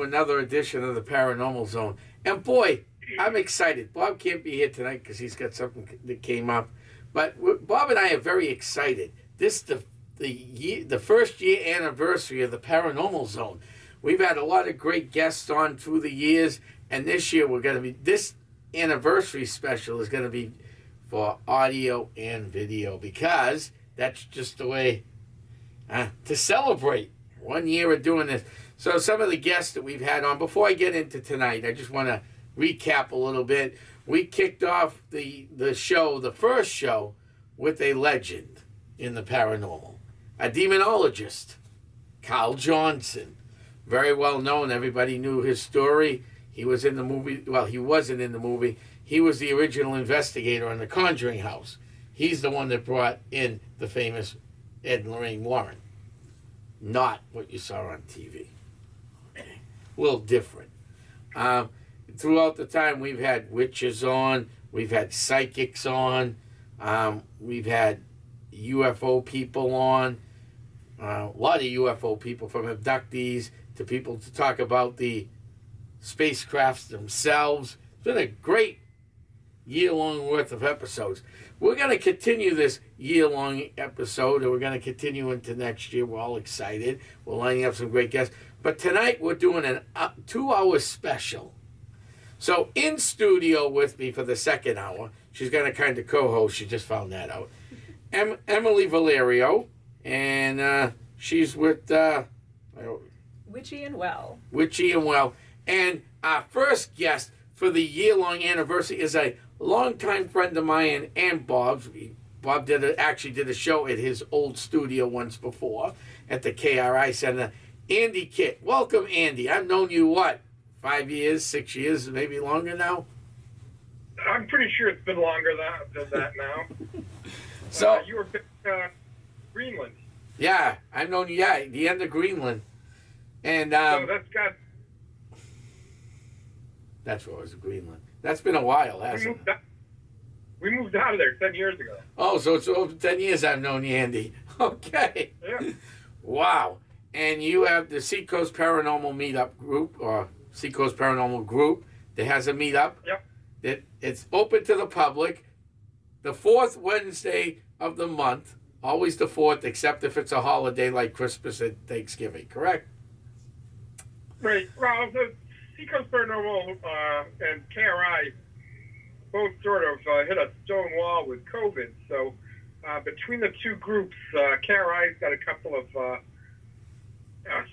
another edition of the Paranormal Zone. And boy, I'm excited. Bob can't be here tonight because he's got something that came up. But Bob and I are very excited. This is the first year anniversary of the Paranormal Zone. We've had a lot of great guests on through the years, and this year this anniversary special is going to be for audio and video, because that's just the way to celebrate 1 year of doing this. So some of the guests that we've had on, before I get into tonight, I just want to recap a little bit. We kicked off the first show, with a legend in the paranormal, a demonologist, Carl Johnson. Very well known. Everybody knew his story. He was in the movie. Well, he wasn't in the movie. He was the original investigator on the Conjuring house. He's the one that brought in the famous Ed and Lorraine Warren. Not what you saw on TV. Okay. A little different. Throughout the time, we've had witches on. We've had psychics on. We've had UFO people on. A lot of UFO people, from abductees to people to talk about the spacecrafts themselves. It's been a great year-long worth of episodes. We're going to continue this year-long episode, and we're going to continue into next year. We're all excited. We're lining up some great guests. But tonight, we're doing a 2-hour special. So in studio with me for the second hour, she's going to kind of co-host. She just found that out. Emily Vallario, and she's with Witchy and Well. Witchy and Well. And our first guest for the year-long anniversary is a longtime friend of mine and Bob's. Bob actually did a show at his old studio once before at the KRI Center. Andy Kitt. Welcome, Andy. I've known you, 5 years, 6 years, maybe longer now? I'm pretty sure it's been longer than that now. So you were Greenland. Yeah, I've known you, the end of Greenland. And so that's what was Greenland. That's been a while, hasn't it? We moved out of there 10 years ago. Oh, so it's over 10 years I've known you, Andy. Okay. Yeah. Wow. And you have the Seacoast Paranormal Meetup Group, or Seacoast Paranormal Group, that has a meetup. Yep. It's open to the public the fourth Wednesday of the month, always the fourth, except if it's a holiday like Christmas and Thanksgiving, correct? Right. Well, the Seacoast Paranormal and KRI both sort of hit a stone wall with COVID. So between the two groups, KRI's got a couple of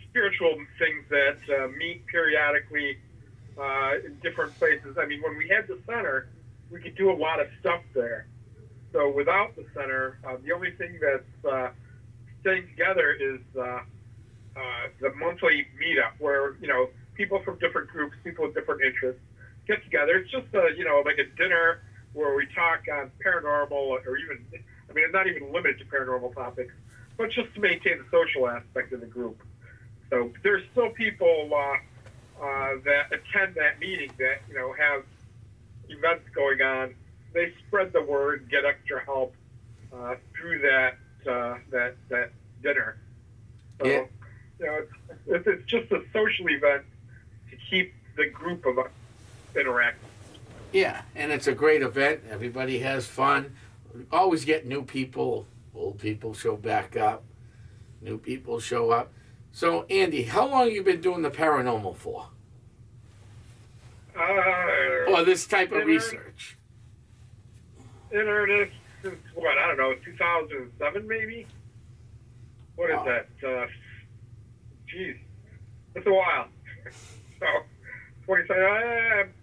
spiritual things that meet periodically in different places. I mean, when we had the center, we could do a lot of stuff there. So without the center, the only thing that's staying together is the monthly meetup, where people from different groups, people with different interests, get together. It's just like a dinner where we talk on paranormal, or even, I mean, not even limited to paranormal topics, but just to maintain the social aspect of the group. So there's still people that attend that meeting that have events going on. They spread the word, get extra help through that dinner. So yeah. It's just a social event to keep the group of us interacting. Yeah, and it's a great event. Everybody has fun. We always get new people. Old people show back up. New people show up. So, Andy, how long have you been doing the paranormal for? Or this type of research? In earnest since, 2007 maybe? What is that? It's a while. So,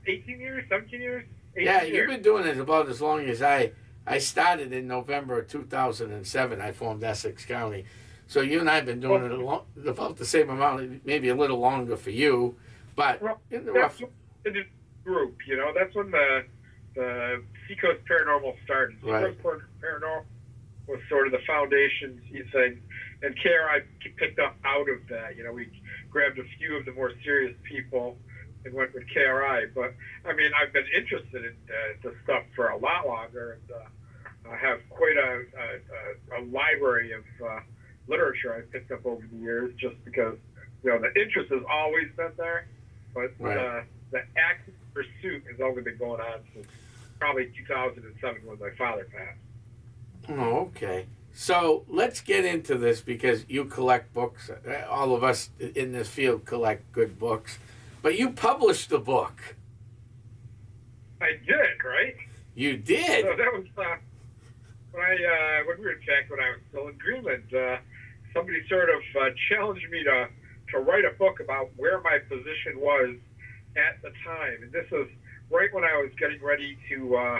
18 years, 17 years? 18 Yeah, years. you've been doing it about as long as I started in November of 2007. I formed Essex County. So you and I have been doing it about the same amount, maybe a little longer for you, but in the rough... In the group, that's when the Seacoast Paranormal started. Right. Seacoast Paranormal was sort of the foundation thing, and KRI picked up out of that. We grabbed a few of the more serious people and went with KRI. But, I mean, I've been interested in the stuff for a lot longer, and I have quite a library of literature I've picked up over the years, just because, the interest has always been there. but Right. the active pursuit has only been going on since probably 2007 when my father passed. Oh, okay. So let's get into this because you collect books. All of us in this field collect good books. But you published the book. I did, right? You did? So that was when we were back when I was still in Greenland. Somebody sort of challenged me to write a book about where my position was at the time, and this was right when I was getting ready to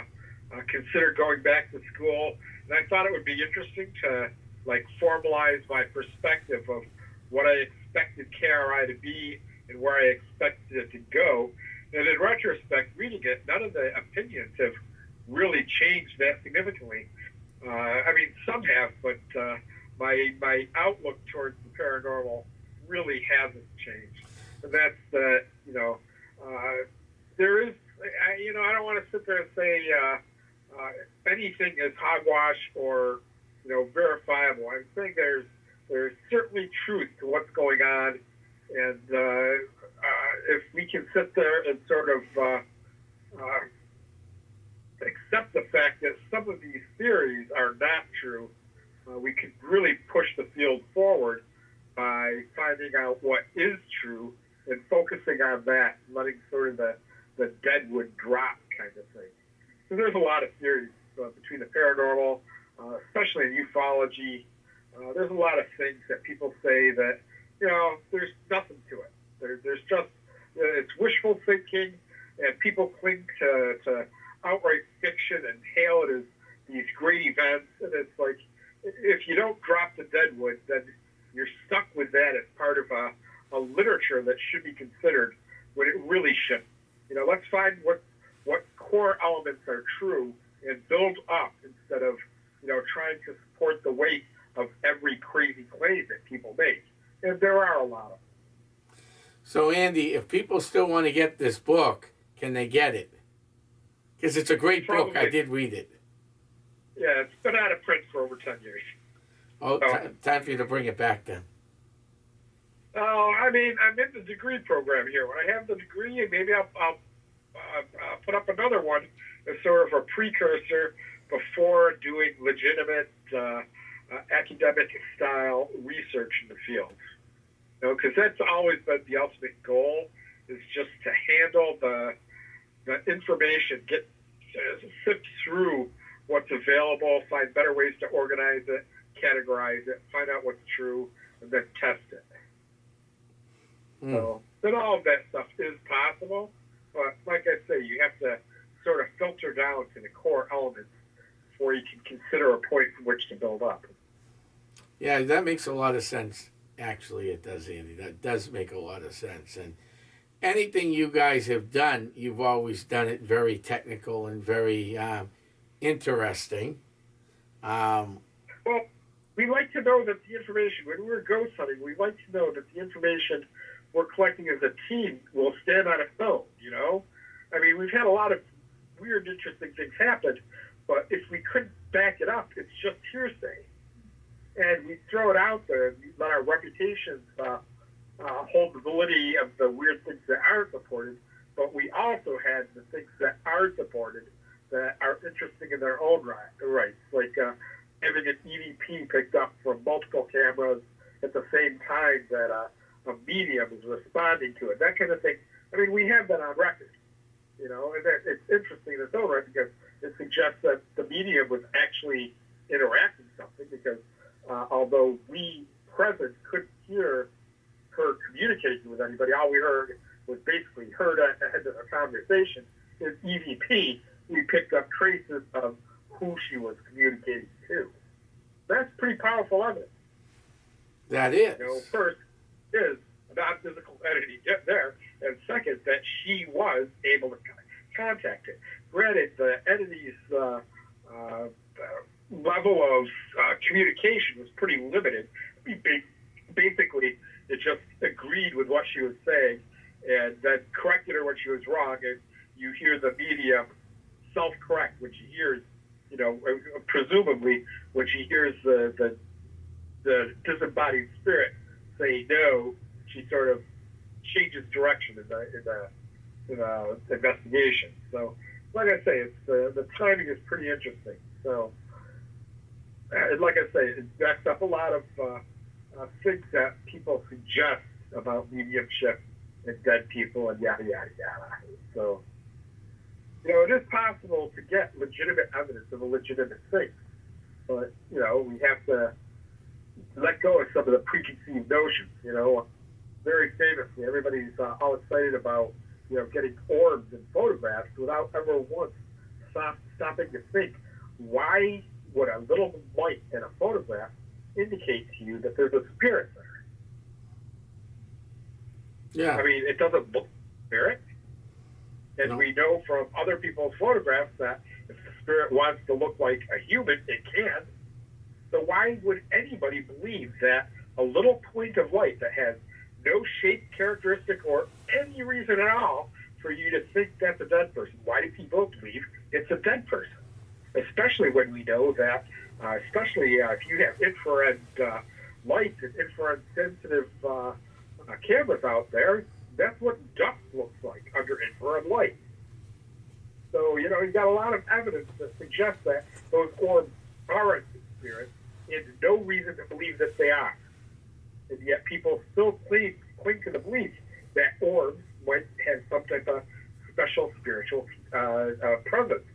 consider going back to school. And I thought it would be interesting to like formalize my perspective of what I expected KRI to be and where I expected it to go. And in retrospect, reading it, none of the opinions have really changed that significantly. I mean, some have, but my outlook towards the paranormal really hasn't changed. And that's there is, I don't want to sit there and say anything is hogwash or verifiable. I'm saying there's certainly truth to what's going on, and if we can sit there and sort of accept the fact that some of these theories are not true, we could really push the field forward by finding out what is true and focusing on that, letting sort of the deadwood drop kind of thing. So there's a lot of theories between the paranormal, especially in ufology. There's a lot of things that people say that, there's nothing to it. There's just, it's wishful thinking, and people cling to outright fiction and hail it as these great events. And it's like, if you don't drop the deadwood, then you're stuck with that as part of a literature that should be considered when it really shouldn't. Let's find what core elements are true and build up instead of, trying to support the weight of every crazy claim that people make. And there are a lot of them. So, Andy, if people still want to get this book, can they get it? Because it's a great book. I did read it. Yeah, it's been out of print for over 10 years. Oh, time for you to bring it back then. Oh, I mean, I'm in the degree program here. When I have the degree, maybe I'll put up another one as sort of a precursor before doing legitimate academic-style research in the field. Because that's always been the ultimate goal, is just to handle the information, sift through what's available, find better ways to organize it, categorize it, find out what's true, and then test it. So then all of that stuff is possible, but like I say, you have to sort of filter down to the core elements before you can consider a point from which to build up. Yeah, that makes a lot of sense. Actually, it does, Andy. That does make a lot of sense. And anything you guys have done, you've always done it very technical and very interesting. Well, we like to know that the information, when we're ghost hunting, we like to know that the information we're collecting as a team will stand on its own, I mean, we've had a lot of weird, interesting things happen, but if we couldn't back it up, it's just hearsay. And we throw it out there and we let our reputations hold the validity of the weird things that aren't supported, but we also had the things that are supported that are interesting in their own rights, like having an EVP picked up from multiple cameras at the same time that a medium is responding to it, that kind of thing. I mean, we have that on record, and it's interesting in its own right because it suggests that the medium was actually interacting something because although we present couldn't hear her communicating with anybody, all we heard was basically heard at the end of the conversation. His EVP, we picked up traces of who she was communicating to. That's pretty powerful evidence. That is. First is a non-physical entity there, and second, that she was able to contact it. Granted, the entity's level of communication was pretty limited. Basically, it just agreed with what she was saying and then corrected her when she was wrong. And you hear the medium self-correct when she hears, presumably when she hears the disembodied spirit say no, she sort of changes direction in the investigation. So, like I say, it's the timing is pretty interesting. So, and like I say, it backs up a lot of things that people suggest about mediumship and dead people and yada yada yada. So, it is possible to get legitimate evidence of a legitimate thing, but we have to let go of some of the preconceived notions. Very famously, everybody's all excited about getting orbs and photographs without ever once stopping to think, why would a little light in a photograph indicate to you that there's a spirit there? Yeah. I mean, it doesn't look like a spirit. And No. we know from other people's photographs that if the spirit wants to look like a human, it can. So why would anybody believe that a little point of light that has no shape, characteristic, or any reason at all for you to think that's a dead person? Why do people believe it's a dead person? Especially when we know that, especially if you have infrared lights and infrared sensitive cameras out there, that's what dust looks like under infrared light. So, you've got a lot of evidence that suggests that those orbs aren't spirits, and no reason to believe that they are. And yet people still cling to the belief that orbs might have some type of special spiritual presence.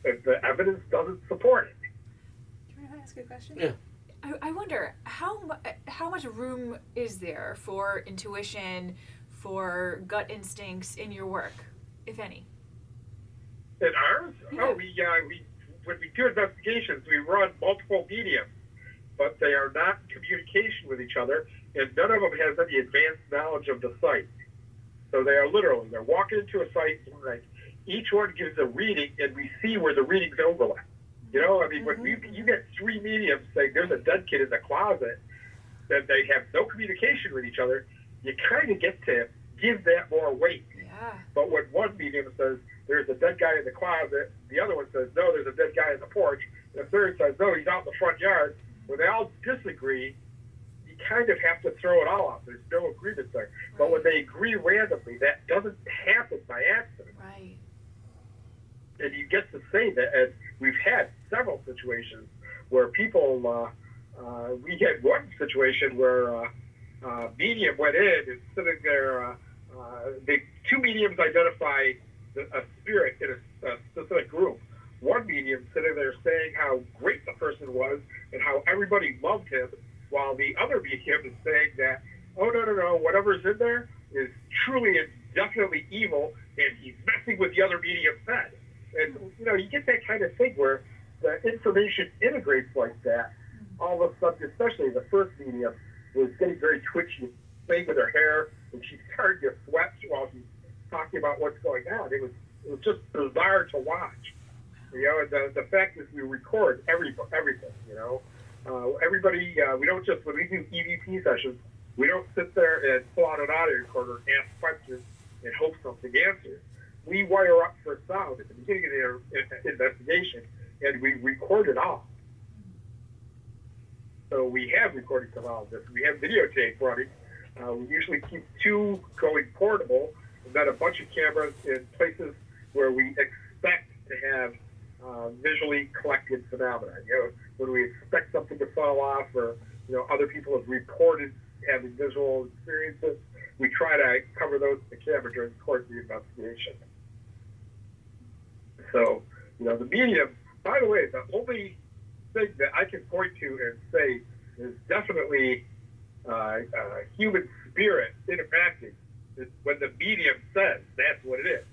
But the evidence doesn't support it. Can I ask a question? Yeah. I wonder how much room is there for intuition, for gut instincts in your work, if any? In ours? Yeah. Oh, we when we do investigations, we run multiple mediums, but they are not in communication with each other, and none of them has any advanced knowledge of the site. So they're walking into a site, and like each one gives a reading, and we see where the readings overlap. When you get three mediums saying there's a dead kid in the closet, and they have no communication with each other, you kind of get to give that more weight. Yeah. But when one medium says there's a dead guy in the closet, the other one says no, there's a dead guy in the porch, and the third says no, he's out in the front yard. When they all disagree, you kind of have to throw it all out. There's no agreement there. Right. But when they agree randomly, that doesn't happen by accident. Right. And you get to say that, and we've had several situations where people, we had one situation where medium went in and sitting there, the two mediums identify a spirit in a specific group. One medium sitting there saying how great the person was and how everybody loved him, while the other medium is saying that, oh, no, whatever's in there is truly and definitely evil, and he's messing with the other medium's head. And, you get that kind of thing where the information integrates like that. All of a sudden, especially the first medium, was getting very twitchy, playing with her hair, and she started to sweat while she's talking about what's going on. It was just bizarre to watch. And the fact is we record everything, everybody, we don't just, when we do EVP sessions, we don't sit there and pull out an audio recorder and ask questions and hope something answers. We wire up for sound at the beginning of the investigation, and we record it all. So we have recordings of all of this. We have videotape running. We usually keep two going portable, and then a bunch of cameras in places where we expect to have visually collected phenomena. When we expect something to fall off, or other people have reported having visual experiences, we try to cover those in the camera during the course of the investigation. So, the medium, by the way, the only thing that I can point to and say is definitely human spirit interacting is when the medium says that's what it is.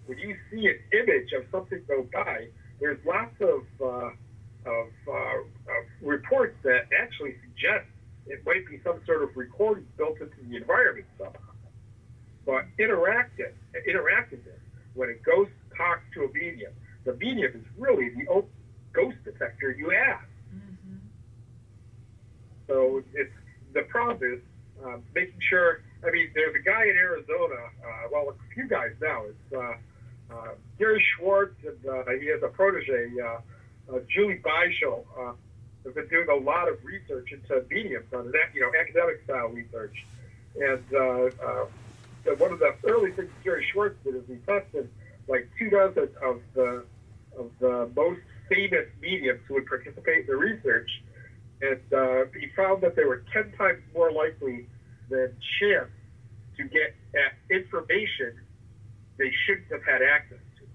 When you see an image of something go by, there's lots of reports that actually suggest it might be some sort of recording built into the environment somehow. But interactiveness, when a ghost talks to a medium, the medium is really the only ghost detector you have. Mm-hmm. So the problem is making sure. I mean, there's a guy in Arizona. A few guys now. It's Gary Schwartz, and he has a protege, Julie Beischel. Has been doing a lot of research into mediums on that, academic style research. And one of the early things Jerry Schwartz did is he tested like 24 of the most famous mediums who would participate in the research, and he found that they were 10 times more likely than chance to get at information they shouldn't have had access to,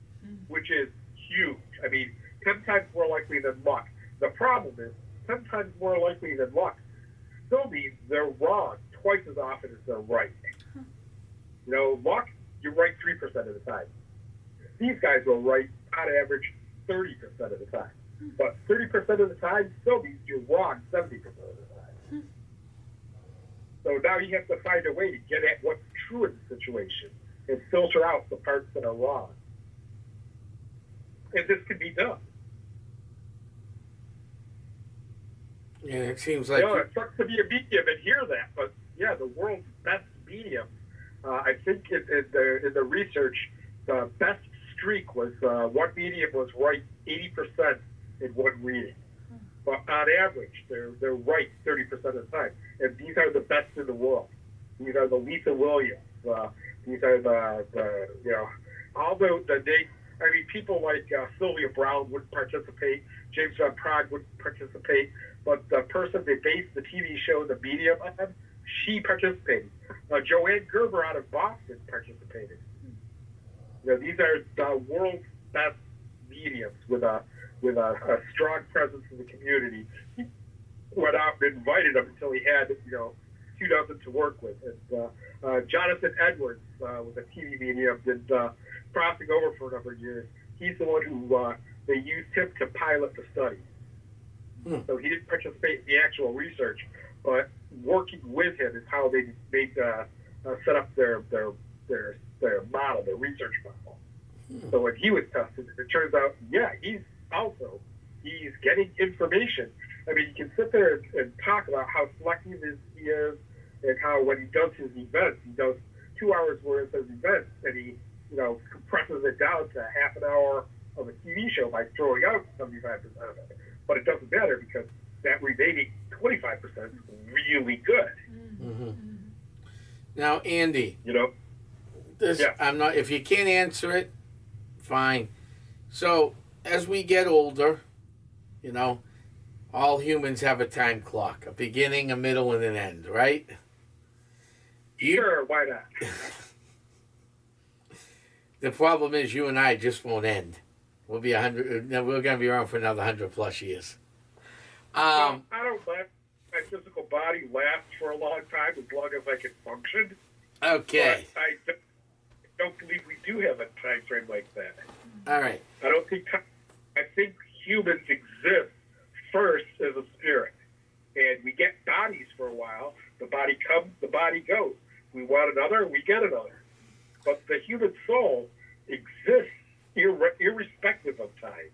which is huge. I mean, 10 times more likely than luck. The problem is 10 times more likely than luck still means they're wrong twice as often as they're right. You know, luck, you're right 3% of the time. These guys will right, on average, 30% of the time. But 30% of the time still means you're wrong 70% of the time. So now you have to find a way to get at what's true in the situation and filter out the parts that are wrong. And this can be done. Yeah, it seems like... You know, it sucks to be a medium and hear that, but yeah, the world's best medium, I think in the research, the best streak was one medium was right 80% in one reading. But on average, they're right 30% of the time. And these are the best in the world. These are the Lisa Williams. These are the you know, all the names. I mean, people like Sylvia Brown wouldn't participate. James Van Prague wouldn't participate. But the person they based the TV show The Medium on, she participated. Joanne Gerber out of Boston participated. You know, these are the world's best mediums with a strong presence in the community. He went out and invited them until he had, you know, 2 dozen to work with. And Jonathan Edwards was a TV medium, did crossing over for a number of years. He's the one who they used him to pilot the study. So he didn't participate in the actual research, but working with him is how they made set up their model, their research model. So when he was tested, it turns out, yeah, he's getting information. I mean, you can sit there and talk about how selective he is, and how when he does his events, he does 2 hours worth of events, and he, you know, compresses it down to half an hour of a TV show by throwing out 75% of it. But it doesn't matter because that remaining 25% is really good. Mm-hmm. Now, Andy, you know, I'm not. If you can't answer it, fine. So as we get older, you know, all humans have a time clock, a beginning, a middle, and an end, right? Sure, why not? The problem is you and I just won't end. We'll be 100. We're going to be around for another 100+ years. I don't let my physical body last for a long time as long as I can function. Okay. But I don't believe we do have a time frame like that. All right. I don't think. I think humans exist first as a spirit, and we get bodies for a while. The body comes, the body goes. We want another, we get another. But the human soul exists irrespective of time.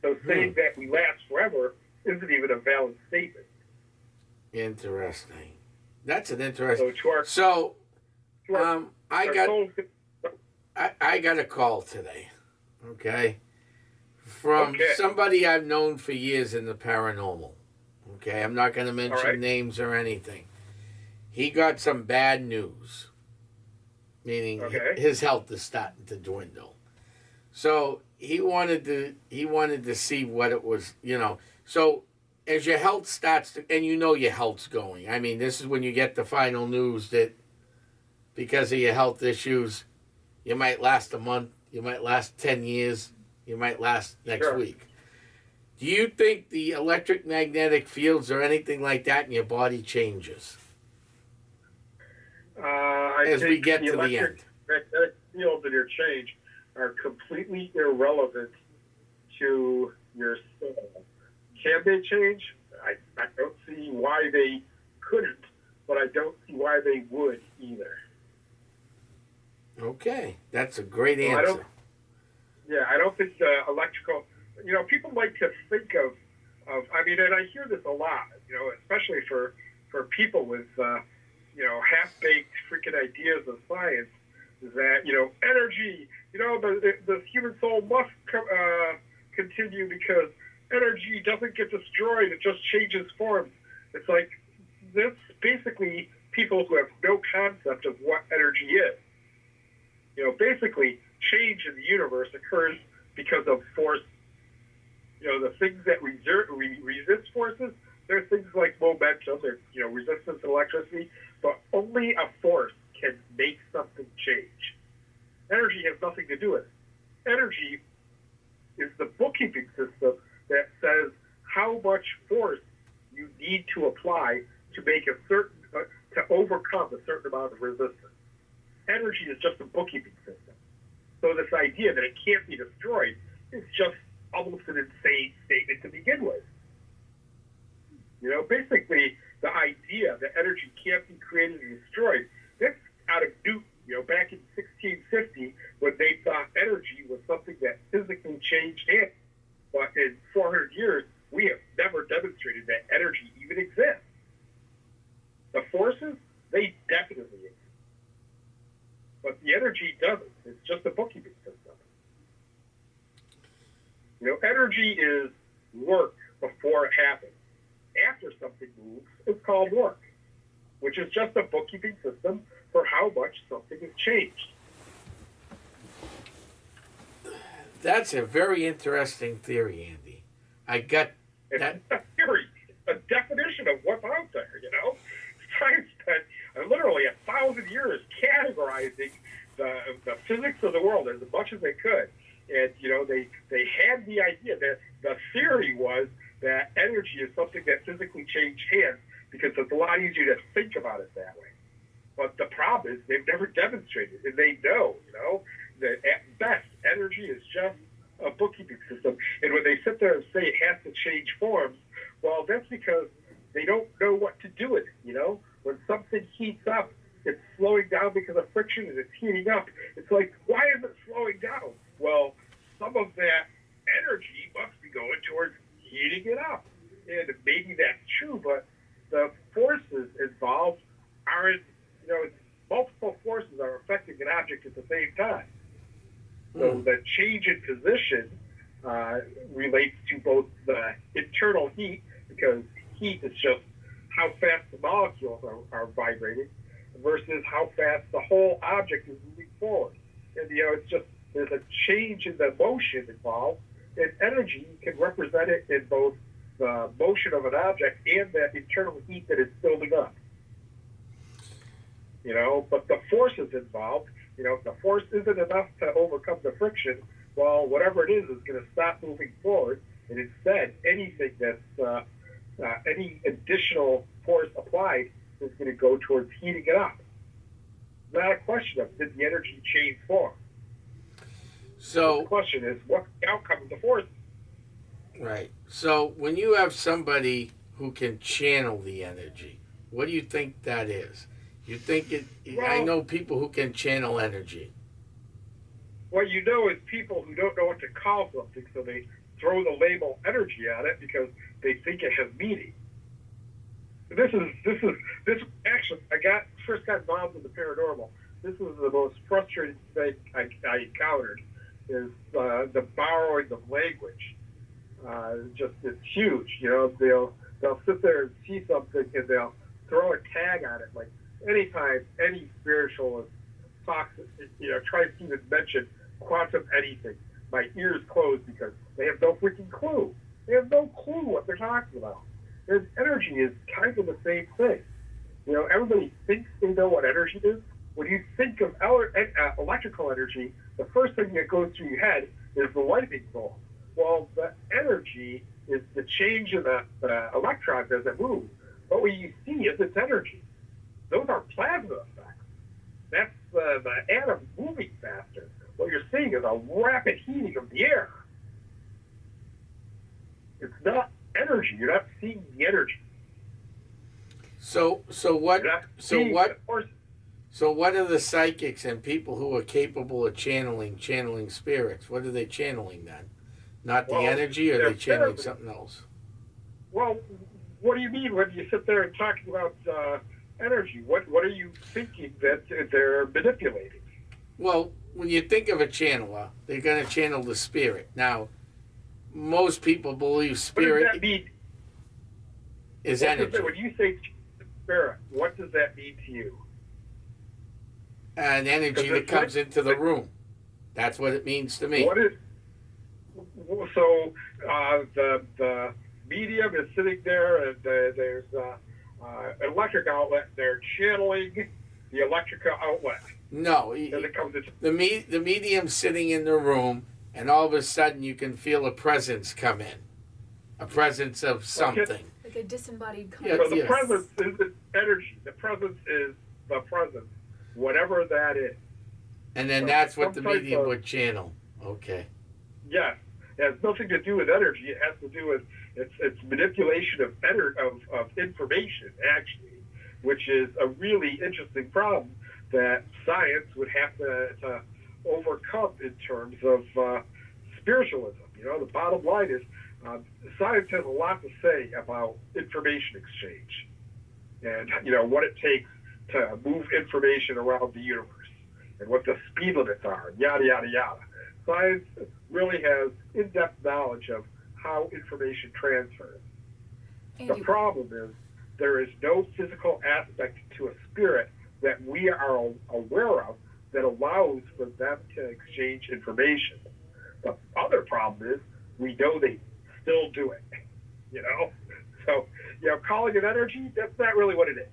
So saying that we last forever isn't even a valid statement. Interesting. That's an interesting. I got a call today. Okay. From somebody I've known for years in the paranormal. Okay, I'm not going to mention names or anything. He got some bad news, meaning his health is starting to dwindle. So he wanted to see what it was, you know. So as your health starts to, and you know your health's going. I mean, this is when you get the final news that because of your health issues, you might last a month, you might last 10 years, you might last next week. Do you think the electromagnetic fields or anything like that in your body changes? As we get to the end. Magnetic fields in your change are completely irrelevant to your soul. Can they change? I don't see why they couldn't, but I don't see why they would either. Okay, that's a great answer. I don't think the electrical, you know, people like to think of, I mean, and I hear this a lot, you know, especially for people with, you know, half-baked freaking ideas of science, is that, you know, energy, you know, the human soul must continue because energy doesn't get destroyed, it just changes forms. It's like, this basically people who have no concept of what energy is. Basically, change in the universe occurs because of force. The things that resist forces, there are things like momentum, there's, resistance and electricity, but only a force can make something change. Energy has nothing to do with it. Energy is the bookkeeping system that says how much force you need to apply to make to overcome a certain amount of resistance. Energy is just a bookkeeping system. So this idea that it can't be destroyed is just almost an insane statement to begin with. Basically, the idea that energy can't be created and destroyed, that's out of Newton, back in 1650, when they thought energy was something that physically changed hands. But in 400 years, we have never demonstrated that energy even exists. The forces, they definitely exist. But the energy doesn't. It's just a bookkeeping system. Energy is work before it happens. After something moves, it's called work, which is just a bookkeeping system for how much something has changed. That's a very interesting theory, Andy. I got that. It's a theory, a definition of what's out there, Science spent literally 1,000 years categorizing the physics of the world as much as they could. And, they had the idea that the theory was that energy is something that physically changed hands because it's a lot easier to think about it that way. But the problem is they've never demonstrated it, and they know, that at best energy is just a bookkeeping system. And when they sit there and say it has to change forms, well, that's because they don't know what to do with it, When something heats up, it's slowing down because of friction, and it's heating up. It's like, why is it slowing down? Well, some of that energy must be going towards heating it up. And maybe that's true, but the forces involved aren't, multiple forces are affecting an object at the same time. So the change in position relates to both the internal heat, because heat is just how fast the molecules are vibrating, versus how fast the whole object is moving forward. And, it's just, there's a change in the motion involved, and energy can represent it in both the motion of an object and the internal heat that is building up. But the forces involved, if the force isn't enough to overcome the friction, well, whatever it is going to stop moving forward, and instead, anything that's any additional force applied is going to go towards heating it up. It's not a question of did the energy change form. So the question is, what's the outcome of the force? Right. So when you have somebody who can channel the energy, what do you think that is? You think it? Well, I know people who can channel energy. What you know is people who don't know what to call something, so they throw the label energy at it because they think it has meaning. This actually, first got involved in the paranormal. This was the most frustrating thing I encountered, is the borrowing of language. It's huge. They'll sit there and see something and they'll throw a tag on it. Like anytime any spiritualist talks, tries to even mention quantum anything, my ears close because they have no freaking clue. They have no clue what they're talking about. And energy is kind of the same thing. Everybody thinks they know what energy is. When you think of electrical energy, the first thing that goes through your head is the lightning bolt. Well, the energy is the change in the electrons as it moves. But what you see is its energy. Those are plasma effects. That's the atom moving faster. What you're seeing is a rapid heating of the air. It's not energy. You're not seeing the energy. So what are the psychics and people who are capable of channeling spirits? What are they channeling then? Not the energy, or are they channeling something else? Well, what do you mean when you sit there and talking about energy? What are you thinking that they're manipulating? Well, when you think of a channeler, they're going to channel the spirit. Now, most people believe spirit what does that mean? is energy. When you say spirit, what does that mean to you? An energy that comes into the room. That's what it means to me. What is so? The medium is sitting there, and there's an electric outlet. They're channeling the electrical outlet. No, As it comes into the medium's sitting in the room, and all of a sudden you can feel a presence come in, a presence of something. Like a disembodied Yeah, consciousness. So the presence is energy. The presence is the presence, whatever that is. And then So that's what the some type medium of- would channel. Okay. Yes, it has nothing to do with energy. It has to do with it's manipulation of information, actually, which is a really interesting problem that science would have to overcome in terms of spiritualism. You know, the bottom line is science has a lot to say about information exchange and, you know, what it takes to move information around the universe and what the speed limits are, and yada, yada, yada. Science really has in-depth knowledge of how information transfers. The problem is there is no physical aspect to a spirit that we are aware of that allows for them to exchange information. The other problem is we know they still do it, you know? So, you know, calling it energy, that's not really what it is.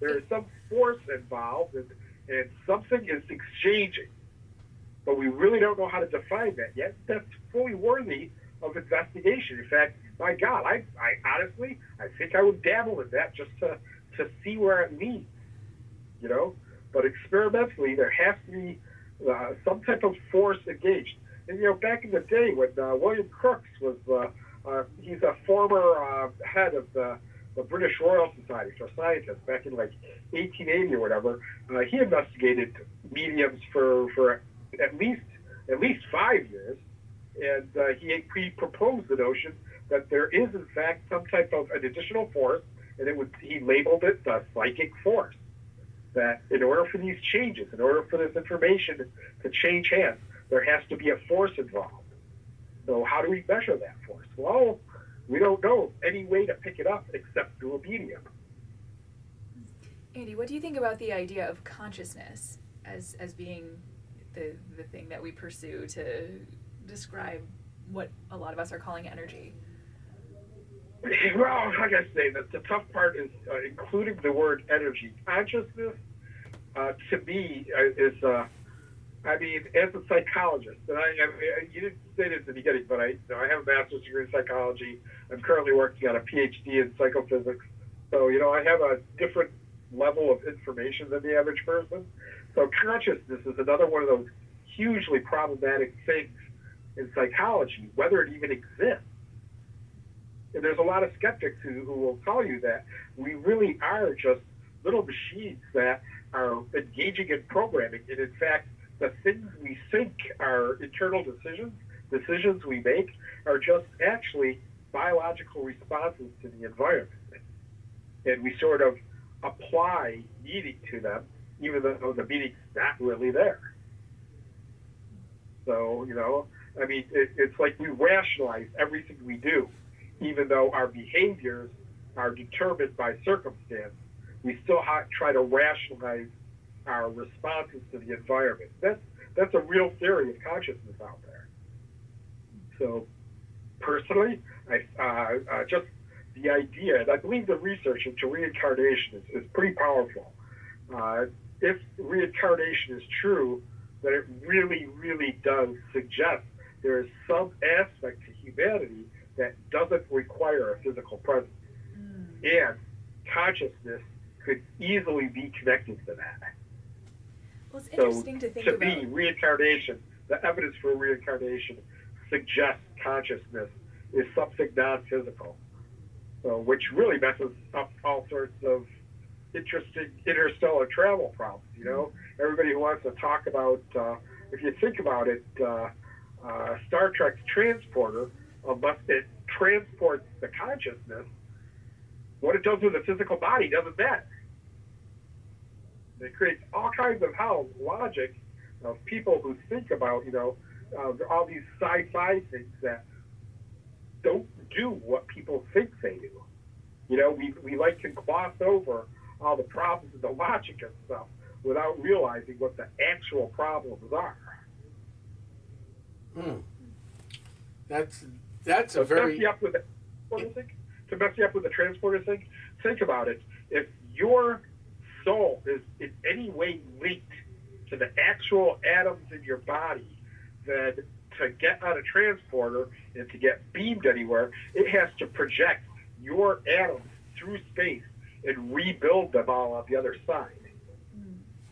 There is some force involved and something is exchanging. But we really don't know how to define that yet. That's fully worthy of investigation. In fact, my God, I honestly, I think I would dabble in that just to see where it leads, you know? But experimentally, there has to be some type of force engaged. And, you know, back in the day when William Crookes was, he's a former head of the British Royal Society for Scientists back in like 1880 or whatever, he investigated mediums for at least 5 years, and he proposed the notion that there is in fact some type of an additional force, and he labeled it the psychic force. That in order for these changes, in order for this information to change hands, there has to be a force involved. So how do we measure that force? Well, we don't know any way to pick it up except through a medium. Andy, what do you think about the idea of consciousness as being the thing that we pursue to describe what a lot of us are calling energy? Well, like I say, the tough part is including the word energy. Consciousness, to me, is, I mean, as a psychologist, and you didn't say this at the beginning, but I have a master's degree in psychology. I'm currently working on a PhD in psychophysics. So, you know, I have a different level of information than the average person. So consciousness is another one of those hugely problematic things in psychology, whether it even exists. And there's a lot of skeptics who will tell you that we really are just little machines that are engaging in programming. And in fact, the things we think are internal decisions we make, are just actually biological responses to the environment. And we sort of apply meaning to them, even though the meaning's not really there. So, you know, I mean, it's like we rationalize everything we do. Even though our behaviors are determined by circumstance, we still try to rationalize our responses to the environment. That's a real theory of consciousness out there. So, personally, I just the idea, and I believe the research into reincarnation is pretty powerful. If reincarnation is true, then it really, really does suggest there is some aspect to humanity that doesn't require a physical presence. And consciousness could easily be connected to that. Well, it's interesting to think about. To me, reincarnation, the evidence for reincarnation suggests consciousness is something non-physical. So, which really messes up all sorts of interesting interstellar travel problems, you know? Everybody who wants to talk about, if you think about it, Star Trek's transporter, unless it transports the consciousness, what it does with the physical body doesn't matter. It creates all kinds of logic of people who think about, you know, all these sci-fi things that don't do what people think they do. You know, we like to gloss over all the problems and the logic and stuff without realizing what the actual problems are. That's a very to mess you up with the transporter thing. Think about it. If your soul is in any way linked to the actual atoms in your body, then to get on a transporter and to get beamed anywhere, it has to project your atoms through space and rebuild them all on the other side.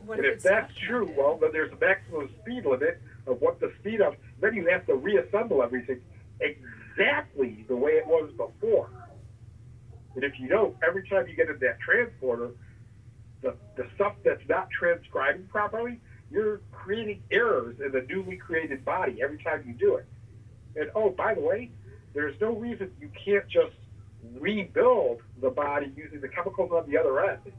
What and if that's true, well, then there's a maximum speed limit of what the speed of, then you have to reassemble everything exactly the way it was before. And if you know, every time you get in that transporter, the stuff that's not transcribing properly, you're creating errors in the newly created body every time you do it. And oh, by the way, there's no reason you can't just rebuild the body using the chemicals on the other end.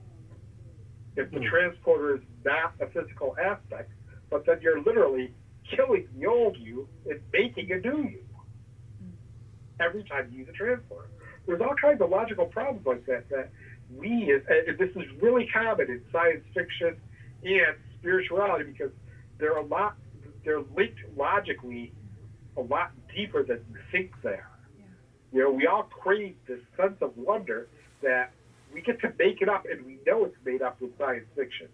If the transporter is not a physical aspect, but then you're literally killing the old you and making a new you every time you use a transporter. There's all kinds of logical problems like that and this is really common in science fiction and spirituality because they're linked logically a lot deeper than you think they are. Yeah. You know, we all crave this sense of wonder that we get to make it up, and we know it's made up with science fiction.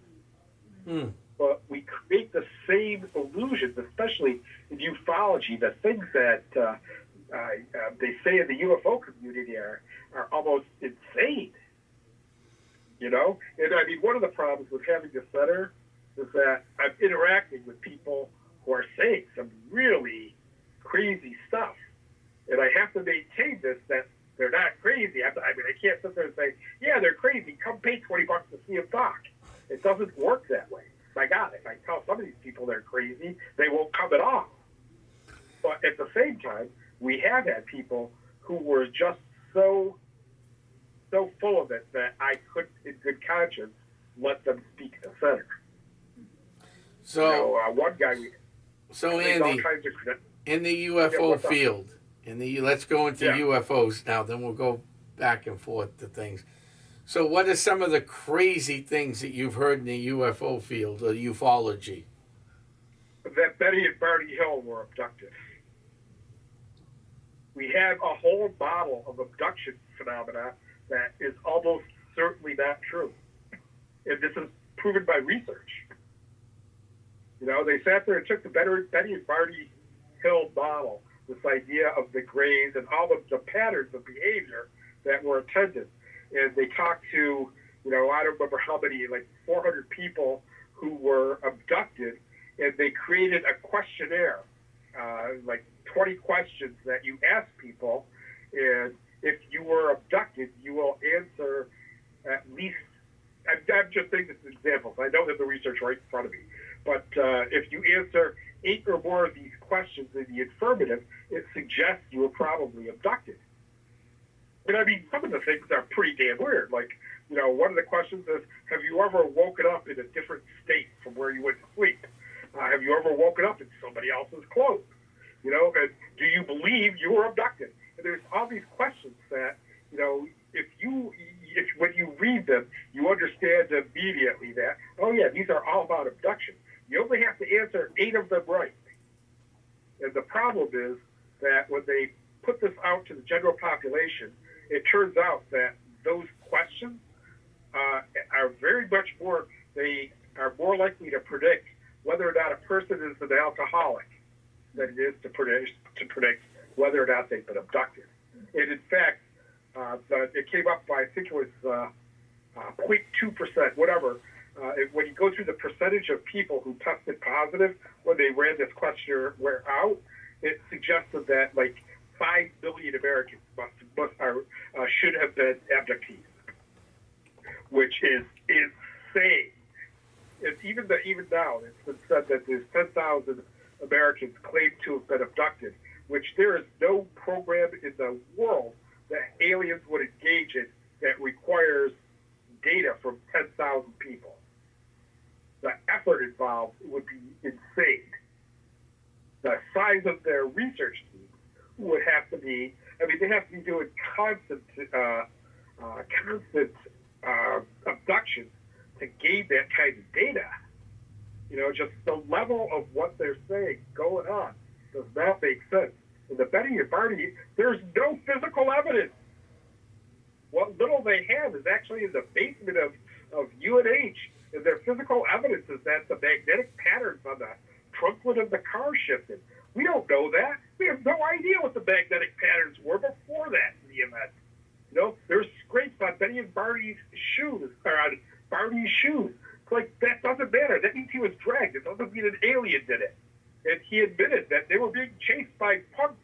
But we create the same illusions, especially in ufology, the things that they say in the UFO community are almost insane. You know? And I mean, one of the problems with having the center is that I'm interacting with people who are saying some really crazy stuff. And I have to maintain this, that they're not crazy. I mean, I can't sit there and say, yeah, they're crazy. Come pay $20 to see them talk. It doesn't work that way. My God, if I tell some of these people they're crazy, they won't come at all. But at the same time, we have had people who were just so full of it that I couldn't, in good conscience, let them speak in the center. So, one guy... So, Andy, in the UFO field, let's go into UFOs now, then we'll go back and forth to things. So what are some of the crazy things that you've heard in the UFO field, or ufology? That Betty and Barney Hill were abducted. We have a whole model of abduction phenomena that is almost certainly not true. And this is proven by research. You know, they sat there and took the Betty and Barney Hill model, this idea of the grays and all of the patterns of behavior that were attended. And they talked to, you know, I don't remember how many, like 400 people who were abducted, and they created a questionnaire, like 20 questions that you ask people, and if you were abducted, you will answer at least, I'm just taking this as examples. I don't have the research right in front of me. But if you answer 8 or more of these questions in the affirmative, it suggests you were probably abducted. And I mean, some of the things are pretty damn weird. Like, you know, one of the questions is, have you ever woken up in a different state from where you went to sleep? Have you ever woken up in somebody else's clothes? You know, and do you believe you were abducted? And there's all these questions that, you know, if when you read them, you understand immediately that, oh yeah, these are all about abduction. You only have to answer 8 of them right. And the problem is that when they put this out to the general population, it turns out that those questions are very much more, they are more likely to predict whether or not a person is an alcoholic than it is to predict whether or not they've been abducted. And in fact, it came up by, I think it was 0.2%, whatever. When you go through the percentage of people who tested positive when they ran this questionnaire out, it suggested that like 5 billion Americans should have been abductees, which is insane. And even now, it's been said that there's 10,000 Americans claimed to have been abducted, which there is no program in the world that aliens would engage in that requires data from 10,000 people. The effort involved would be insane. The size of their research team would have to be, I mean, they have to be doing constant abductions to gain that kind of data. Just the level of what they're saying going on does not make sense. In the Betty and Barney, there's no physical evidence. What little they have is actually in the basement of UNH, and their physical evidence is that the magnetic patterns on the trunk lid of the car shifted. We don't know that. We have no idea what the magnetic patterns were before that in the event. There's scrapes on Betty and Barney's shoes, or on Barney's shoes. It's like, that doesn't matter. That means he was dragged. It doesn't mean an alien did it. And he admitted that they were being chased by punks.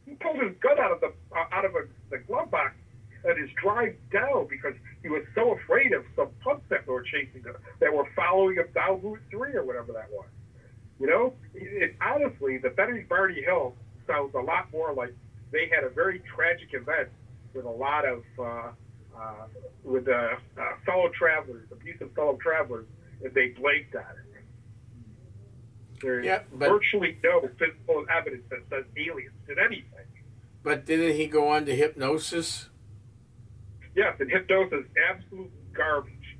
He pulled his gun out of the glove box and is drive down because he was so afraid of some punks that were chasing him, that were following him down Route 3 or whatever that was. Honestly, the Betty Barney Hill sounds a lot more like they had a very tragic event with a lot of fellow travelers, abusive fellow travelers, and they blanked on it. There's virtually no physical evidence that says aliens did anything. But didn't he go on to hypnosis? Yes, and hypnosis, absolute garbage.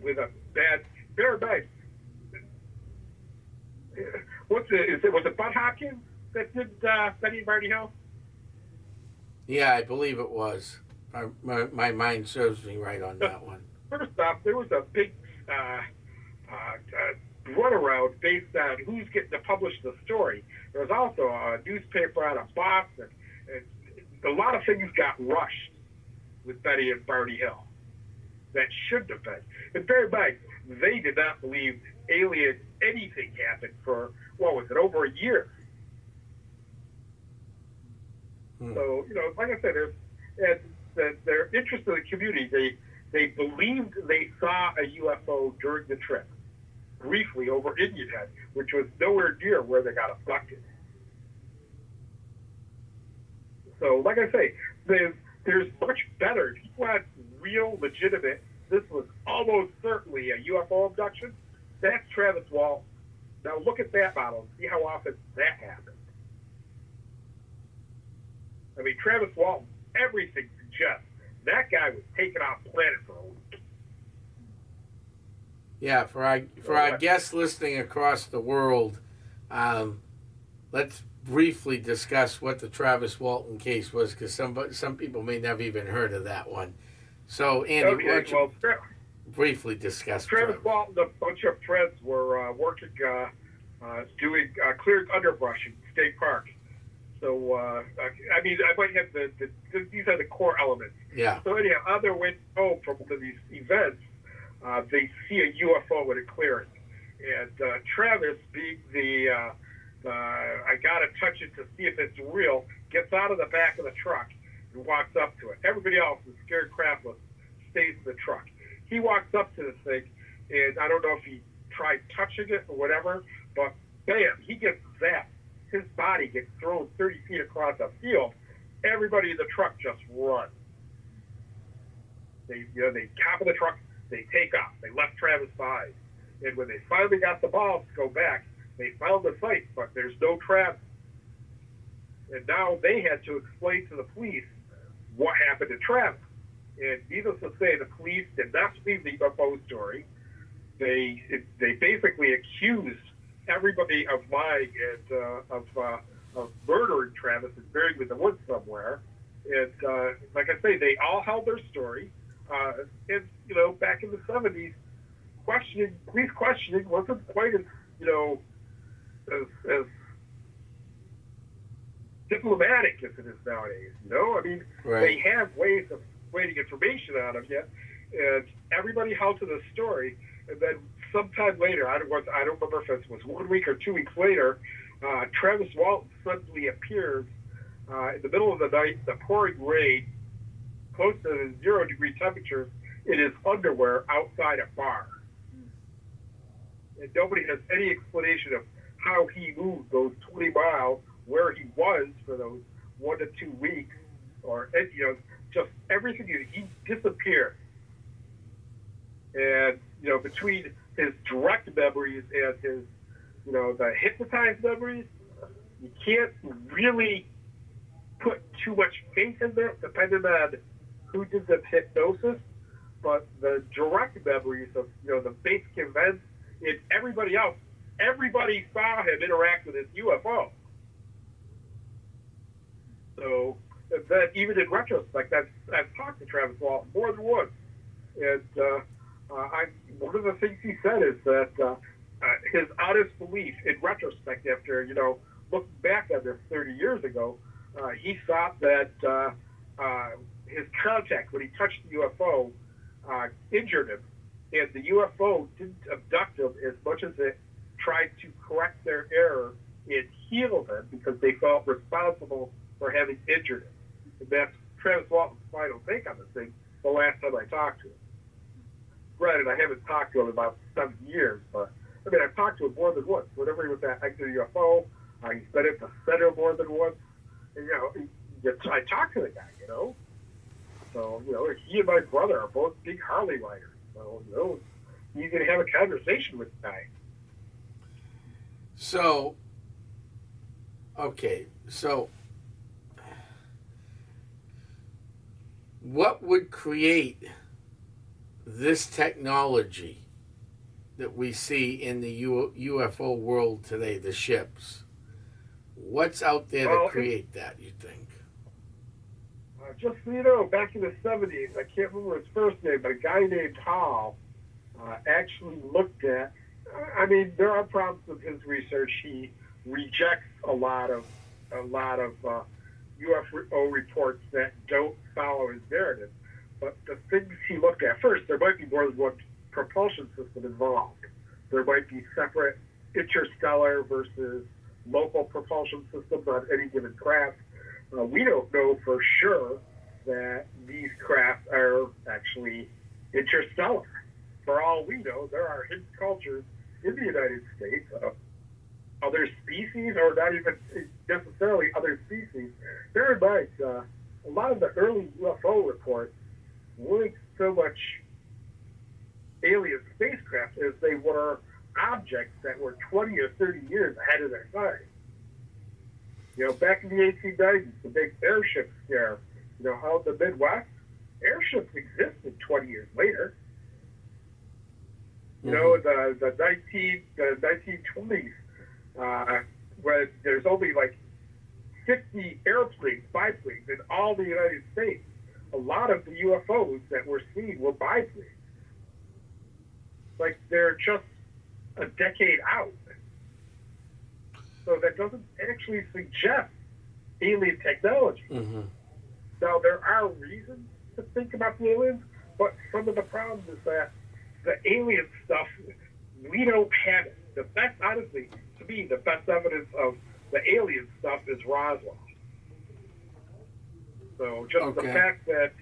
With a very bad. Was it Bud Hopkins that did Betty and Barney Hill? Yeah, I believe it was. My mind serves me right on that one. First off, there was a big runaround based on who's getting to publish the story. There was also a newspaper out of Boston. And a lot of things got rushed with Betty and Barney Hill that shouldn't have been. And bear in mind, they did not believe anything happened for, over a year. So, like I said, their interest in the community, they believed they saw a UFO during the trip, briefly over Indian Head, which was nowhere near where they got abducted. So, like I say, there's much better. If you want real, legitimate, this was almost certainly a UFO abduction, that's Travis Walton. Now look at that model and see how often that happens. I mean, Travis Walton, everything suggests that guy was taken off planet for a week. Yeah, for our guests listening across the world, let's briefly discuss what the Travis Walton case was, because some people may never even heard of that one. So, Andy, why don't you briefly discuss Travis Walton? A bunch of friends were working, doing cleared underbrush in State Park. So, I might have these are the core elements. Yeah. So anyhow, on their way home from one of these events, they see a UFO in a clearing. And Travis, being I got to touch it to see if it's real, gets out of the back of the truck and walks up to it. Everybody else is scared crapless, stays in the truck. He walks up to this thing, and I don't know if he tried touching it or whatever, but bam, he gets zapped. His body gets thrown 30 feet across a field. Everybody in the truck just runs. They top of the truck, they take off. They left Travis behind. And when they finally got the balls to go back, they found the site, but there's no Travis. And now they had to explain to the police what happened to Travis. And needless to say, the police did not believe the UFO story. They basically accused everybody of lying and of murdering Travis and burying him in the woods somewhere. And like I say, they all held their story. And back in the 70s, police questioning wasn't quite as as diplomatic as it is nowadays. Right. They have ways of getting information out of you, and everybody held to the story. And then sometime later, I don't remember if it was 1 week or 2 weeks later, Travis Walton suddenly appears in the middle of the night, the pouring rain, close to 0-degree temperatures, in his underwear outside a bar. And nobody has any explanation of how he moved those 20 miles, where he was for those 1 to 2 weeks, or just everything. He disappeared. And between his direct memories and his the hypnotized memories, you can't really put too much faith in that, depending on who did the hypnosis. but the direct memories of, the basic events and everybody else, everybody saw him interact with his UFO. So that even in retrospect, I've talked to Travis Walton more than once, and one of the things he said is that his honest belief in retrospect, after looking back on this 30 years ago, he thought that his contact when he touched the UFO injured him, and the UFO didn't abduct him as much as it tried to correct their error and heal them because they felt responsible for having injured him. And that's Travis Walton's final take on this thing the last time I talked to him. Granted, I haven't talked to him in about 7 years, but I mean, I've talked to him more than once. Whenever he was at Exit UFO, he's been at the center more than once. And, I talked to the guy, So, he and my brother are both big Harley riders. So, he's going to have a conversation with the guy. So, okay, so what would create this technology that we see in the UFO world today, the ships? What's out there to create that, you think? Just so you know, back in the 70s, I can't remember his first name, but a guy named Hall actually looked at, there are problems with his research. He rejects a lot of UFO reports that don't follow his narrative. But the things he looked at, first, there might be more than one propulsion system involved. There might be separate interstellar versus local propulsion systems on any given craft. We don't know for sure that these craft are actually interstellar. For all we know, there are hidden cultures in the United States of other species, or not even necessarily other species. Bear in mind, a lot of the early UFO reports weren't so much alien spacecraft as they were objects that were 20 or 30 years ahead of their time. Back in the 1890s, the big airship scare, out in the Midwest, airships existed 20 years later. The 1920s, when there's only like 50 airplanes, biplanes in all the United States. A lot of the UFOs that we're seeing were biplanes. Like, they're just a decade out. So that doesn't actually suggest alien technology. Mm-hmm. Now, there are reasons to think about the aliens, but some of the problems is that the alien stuff, we don't have it. The best, honestly, to me, the best evidence of the alien stuff is Roswell. So just the fact that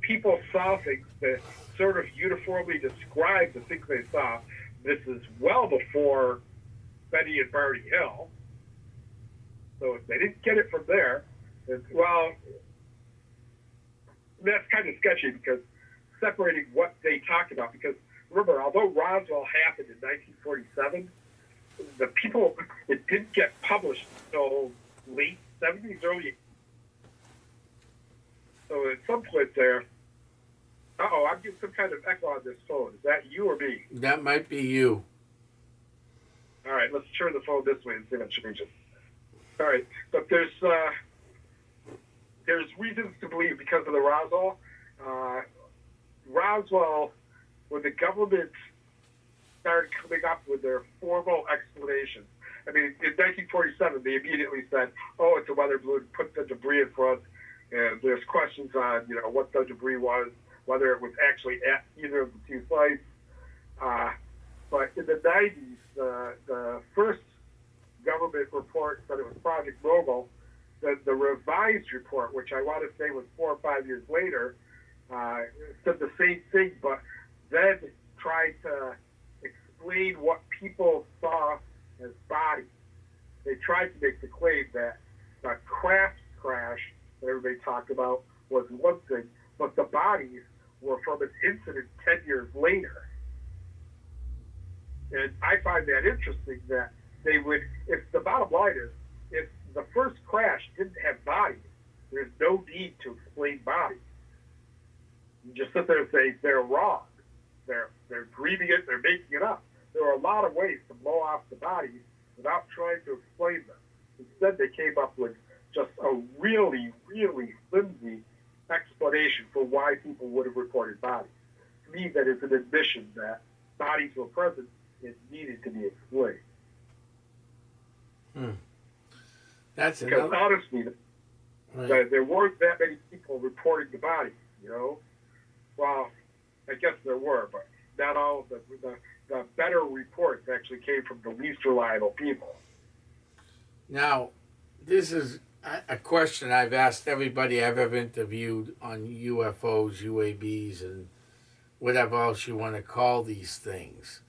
people saw things that sort of uniformly describe the things they saw, this is well before Betty and Barney Hill. So if they didn't get it from there, well, that's kind of sketchy because separating what they talked about, because remember, although Roswell happened in 1947, the people, it didn't get published until late 70s, early. So at some point there, I'm getting some kind of echo on this phone. Is that you or me? That might be you. All right, let's turn the phone this way and see if it changes. All right, but there's reasons to believe because of the Roswell. Roswell, when the government started coming up with their formal explanations, in 1947, they immediately said, "Oh, it's a weather balloon. Put the debris in front." And there's questions on, what the debris was, whether it was actually at either of the two sites. But in the 90s, the first government report said it was Project Mogul. The revised report, which I want to say was 4 or 5 years later, said the same thing, but then tried to explain what people saw as bodies. They tried to make the claim that the craft crash that everybody talked about was one thing, but the bodies were from an incident 10 years later. And I find that interesting that they would, if the bottom line is, if the first crash didn't have bodies, there's no need to explain bodies. You just sit there and say they're wrong. They're grieving it. They're making it up. There are a lot of ways to blow off the bodies without trying to explain them. Instead, they came up with just a really, really flimsy explanation for why people would have reported bodies. To me, that is an admission that bodies were present and needed to be explained. That's because another. honestly, there weren't that many people reporting the bodies. Well, I guess there were, but not all. The better reports actually came from the least reliable people. Now, this is a question I've asked everybody I've ever interviewed on UFOs, UABs, and whatever else you want to call these things.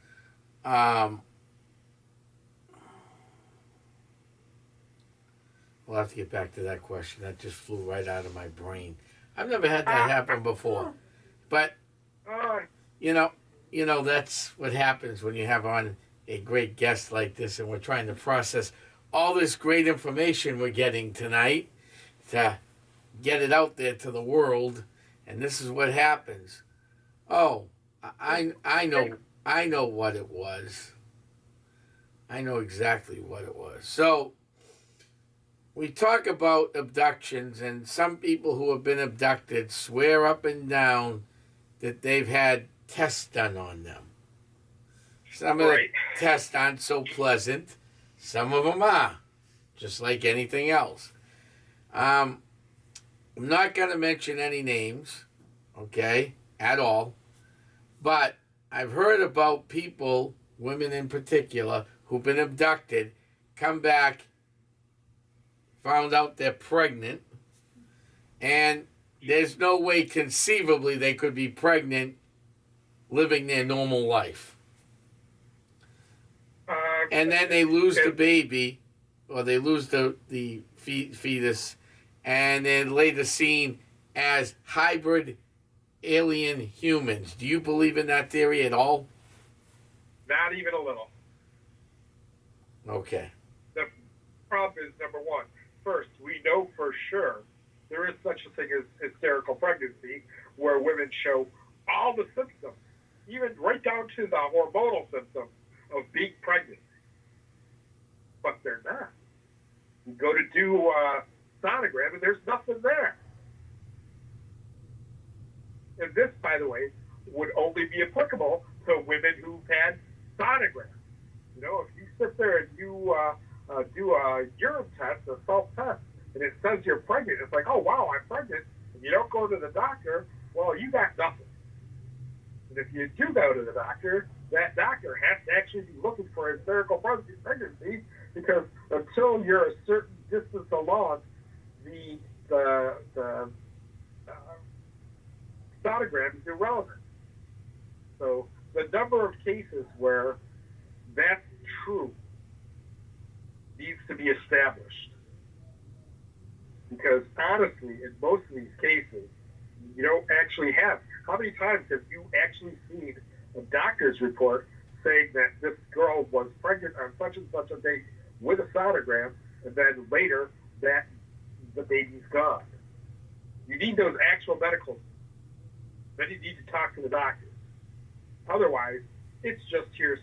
We'll have to get back to that question. That just flew right out of my brain. I've never had that happen before. But, that's what happens when you have on a great guest like this and we're trying to process all this great information we're getting tonight to get it out there to the world. And this is what happens. Oh, I know what it was. I know exactly what it was. So, we talk about abductions, and some people who have been abducted swear up and down that they've had tests done on them. Some of the tests aren't so pleasant. Some of them are, just like anything else. I'm not going to mention any names, okay, at all. But I've heard about people, women in particular, who've been abducted, come back, found out they're pregnant, and there's no way conceivably they could be pregnant living their normal life. And then they lose the baby, or they lose the fetus, and then later seen as hybrid alien humans. Do you believe in that theory at all? Not even a little. Okay. The problem is, number one, first, we know for sure there is such a thing as hysterical pregnancy, where women show all the symptoms, even right down to the hormonal symptoms of being pregnant. But they're not. You go to do a sonogram, and there's nothing there. And this, by the way, would only be applicable to women who've had sonograms. If you sit there and you do a urine test, a self-test, and it says you're pregnant, it's like, oh, wow, I'm pregnant, and you don't go to the doctor, well, you got nothing. And if you do go to the doctor, that doctor has to actually be looking for a hysterical pregnancy, because until you're a certain distance along, the sonogram is irrelevant. So the number of cases where that's true needs to be established. Because honestly, in most of these cases, you don't actually have. How many times have you actually seen a doctor's report saying that this girl was pregnant on such and such a date with a sonogram, and then later that the baby's gone? You need those actual medical. Then you need to talk to the doctor. Otherwise, it's just hearsay.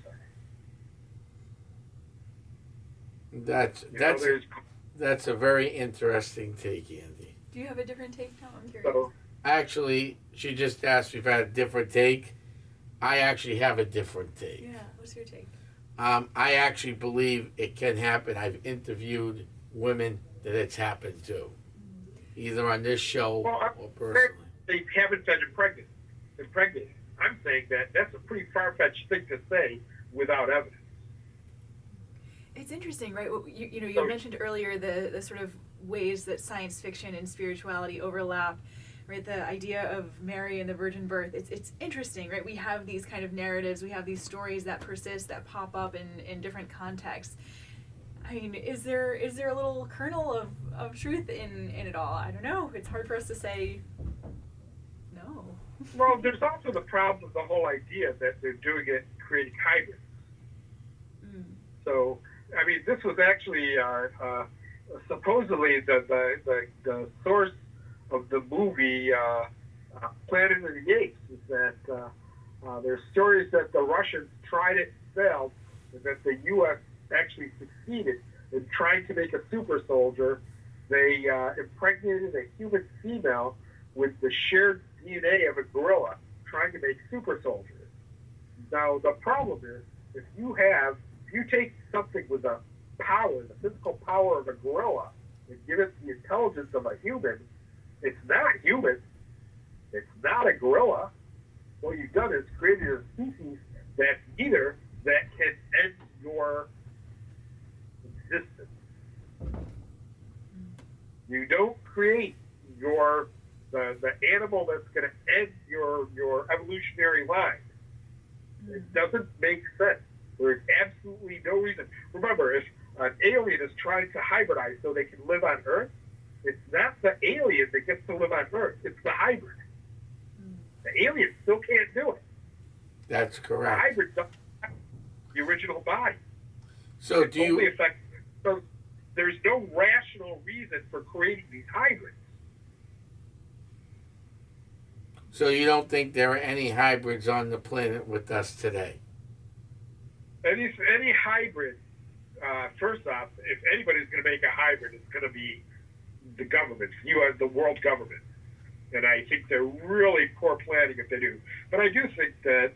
That's a very interesting take, Andy. Do you have a different take, Tom? I'm curious. So, Actually, she just asked me if I had a different take. I actually have a different take. Yeah, what's your take? I actually believe it can happen. I've interviewed women that it's happened to, either on this show or personally. They haven't been pregnant. I'm saying that that's a pretty far-fetched thing to say without evidence. It's interesting, right? You mentioned earlier the sort of ways that science fiction and spirituality overlap, right? The idea of Mary and the virgin birth. It's interesting, right? We have these kind of narratives, we have these stories that persist, that pop up in different contexts. I mean, is there a little kernel of truth in it all? I don't know. It's hard for us to say no. Well, there's also the problem of the whole idea that they're doing it, creating hybrids. So, I mean, this was actually supposedly the source of the movie Planet of the Apes is that there's stories that the Russians tried it and failed, and that the U.S. actually succeeded in trying to make a super soldier. They impregnated a human female with the shared DNA of a gorilla, trying to make super soldiers. Now, the problem is, if you take something with the power, the physical power of a gorilla, and give it the intelligence of a human, it's not human. It's not a gorilla. What you've done is created a species that can end your existence. You don't create the animal that's going to end your evolutionary line. It doesn't make sense. There is absolutely no reason. Remember, if an alien is trying to hybridize so they can live on Earth, it's not the alien that gets to live on Earth. It's the hybrid. The alien still can't do it. That's The correct. hybrid doesn't have the original body. So It only affects. So there's no rational reason for creating these hybrids. So you don't think there are any hybrids on the planet with us today? Any hybrid, first off, if anybody's going to make a hybrid, it's going to be the government, the world government. And I think they're really poor planning if they do. But I do think that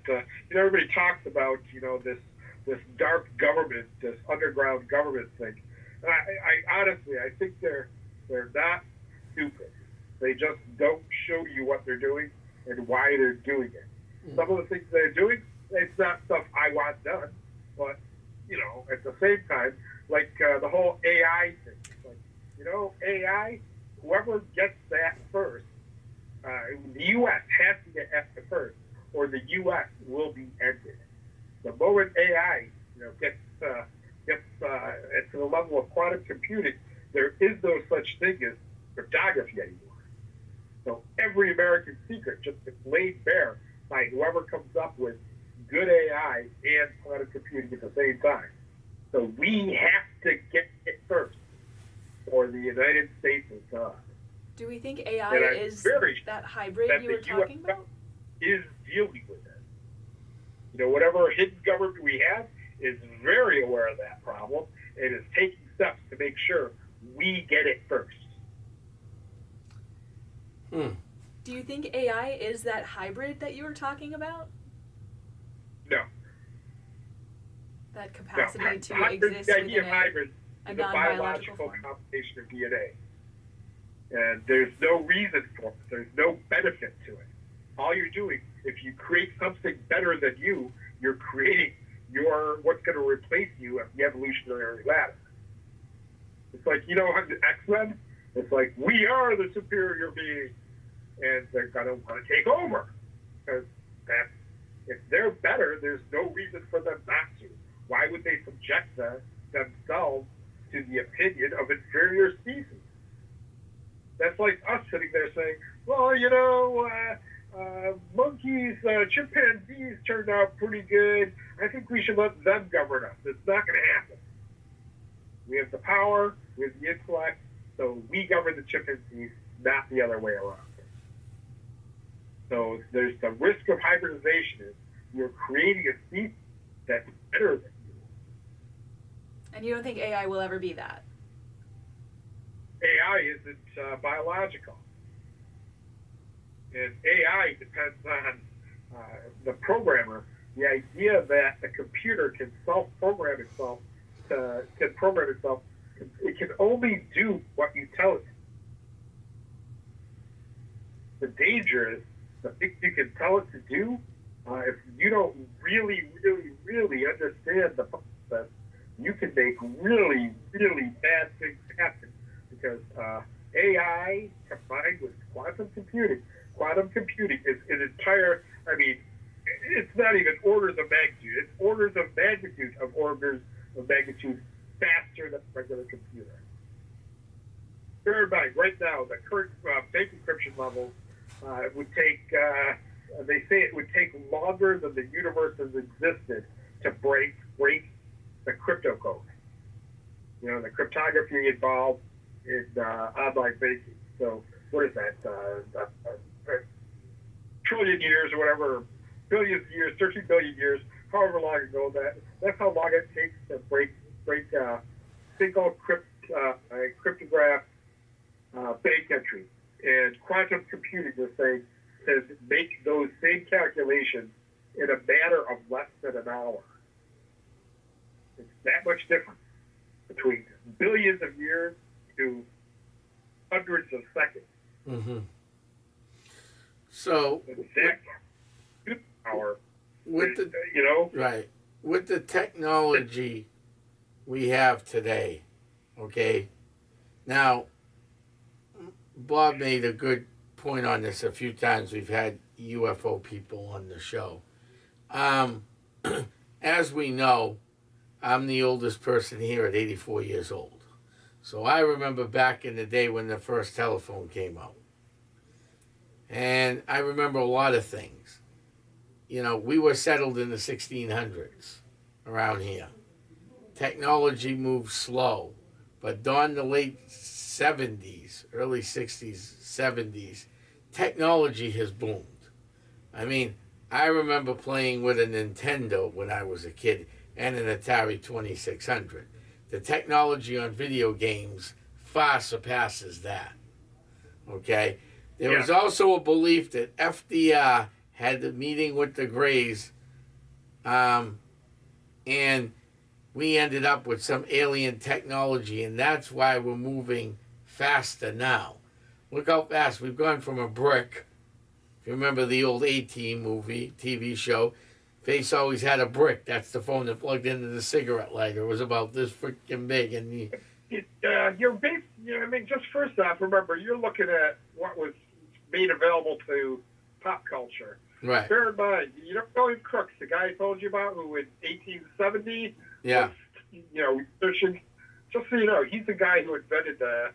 everybody talks about this dark government, this underground government thing. And I honestly, I think they're not stupid. They just don't show you what they're doing and why they're doing it. Some of the things they're doing, it's not stuff I want done. But at the same time, like the whole AI thing, like AI, whoever gets that first. The U.S. has to get after first, or the U.S. will be ended. The moment AI, gets to the level of quantum computing, there is no such thing as cryptography anymore. So every American secret just gets laid bare by whoever comes up with good AI and quantum computing at the same time. So we have to get it first, or the United States is gone. Do we think AI is that hybrid you were talking about? Is dealing with it. Whatever hidden government we have is very aware of that problem and is taking steps to make sure we get it first. Do you think AI is that hybrid that you were talking about? No. That capacity to exist the idea within of hybrid a is a non-biological biological form? combination of DNA. And there's no reason for it. There's no benefit to it. All you're doing, if you create something better than you, you're creating what's going to replace you at the evolutionary ladder. It's like, X-Men, it's like, we are the superior being, and they're going to want to take over. Because if they're better, there's no reason for them not to. Why would they subject themselves to the opinion of inferior species? That's like us sitting there saying, well, monkeys, chimpanzees turned out pretty good. I think we should let them govern us. It's not going to happen. We have the power, we have the intellect, so we govern the chimpanzees, not the other way around. So there's the risk of hybridization is you're creating a species that's better than you. And you don't think AI will ever be that? AI isn't biological. And AI depends on the programmer. The idea that a computer can self-program itself, it can only do what you tell it. The danger is the things you can tell it to do, if you don't really, really, really understand the process, you can make really, really bad things happen. Because AI combined with quantum computing is an entire, it's not even orders of magnitude. It's orders of magnitude faster than a regular computer. Bear in mind, right now, the current bank encryption levels would take, they say it would take longer than the universe has existed to break the crypto code. The cryptography involved in online banking. So what is that? trillion years or whatever, billions of years, 13 billion years, however long ago that's how long it takes to break single cryptograph bank entry. And quantum computing says make those same calculations in a matter of less than an hour. It's that much difference between billions of years to hundreds of seconds. Mm-hmm. So Exact hour. with the right, with the technology we have today, okay. Now, Bob made a good point on this a few times. We've had UFO people on the show. As we know, I'm the oldest person here at 84 years old. So I remember back in the day when the first telephone came out. And I remember a lot of things. We were settled in the 1600s around here. Technology moved slow. But during the late 70s, early 60s, 70s, technology has boomed. I mean, I remember playing with a Nintendo when I was a kid and an Atari 2600. The technology on video games far surpasses that. Okay? There was also a belief that FDR had a meeting with the Greys, and we ended up with some alien technology, and that's why we're moving faster now. Look how fast we've gone from a brick. If you remember the old A-Team movie, TV show, Face always had a brick. That's the phone that plugged into the cigarette lighter. It was about this freaking big. And just first off, remember, you're looking at what was made available to pop culture. Right. Bear in mind, you don't know Crooks, the guy I told you about, who in 1870 yeah. was, researching. Just so you know, he's the guy who invented the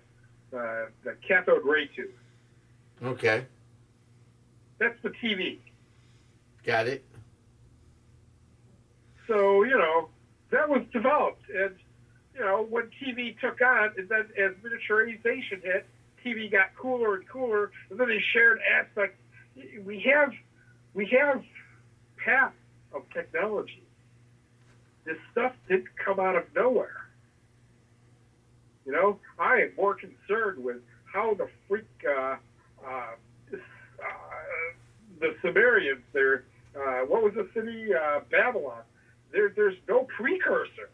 cathode ray tube. Okay. That's the TV. Got it. So, that was developed. And, when TV took on, and then as miniaturization hit, TV got cooler and cooler, and then they shared aspects. We have paths of technology. This stuff didn't come out of nowhere. I am more concerned with how the freak the Sumerians, what was the city? Babylon. There's no precursor.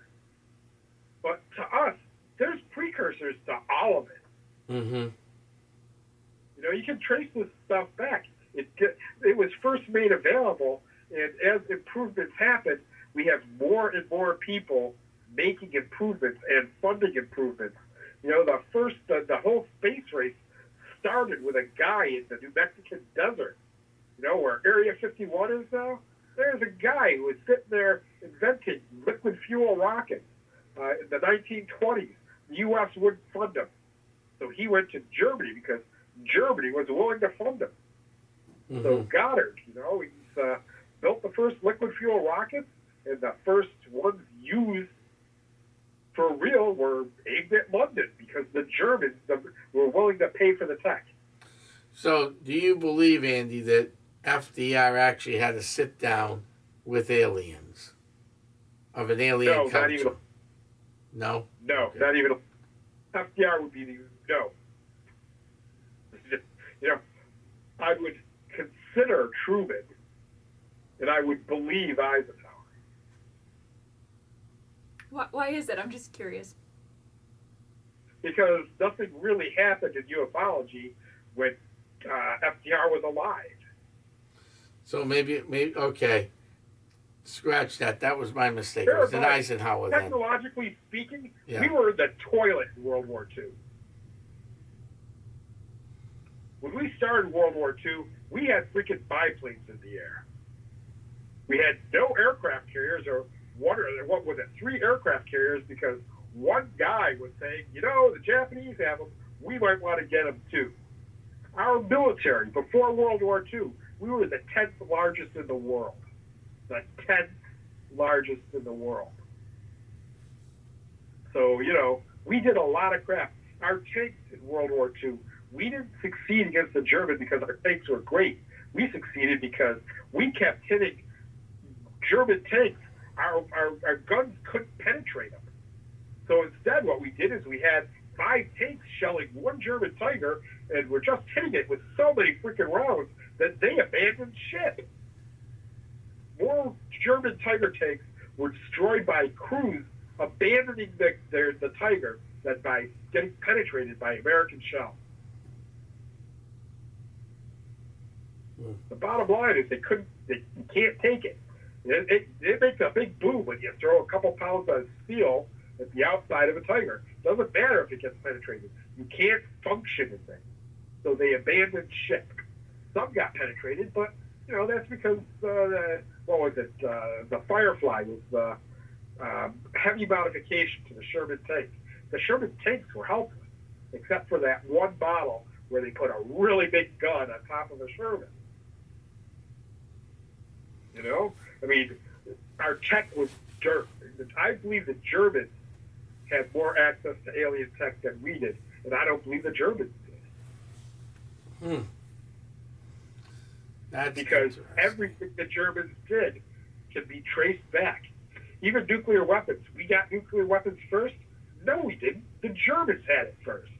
But to us, there's precursors to all of it. Mm-hmm. You can trace this stuff back. It was first made available, and as improvements happen, we have more and more people making improvements and funding improvements. The whole space race started with a guy in the New Mexican desert, where Area 51 is now. There's a guy who was sitting there inventing liquid fuel rockets in the 1920s. The U.S. wouldn't fund him. So he went to Germany because Germany was willing to fund him. Mm-hmm. So Goddard, he's built the first liquid fuel rockets, and the first ones used for real were aimed at London because the Germans were willing to pay for the tech. So do you believe, Andy, that FDR actually had a sit down with aliens of an alien culture? Not even. No? No, okay. Not even. FDR would be no. I would consider Truman, and I would believe Eisenhower. Why is that? I'm just curious. Because nothing really happened in ufology when FDR was alive. So maybe, okay. Scratch that. That was my mistake. It was an Eisenhower then. Technologically speaking, we were in the toilet in World War II. When we started World War II, we had freaking biplanes in the air. We had no aircraft carriers, or what was it, 3 aircraft carriers, because one guy was saying, the Japanese have them, we might want to get them too. Our military, before World War II, we were the 10th largest in the world. The 10th largest in the world. So, we did a lot of crap. Our tanks in World War II, we didn't succeed against the Germans because our tanks were great. We succeeded because we kept hitting German tanks. Our guns couldn't penetrate them. So instead, what we did is we had 5 tanks shelling one German Tiger, and we're just hitting it with so many freaking rounds that they abandoned ship. More German Tiger tanks were destroyed by crews abandoning the Tiger than by getting penetrated by American shell. The bottom line is you can't take it. It makes a big boom when you throw a couple pounds of steel at the outside of a Tiger. Doesn't matter if it gets penetrated. You can't function in there. So they abandoned ship. Some got penetrated, but that's because the Firefly was heavy modification to the Sherman tank. The Sherman tanks were helpless, except for that one model where they put a really big gun on top of a Sherman. I mean, our tech was dirt. I believe the Germans had more access to alien tech than we did, and I don't believe the Germans did. That's because everything the Germans did can be traced back. Even nuclear weapons. We got nuclear weapons first? No, we didn't. The Germans had it first.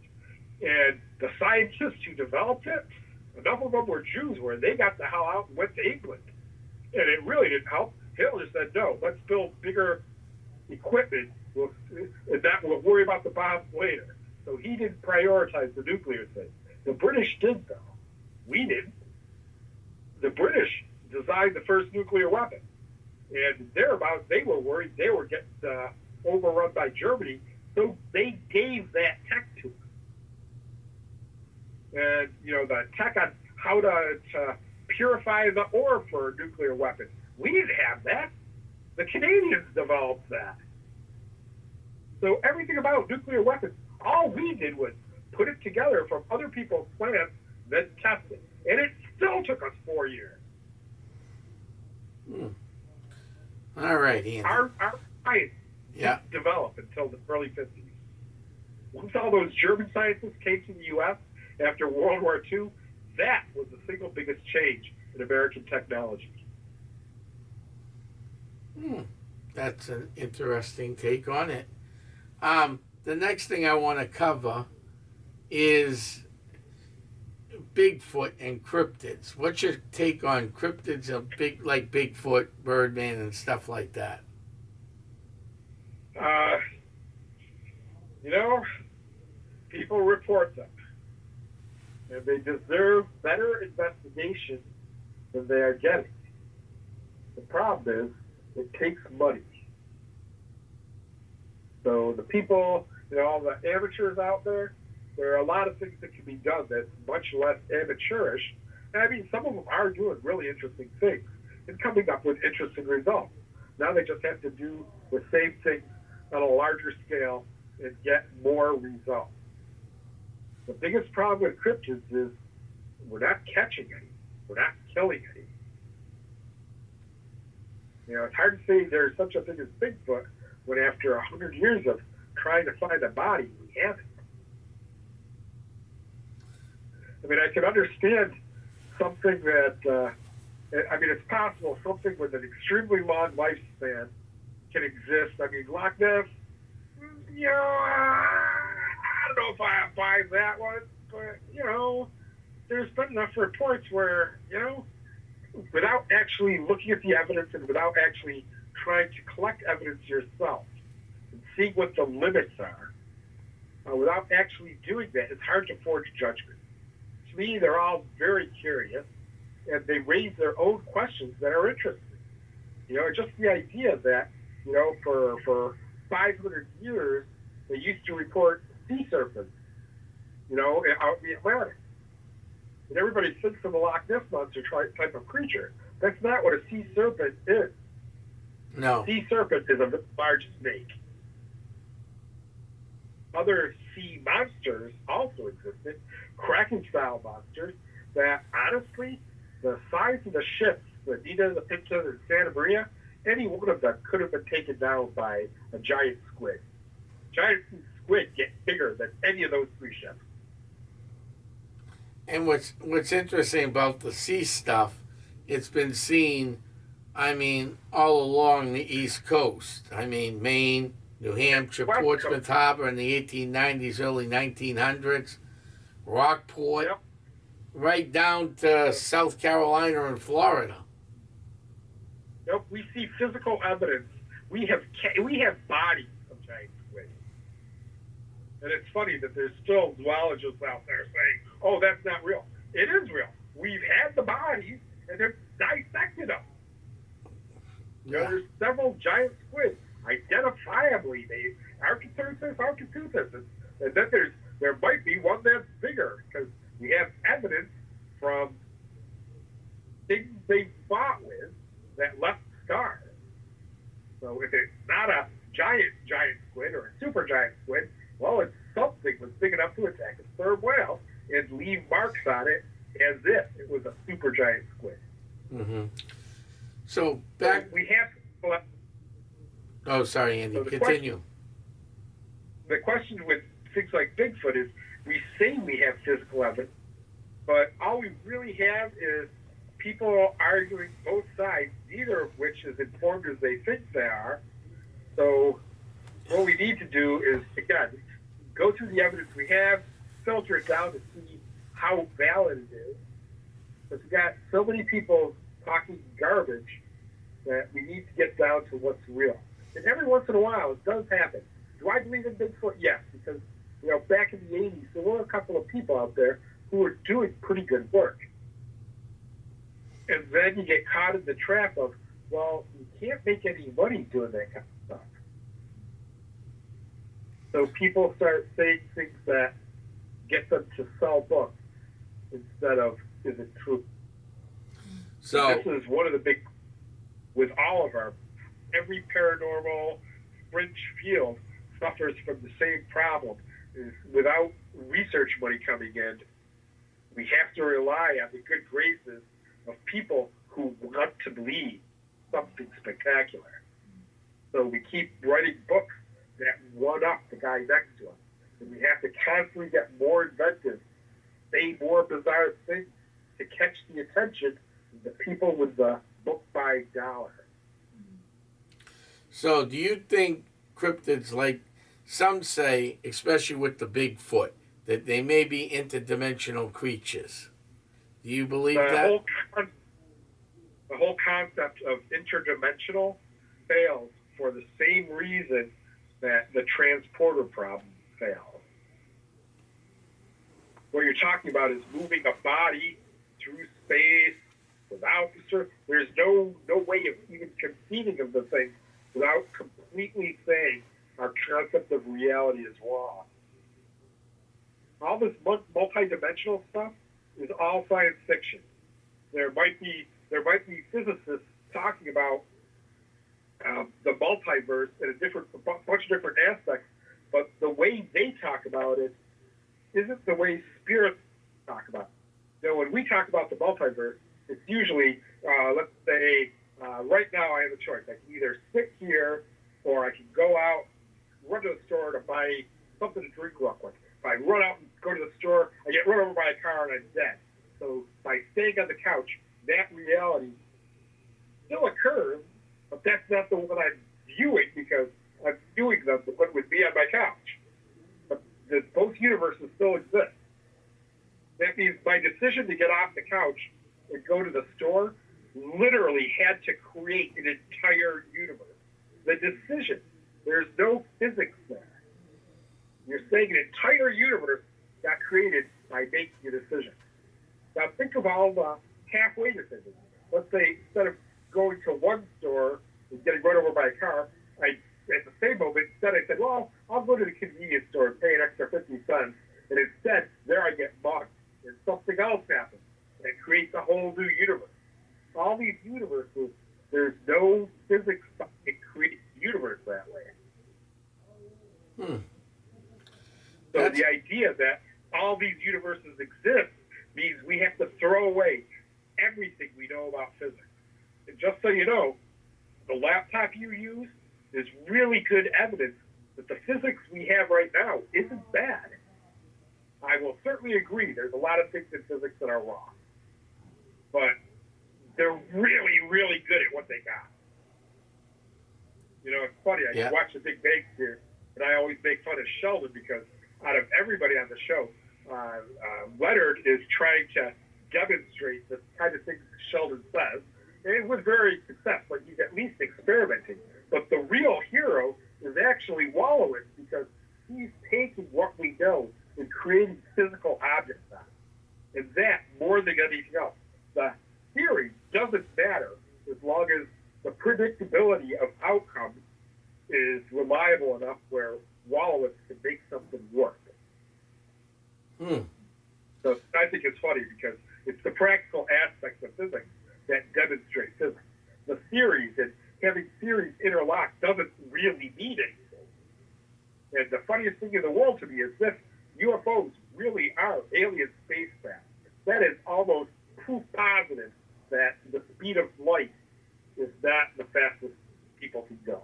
And the scientists who developed it, enough of them were Jews where they got the hell out and went to England. And it really didn't help. Hitler said, no, let's build bigger equipment, and that we'll worry about the bombs later. So he didn't prioritize the nuclear thing. The British did, though. We didn't. The British designed the first nuclear weapon. And they were worried they were getting overrun by Germany, so they gave that tech to them. And, the tech on how to purify the ore for a nuclear weapon. We didn't have that. The Canadians developed that. So everything about nuclear weapons, all we did was put it together from other people's plans, then test it. And it still took us 4 years. All right, Andy. Our science didn't develop until the early 50s. Once all those German scientists came to the U.S. after World War II, that was the single biggest change in American technology. That's an interesting take on it. The next thing I want to cover is Bigfoot and cryptids. What's your take on cryptids of like Bigfoot, Birdman, and stuff like that? People report them. And they deserve better investigation than they are getting. The problem is, it takes money. So the people, all the amateurs out there are a lot of things that can be done that's much less amateurish. And I mean, some of them are doing really interesting things and coming up with interesting results. Now they just have to do the same thing on a larger scale and get more results. The biggest problem with cryptids is we're not catching any. We're not killing any. It's hard to say there's such a thing as Bigfoot when after 100 years of trying to find a body, we haven't. I mean, I can understand something that, it's possible something with an extremely long lifespan can exist. I mean, Loch Ness, I don't know if I buy that one, but, there's been enough reports where, without actually looking at the evidence and without actually trying to collect evidence yourself and seeing what the limits are, without actually doing that, it's hard to forge judgment. To me, they're all very curious, and they raise their own questions that are interesting. Just the idea that, for 500 years, they used to report sea serpents, out in the Atlantic. And everybody thinks of the Loch Ness Monster type of creature. That's not what a sea serpent is. No. A sea serpent is a large snake. Other sea monsters also existed, Kraken-style monsters, that honestly, the size of the ships, the Nina, the Pinta, and Santa Maria, any one of them could have been taken down by a giant squid. Giant squid get bigger than any of those three ships. And what's interesting about the sea stuff, it's been seen, I mean, all along the East Coast. I mean, Maine, New Hampshire, West Portsmouth Coast. Harbor in the 1890s, early 1900s, Rockport, Yep. right down to South Carolina and Florida. Nope. We see physical evidence. We have bodies of giant squid, and it's funny that there's still zoologists out there saying, "Oh, that's not real." It is real. We've had the bodies, and they've dissected them. You know, there's several giant squid identifiably named Architeuthis, and then there might be one that's bigger because we have evidence from things they fought with that left scars. So if it's not a giant squid or a super giant squid, well, it's something was big enough to attack a sperm whale and leave marks on it as if it was a super giant squid. Mm-hmm. So back. So we have. Oh, sorry, Andy. So the Continue. The question with things like Bigfoot is we say we have physical evidence, but all we really have is people arguing both sides, neither of which is informed as they think they are. So what we need to do is, again, go through the evidence we have, filter it down to see how valid it is. Because we've got so many people talking garbage that we need to get down to what's real. And every once in a while, it does happen. Do I believe in Bigfoot? Yes, because back in the 80s, there were a couple of people out there who were doing pretty good work. And then you get caught in the trap of, well, you can't make any money doing that kind of stuff. So people start saying things that get them to sell books instead of, is it true? So this is one of the big, with all of every paranormal fringe field suffers from the same problem. Is without research money coming in, we have to rely on the good graces of people who want to believe something spectacular. So we keep writing books that one up the guy next to us. And we have to constantly get more inventive, say more bizarre things to catch the attention of the people with the book buying dollar. So do you think cryptids, like some say, especially with the Bigfoot, that they may be interdimensional creatures? Do you believe that? The whole concept of interdimensional fails for the same reason that the transporter problem fails. What you're talking about is moving a body through space without there's no way of even conceiving of the thing without completely saying our concept of reality is wrong. All this multidimensional stuff is all science fiction. There might be physicists talking about the multiverse in a bunch of different aspects, but the way they talk about it isn't the way spirits talk about it. When we talk about the multiverse, it's usually, let's say, right now I have a choice. I can either sit here or I can go out, run to the store to buy something to drink real quick. If I run out and go to the store, I get run over by a car and I'm dead. So by staying on the couch, that reality still occurs, but that's not the one I'm viewing because I'm viewing the one would be on my couch. But both universes still exist. That means my decision to get off the couch and go to the store literally had to create an entire universe. The decision, there's no physics there. You're saying an entire universe got created by making a decision. Now think of all the halfway decisions. Let's say instead of going to one store and getting run over by a car, at the same moment, instead I said, well, I'll go to the convenience store and pay an extra 50 cents. And instead, there I get mugged. And something else happens. And it creates a whole new universe. All these universes, there's no physics that creates the universe that way. So the idea that all these universes exist means we have to throw away everything we know about physics. And just so you know, the laptop you use is really good evidence that the physics we have right now isn't bad. I will certainly agree there's a lot of things in physics that are wrong. But they're really, really good at what they got. You know, it's funny. I watch The Big Bang Theory, and I always make fun of Sheldon because out of everybody on the show, Leonard is trying to demonstrate the kind of things Sheldon says. And it was very successful. He's at least experimenting. But the real hero is actually Wallowitz because he's taking what we know and creating physical objects out of it. And that, more than anything else, the theory doesn't matter as long as the predictability of outcomes is reliable enough where Wallowitz can make something work. So I think it's funny because it's the practical aspects of physics that demonstrate physics. The theories and having theories interlocked doesn't really mean anything. And the funniest thing in the world to me is this: UFOs really are alien spacecraft. That is almost proof positive that the speed of light is not the fastest people can go.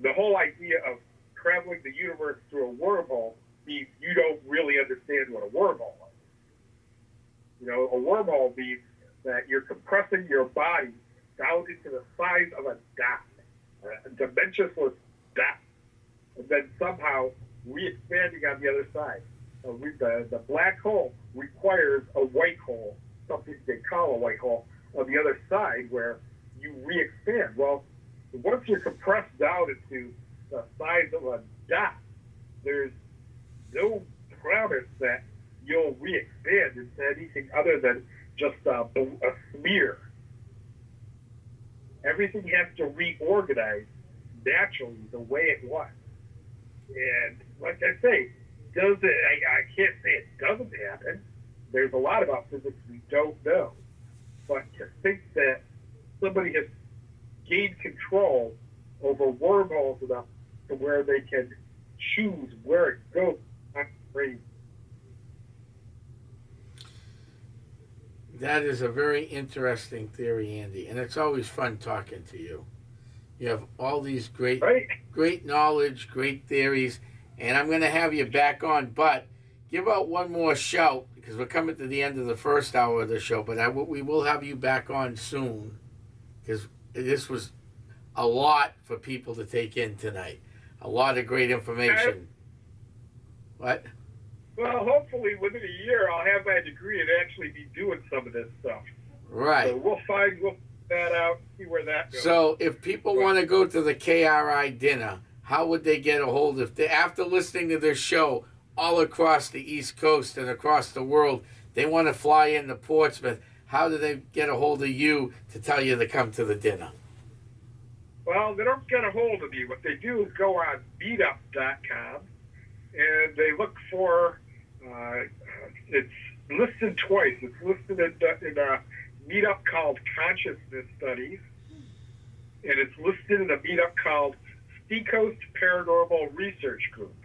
The whole idea of traveling the universe through a wormhole means you don't really understand what a wormhole is. You know, a wormhole means that you're compressing your body down into the size of a dot, a dimensionless dot, and then somehow re-expanding on the other side. The black hole requires a white hole, something they call a white hole, on the other side where you re-expand. Well, once you're compressed down into the size of a dot, there's no promise that you'll re-expand into anything other than just a smear. Everything has to reorganize naturally the way it was. And like I say, I can't say it doesn't happen. There's a lot about physics we don't know. But to think that somebody has gained control over wormholes enough to where they can choose where it goes, I'm crazy. That is a very interesting theory, Andy, and it's always fun talking to you. You have all these great knowledge, great theories, and I'm going to have you back on, but give out one more shout, because we're coming to the end of the first hour of the show, but we will have you back on soon, because this was a lot for people to take in tonight. A lot of great information. What? Well, hopefully within a year I'll have my degree and actually be doing some of this stuff. Right. So we'll find that out, see where that goes. So if people want to go to the KRI dinner, how would they get a hold of it? After listening to this show all across the East Coast and across the world, they want to fly into Portsmouth, how do they get a hold of you to tell you to come to the dinner? Well, they don't get a hold of me. What they do is go on meetup.com and they look for, it's listed twice. It's listed in a meetup called Consciousness Studies, and it's listed in a meetup called Seacoast Paranormal Research Group.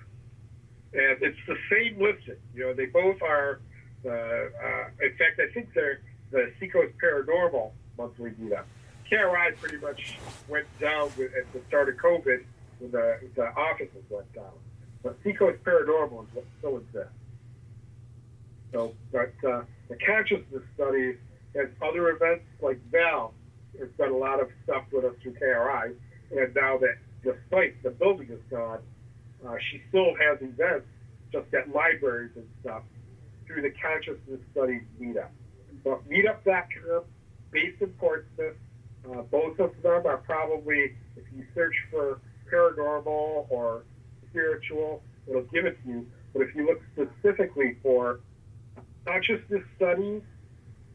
And it's the same listing. You know, they both are, in fact, I think they're the Seacoast Paranormal monthly meetup. KRI pretty much went down at the start of COVID when the offices went down. But Seacoast Paranormal is what still exists. So, but the Consciousness Studies has other events, like Val has done a lot of stuff with us through KRI, and now that the site, the building is gone, she still has events just at libraries and stuff through the Consciousness Studies meetup. But meetup.com, based in Portsmouth, both of them are probably, if you search for paranormal or spiritual, it'll give it to you. But if you look specifically for Consciousness Studies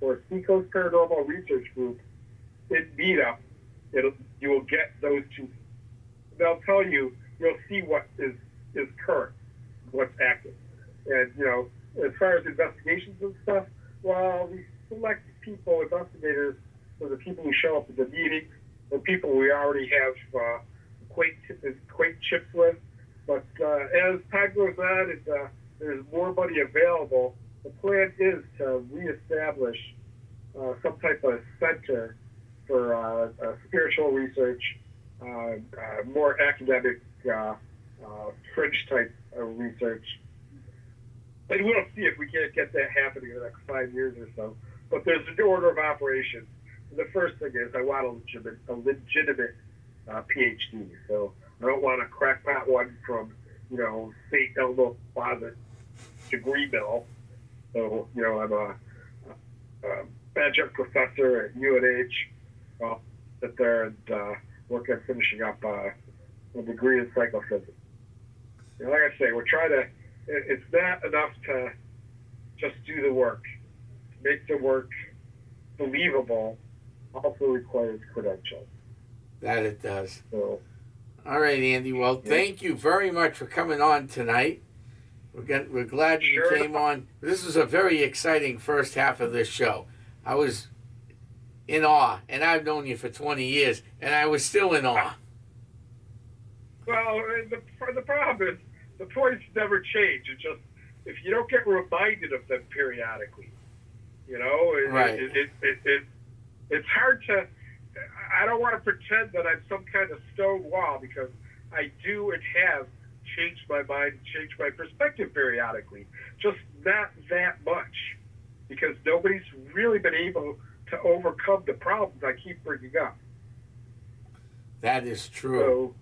or Seacoast Paranormal Research Group in Meetup, you will get those two. They'll tell you, you'll see what is current, what's active. And, you know, as far as investigations and stuff, well, we select people, investigators, for the people who show up at the meeting, the people we already have acquaintanceships with. But as time goes on and there's more money available, the plan is to reestablish some type of center for spiritual research, more academic, fringe type of research. and we'll see if we can't get that happening in the next 5 years or so. But there's an order of operations. The first thing is I want a legitimate PhD. So I don't want a crackpot one from, St. Elmo Closet degree mill. So, I'm a adjunct professor at UNH. I'll sit there and work on finishing up a degree in psychophysics. Like I say, we're trying to, it's not enough to just do the work. To make the work believable also requires credentials. That it does. So, all right, Andy. Well, thank you very much for coming on tonight. We're glad you came on. This was a very exciting first half of this show. I was in awe, and I've known you for 20 years, and I was still in awe. Well, the problem is the points never change. It's just if you don't get reminded of them periodically, right. It's hard to. I don't want to pretend that I'm some kind of stone wall because I do and have changed my mind, changed my perspective periodically. Just not that much because nobody's really been able to overcome the problems I keep bringing up. That is true.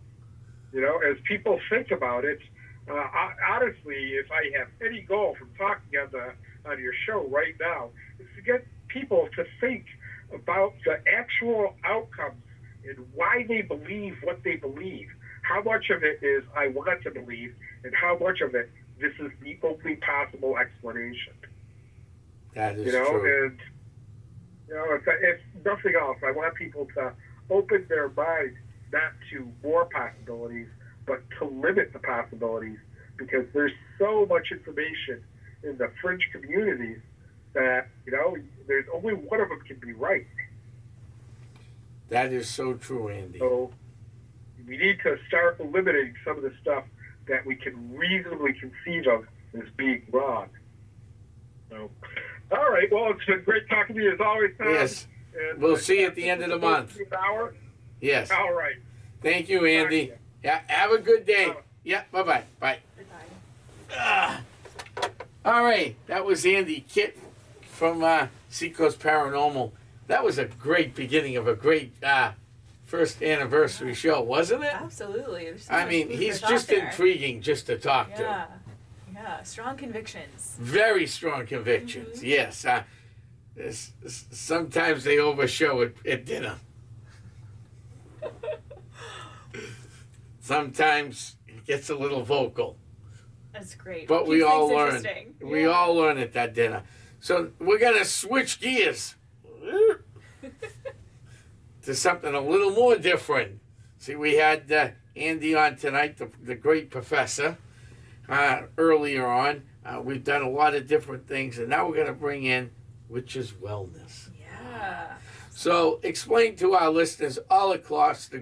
So, as people think about it, honestly, if I have any goal from talking on your show right now, is to get people to think about the actual outcomes and why they believe what they believe. How much of it is I want to believe, and how much of it this is the only possible explanation. That is true. And if nothing else, I want people to open their mind not to more possibilities, but to limit the possibilities, because there's so much information in the fringe communities that, there's only one of them can be right. That is so true, Andy. So we need to start eliminating some of the stuff that we can reasonably conceive of as being wrong. So, all right. Well, it's been great talking to you as always, Tom. Yes. And, we'll see you at the end of the month. Hour. Yes. All right. Thank you, Andy. Yeah. Have a good day. Yeah. Bye-bye. Bye. All right. That was Andy Kitt from Seacoast Paranormal. That was a great beginning of a great first anniversary show, wasn't it? Absolutely. I mean, he's just intriguing just to talk to. Yeah. Strong convictions. Very strong convictions. Yes. Sometimes they overshow it at dinner. Sometimes he gets a little vocal. That's great. But we all learn. We all learn at that dinner. So we're gonna switch gears to something a little more different. See, we had Andy on tonight, the great professor, earlier on. We've done a lot of different things, and now we're gonna bring in Witches Wellness. Yeah. So explain to our listeners all across the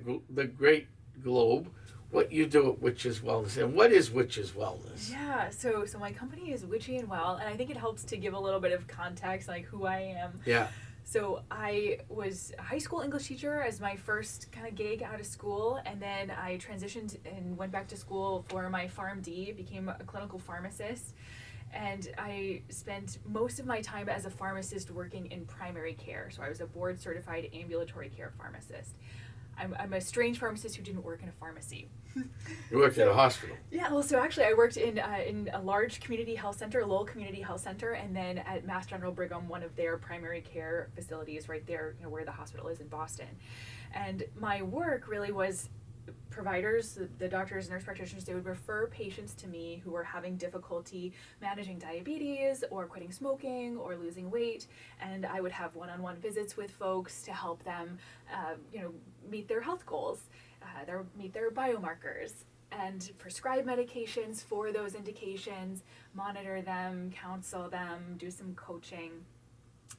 great globe what you do at Witches Wellness, and what is Witches Wellness? Yeah, so my company is Witchy and Well, and I think it helps to give a little bit of context, like who I am. Yeah. So I was a high school English teacher as my first kind of gig out of school, and then I transitioned and went back to school for my PharmD, became a clinical pharmacist, and I spent most of my time as a pharmacist working in primary care. So I was a board-certified ambulatory care pharmacist. I'm a strange pharmacist who didn't work in a pharmacy. You worked at a hospital. Yeah, well, so actually I worked in a large community health center, Lowell Community Health Center, and then at Mass General Brigham, one of their primary care facilities right there, where the hospital is in Boston. And my work really was providers, the doctors, nurse practitioners, they would refer patients to me who were having difficulty managing diabetes or quitting smoking or losing weight, and I would have one-on-one visits with folks to help them, meet their health goals, meet their biomarkers, and prescribe medications for those indications, monitor them, counsel them, do some coaching.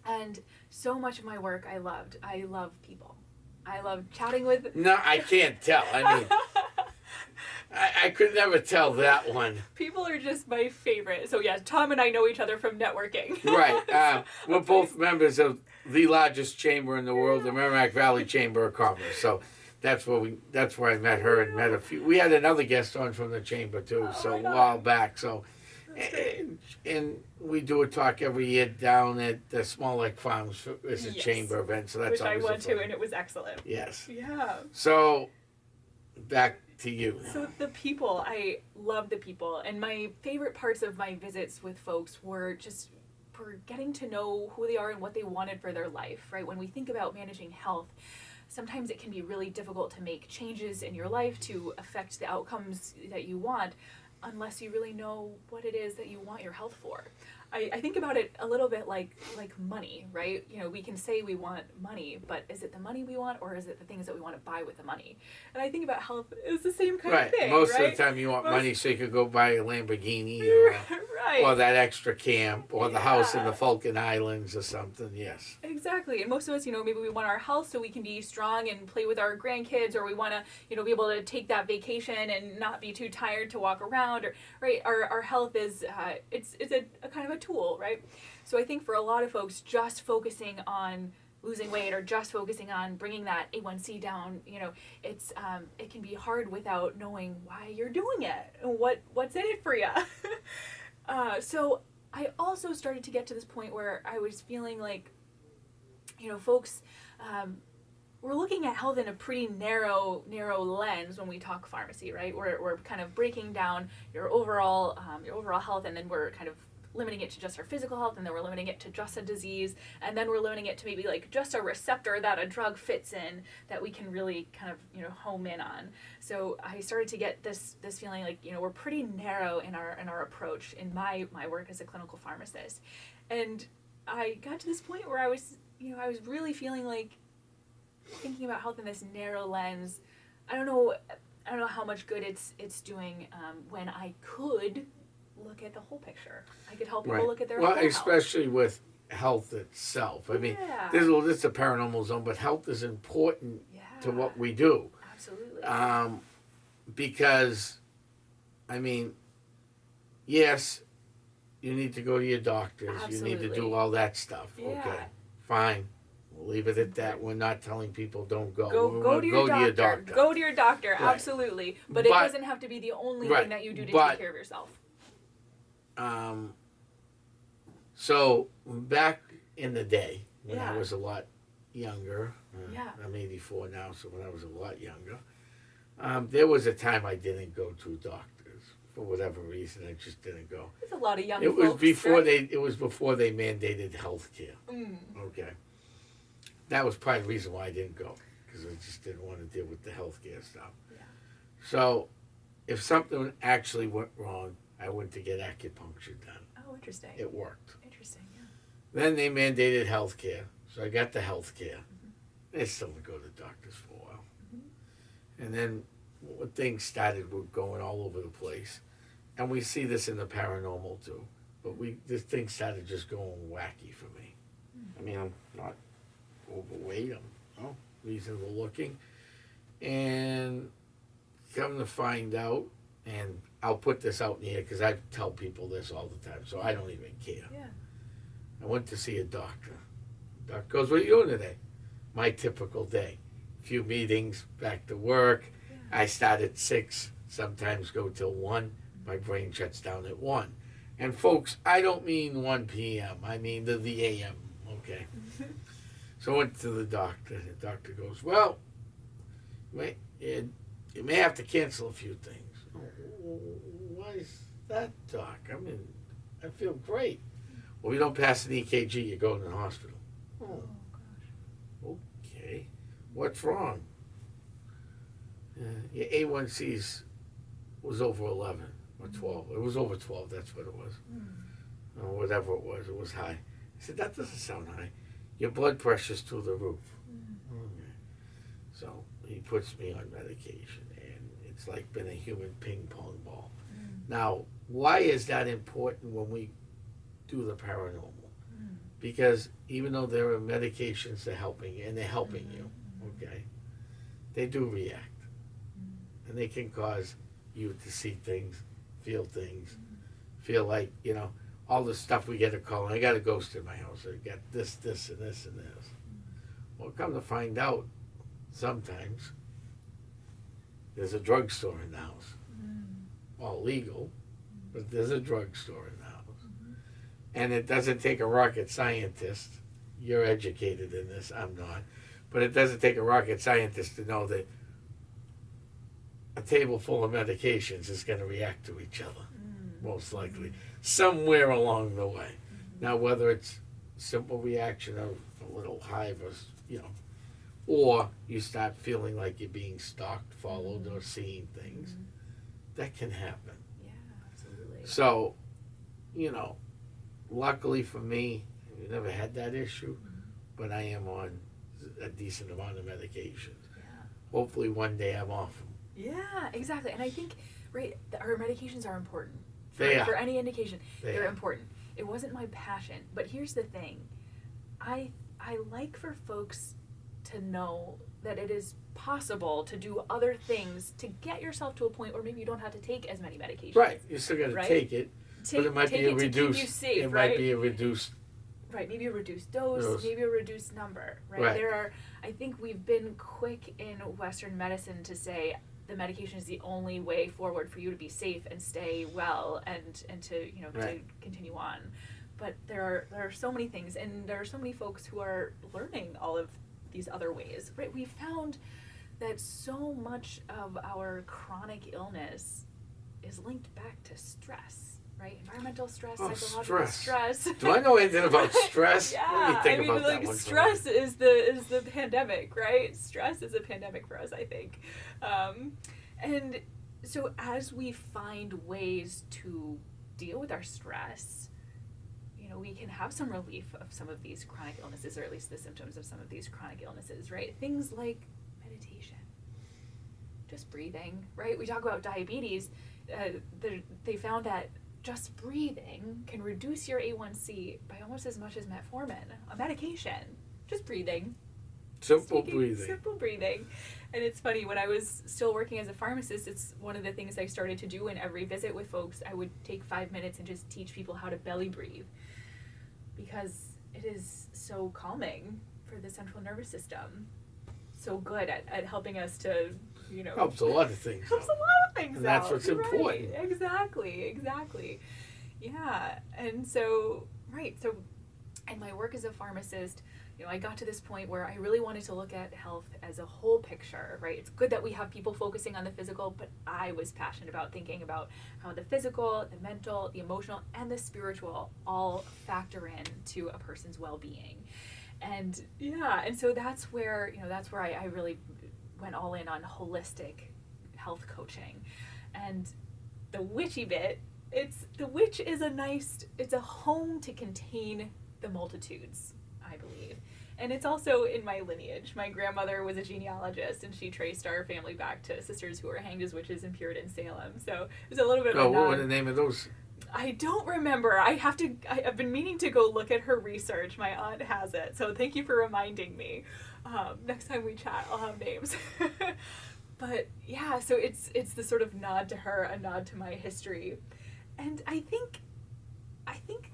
And so much of my work I loved. I love people. I love chatting with... No, I can't tell. I mean, I could never tell that one. People are just my favorite. So yeah, Tom and I know each other from networking. Right. We're both members of the largest chamber in the world, the Merrimack Valley Chamber of Commerce. So that's where I met her and met a few. We had another guest on from the chamber too, a while back. So That's great. And we do a talk every year down at the Small Lake Farms. It's a Yes. chamber event, so that's Which I always went a fun. to, and it was excellent. Yes. Yeah. So, back to you. So the people, I love the people, and my favorite parts of my visits with folks were just for getting to know who they are and what they wanted for their life, right? When we think about managing health, sometimes it can be really difficult to make changes in your life to affect the outcomes that you want unless you really know what it is that you want your health for. I think about it a little bit like money, right? You know, we can say we want money, but is it the money we want, or is it the things that we want to buy with the money? And I think about health is the same kind Right. of thing, Most right? of the time you want money so you could go buy a Lamborghini or, Right. or that extra camp or the house in Yeah. the Falkland Islands or something. Yes. Exactly. And most of us, you know, maybe we want our health so we can be strong and play with our grandkids, or we want to, you know, be able to take that vacation and not be too tired to walk around, or right. Our health is it's a kind of a tool, right? So I think for a lot of folks, just focusing on losing weight or just focusing on bringing that A1C down, you know, it's it can be hard without knowing why you're doing it and what's in it for you. So I also started to get to this point where I was feeling like, you know, folks, we're looking at health in a pretty narrow lens when we talk pharmacy, right? We're kind of breaking down your overall health, and then we're kind of limiting it to just our physical health, and then we're limiting it to just a disease, and then we're limiting it to maybe like just a receptor that a drug fits in that we can really kind of, you know, home in on. So I started to get this feeling like, you know, we're pretty narrow in our approach in my work as a clinical pharmacist. And I got to this point where I was really feeling like thinking about health in this narrow lens. I don't know how much good it's doing when I could look at the whole picture. I could help people Right. look at their Well, whole health. especially with health itself. I mean, Yeah. this is a paranormal zone, but health is important to what we do. Absolutely. Because, I mean, yes, you need to go to your doctors. You need to do Absolutely. all that stuff. Yeah. Okay, fine. We'll leave it at that. We're not telling people don't go. Go We're to your doctor. Go to your doctor. Right. Absolutely. But it But- doesn't have to be the only right. thing that you do to But- take care of yourself. So back in the day when I Yeah. was a lot younger, Yeah. I'm 84 now, so when I was a lot younger, there was a time I didn't go to doctors for whatever reason. I just didn't go. There's a lot of young It was folks, before right? It was before they mandated health care. Okay, that was part of the reason why I didn't go, because I just didn't want to deal with the health care stuff. Yeah. So, if something actually went wrong, I went to get acupuncture done. Oh, interesting. It worked. Interesting, yeah. Then they mandated health care, so I got the health care. I still didn't go to the doctors for a while. And then when things started, we're going all over the place. And we see this in the paranormal too. But this thing started just going wacky for me. I mean, I'm not overweight, I'm reasonable looking. And come to find out, and I'll put this out in the air because I tell people this all the time, so I don't even care. Yeah. I went to see a doctor. Doctor goes, "What are you doing today?" My typical day. Few meetings, back to work. Yeah. I start at 6, sometimes go till 1. My brain shuts down at 1. And folks, I don't mean 1 p.m. I mean the a.m., okay? So I went to the doctor. The doctor goes, "Well, you may have to cancel a few things." "Oh, why is that, doc? I mean, I feel great." "Well, you don't pass an EKG, you go to the hospital." "Oh, gosh. okay. What's wrong?" Your A1C's was over 11 or 12. It was over 12, that's what it was. Or whatever it was high. I said, "That doesn't sound high. Your blood pressure's through the roof." Okay. So he puts me on medication, and it's like been a human ping pong ball. Now, why is that important when we do the paranormal? Because even though there are medications that are helping, and they're helping you, okay, they do react. And they can cause you to see things, feel things, feel like, you know, all the stuff we get a call, and I got a ghost in my house, I got this, and this, and this. Well, come to find out, sometimes there's a drugstore in the house, all legal, but there's a drugstore in the house. And it doesn't take a rocket scientist. You're educated in this, I'm not. But it doesn't take a rocket scientist to know that a table full of medications is going to react to each other, most likely, somewhere along the way. Now, whether it's simple reaction of a little hive or, or you start feeling like you're being stalked, followed, or seeing things, that can happen. Yeah, absolutely. So, luckily for me, I've never had that issue, but I am on a decent amount of medications. Yeah. Hopefully one day I'm off them. Yeah, exactly. And I think, our medications are important. They are. For any indication, they're are. important. It wasn't my passion, but here's the thing. I like for folks to know that it is possible to do other things to get yourself to a point where maybe you don't have to take as many medications. Right, you still got to Right? take it, but it might be a reduced. Might be a reduced. Right, maybe a reduced dose, maybe a reduced number. Right. I think we've been quick in Western medicine to say the medication is the only way forward for you to be safe and stay well and to to continue on. But there are so many things, and there are so many folks who are learning all of these other ways. Right, we found that so much of our chronic illness is linked back to stress. Right, environmental stress, psychological stress. Do I know anything about stress? Yeah, Let me think about like that one stress is the pandemic, right? Stress is a pandemic for us, I think. And so as we find ways to deal with our stress, we can have some relief of some of these chronic illnesses, or at least the symptoms of some of these chronic illnesses, right? Things like meditation, just breathing, right? We talk about diabetes. They found that just breathing can reduce your A1C by almost as much as metformin, a medication. Just breathing. Simple breathing. Simple breathing. And it's funny, when I was still working as a pharmacist, it's one of the things I started to do in every visit with folks. I would take 5 minutes and just teach people how to belly breathe, because it is so calming for the central nervous system. So good at helping us to, helps a lot of things. Helps a lot of things and that's what's important. Exactly. Yeah. And so, in my work as a pharmacist, I got to this point where I really wanted to look at health as a whole picture, right? It's good that we have people focusing on the physical, but I was passionate about thinking about how the physical, the mental, the emotional, and the spiritual all factor in to a person's well-being. And so that's where I really went all in on holistic health coaching. And the witchy bit, the witch is it's a home to contain the multitudes, I believe. And it's also in my lineage. My grandmother was a genealogist, and she traced our family back to sisters who were hanged as witches in Puritan Salem. So it was a little bit of a what were the name of those? I don't remember. I've been meaning to go look at her research. My aunt has it. So thank you for reminding me. Next time we chat, I'll have names. But yeah, so it's the sort of nod to her, a nod to my history. And I think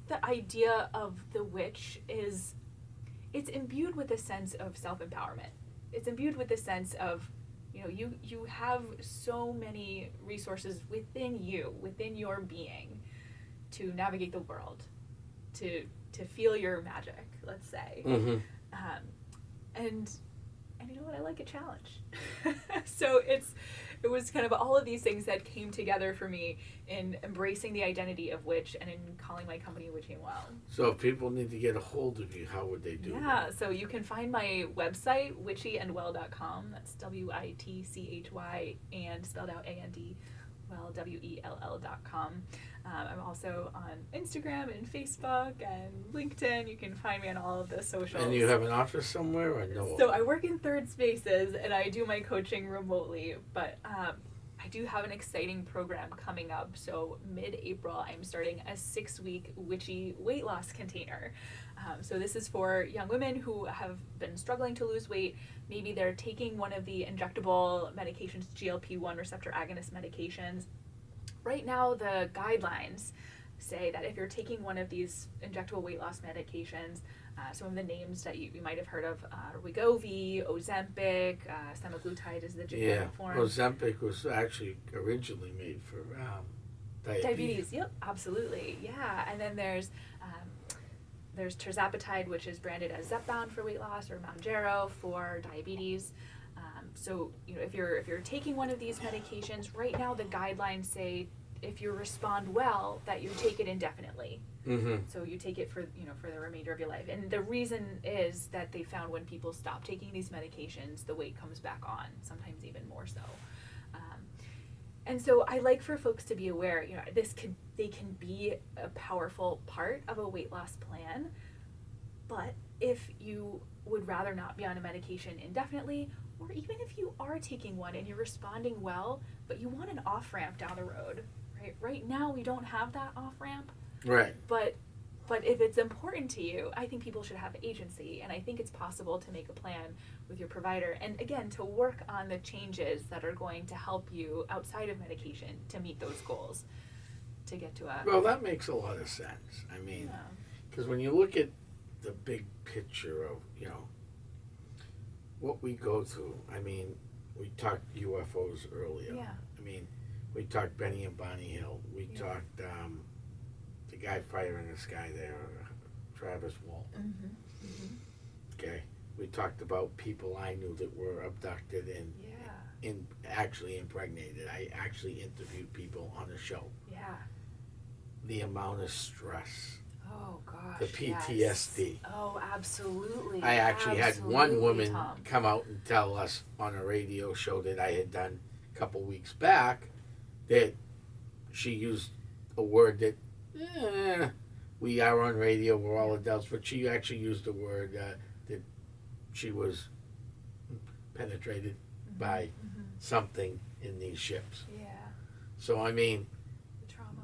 the idea of the witch it's imbued with a sense of self-empowerment. It's imbued with a sense of, you have so many resources within your being to navigate the world, to feel your magic, let's say. Mm-hmm. And you know what? I like a challenge. So it was kind of all of these things that came together for me in embracing the identity of witch and in calling my company Witchy and Well. So if people need to get a hold of you, how would they do that? Yeah, so you can find my website, witchyandwell.com. That's WITCHY and spelled out AND, well, WELL.com. I'm also on Instagram and Facebook and LinkedIn. You can find me on all of the socials. And you have an office somewhere or no? So I work in Third Spaces, and I do my coaching remotely, but I do have an exciting program coming up. So mid-April, I'm starting a 6-week witchy weight loss container. So this is for young women who have been struggling to lose weight. Maybe they're taking one of the injectable medications, GLP-1 receptor agonist medications. Right now, the guidelines say that if you're taking one of these injectable weight loss medications, some of the names that you might have heard of, Wegovy, Ozempic, semaglutide is the generic form. Ozempic was actually originally made for Diabetes. Yep, absolutely. Yeah, and then there's tirzepatide, which is branded as Zepbound for weight loss, or Mounjaro for diabetes. So if you're taking one of these medications right now, the guidelines say if you respond well, that you take it indefinitely. Mm-hmm. So you take it for the remainder of your life. And the reason is that they found when people stop taking these medications, the weight comes back on, sometimes even more so. And so I like for folks to be aware, they can be a powerful part of a weight loss plan, but if you would rather not be on a medication indefinitely, or even if you are taking one and you're responding well, but you want an off-ramp down the road, right? Right now we don't have that off-ramp. Right. But if it's important to you, I think people should have agency, and I think it's possible to make a plan with your provider, and again, to work on the changes that are going to help you outside of medication to meet those goals, to get to a... Well, that makes a lot of sense. I mean, because when you look at the big picture of, what we go through, I mean, we talked UFOs earlier. Yeah. I mean, we talked Benny and Bonnie Hill. We talked the guy fire in the sky there, Travis Walton. Mm-hmm. Mm-hmm. Okay. We talked about people I knew that were abducted and actually impregnated. I actually interviewed people on the show. Yeah. The amount of stress. Oh gosh. The PTSD. Yes. Oh, absolutely. I actually had one woman Tom. come out and tell us on a radio show that I had done a couple weeks back that she used a word that we are on radio, we're all adults, but she actually used a word that she was penetrated by something in these ships. Yeah. So I mean,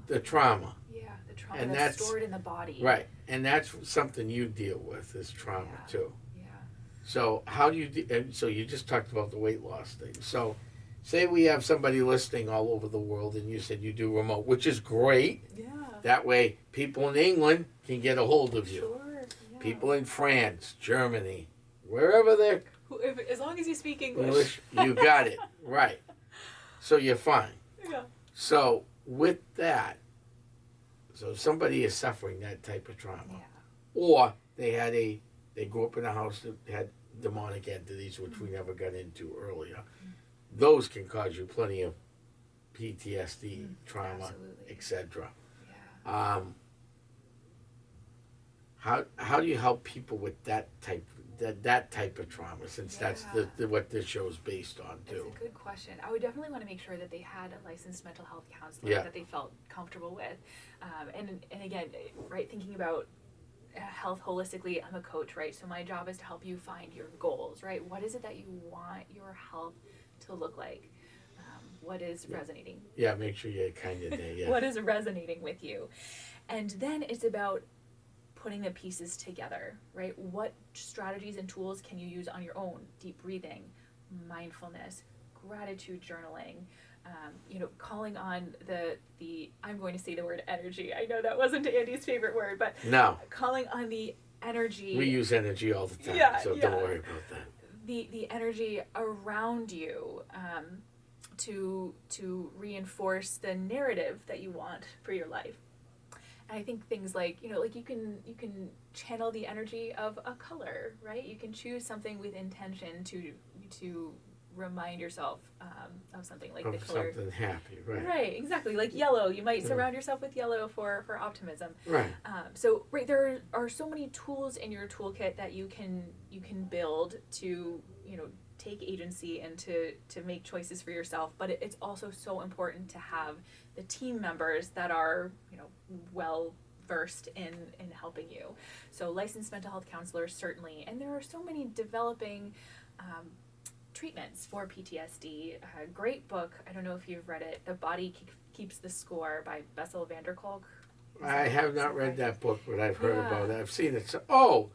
The trauma. Yeah, the trauma and that's stored in the body. Right, and that's something you deal with, is trauma too. Yeah. So how do you and so you just talked about the weight loss thing. So say we have somebody listening all over the world, and you said you do remote, which is great. Yeah. That way people in England can get a hold of you. Sure. Yeah. People in France, Germany, wherever they're As long as you speak English. you got it. Right. So you're fine. Yeah. So with that, so if somebody is suffering that type of trauma, or they grew up in a house that had demonic entities, which we never got into earlier, those can cause you plenty of PTSD, trauma, etc. Yeah. How do you help people with that type of trauma, since that's the what this show is based on too? It's a good question. I would definitely want to make sure that they had a licensed mental health counselor that they felt comfortable with, and again, right, thinking about health holistically. I'm a coach, right? So my job is to help you find your goals, right? What is it that you want your health to look like? What is resonating? Yeah, make sure you're kind of there. Yeah. What is resonating with you? And then it's about putting the pieces together, right? What strategies and tools can you use on your own? Deep breathing, mindfulness, gratitude journaling, calling on the I'm going to say the word energy. I know that wasn't Andy's favorite word, but no, calling on the energy. We use energy all the time, so don't worry about that. The energy around you, to reinforce the narrative that you want for your life. And I think things like, like you can channel the energy of a color, right? You can choose something with intention to remind yourself of something like of the color. Something happy, right? Right, exactly. Like yellow, you might surround yourself with yellow for optimism. Right. So there are so many tools in your toolkit that you can build to take agency and to make choices for yourself. But it's also so important to have the team members that are well versed in helping you. So licensed mental health counselors, certainly, and there are so many developing treatments for PTSD. A great book, I don't know if you've read it, The Body Keeps the Score by Bessel van der Kolk. I have not read that book, but I've heard about it. I've seen it. So,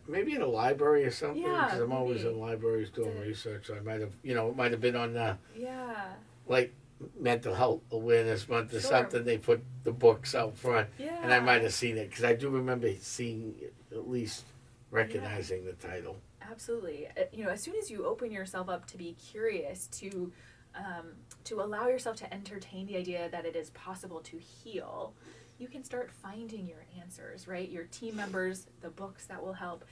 maybe in a library or something, because I'm always in libraries doing research. So I might have, it might have been on the like Mental Health Awareness Month or something. They put the books out front, and I might have seen it because I do remember seeing, at least recognizing the title. Absolutely. As soon as you open yourself up to be curious, to to allow yourself to entertain the idea that it is possible to heal, you can start finding your answers, right? Your team members, the books that will help.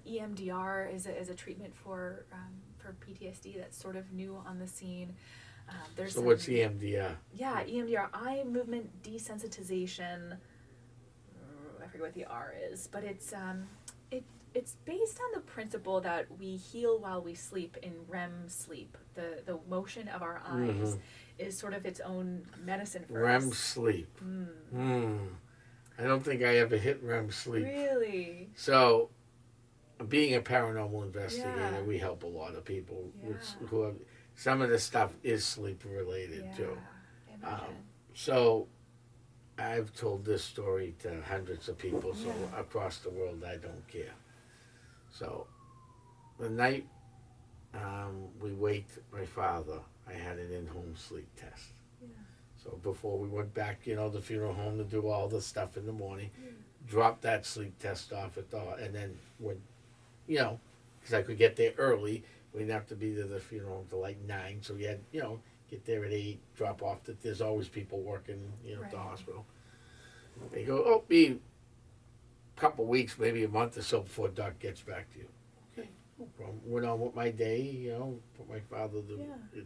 EMDR is a treatment for PTSD that's sort of new on the scene. So what's EMDR? Yeah, EMDR, eye movement desensitization. I forget what the R is, but it's based on the principle that we heal while we sleep in REM sleep. The motion of our eyes is sort of its own medicine for REM us. sleep. I don't think I ever hit REM sleep. Really? So, being a paranormal investigator, we help a lot of people who have, some of the stuff is sleep related too. I imagine. So, I've told this story to hundreds of people, so across the world, I don't care. So, the night we waked my father, I had an in-home sleep test. Yeah. So before we went back, the funeral home to do all the stuff in the morning, dropped that sleep test off at the, and then went, because I could get there early. We didn't have to be to the funeral until like 9, so we had, get there at 8, drop off. There's always people working, at the hospital. They go, be a couple weeks, maybe a month or so before Doc gets back to you. Okay, no problem. Went on with my day, put my father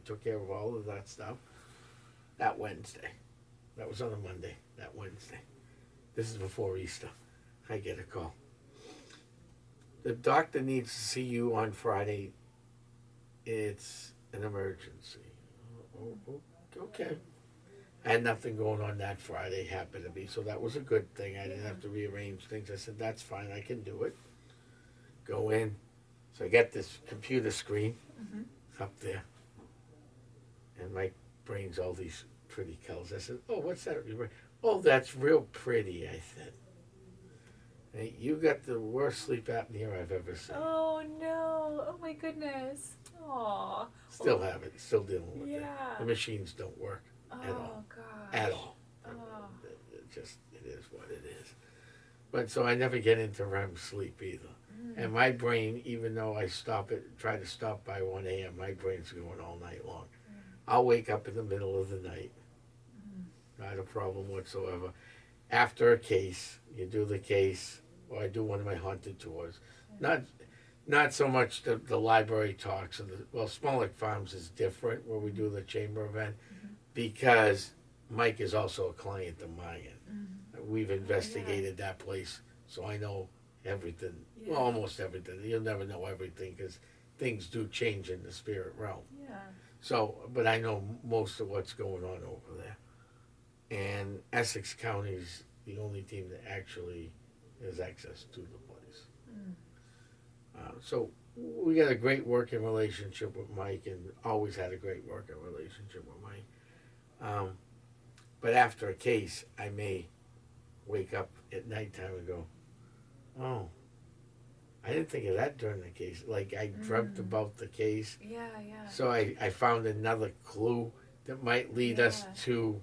took care of all of that stuff. That Wednesday, that was on a Monday, that Wednesday. This is before Easter. I get a call. The doctor needs to see you on Friday. It's an emergency. Okay. I had nothing going on that Friday, happened to be, so that was a good thing. I didn't have to rearrange things. I said, that's fine, I can do it. Go in. So I got this computer screen up there. And my brain's all these pretty colors. I said, what's that? Oh, that's real pretty, I said. Hey, you got the worst sleep apnea I've ever seen. Oh, no. Oh, my goodness. Aw. Still have it. Still dealing with it. Yeah. The machines don't work at all. Gosh. At all. Oh. It is what it is. But so I never get into REM sleep either. And my brain, even though I try to stop by 1 a.m., my brain's going all night long. I'll wake up in the middle of the night. Not a problem whatsoever. After a case, you do the case, or I do one of my haunted tours. Not so much the library talks. Smollett Farms is different, where we do the chamber event, because Mike is also a client of mine. We've investigated that place, so I know everything, almost everything. You'll never know everything, because things do change in the spirit realm. Yeah. So, but I know most of what's going on over there. And Essex County's the only team that actually has access to the place. So we got a great working relationship with Mike, and always had a great working relationship with Mike. But after a case, I may wake up at nighttime and go, oh, I didn't think of that during the case. Like, I dreamt about the case. Yeah. So I found another clue that might lead us to.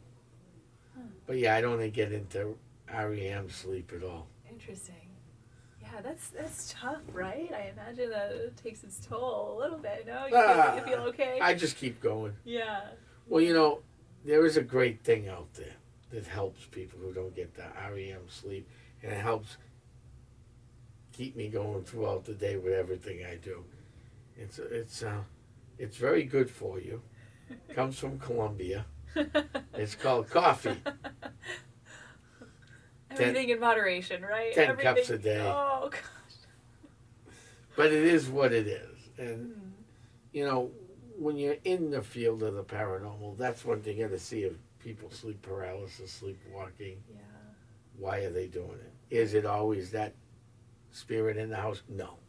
But I don't get into REM sleep at all. Interesting. Yeah, that's tough, right? I imagine that it takes its toll a little bit. No, you feel okay? I just keep going. Yeah. Well, there is a great thing out there that helps people who don't get the REM sleep, and it helps keep me going throughout the day with everything I do. It's very good for you. Comes from Colombia. It's called coffee. Everything in moderation, right? 10 cups a day. Oh, gosh. But it is what it is. And, when you're in the field of the paranormal, that's one thing you got to see if people sleep paralysis, sleepwalking. Yeah. Why are they doing it? Is it always that spirit in the house? No.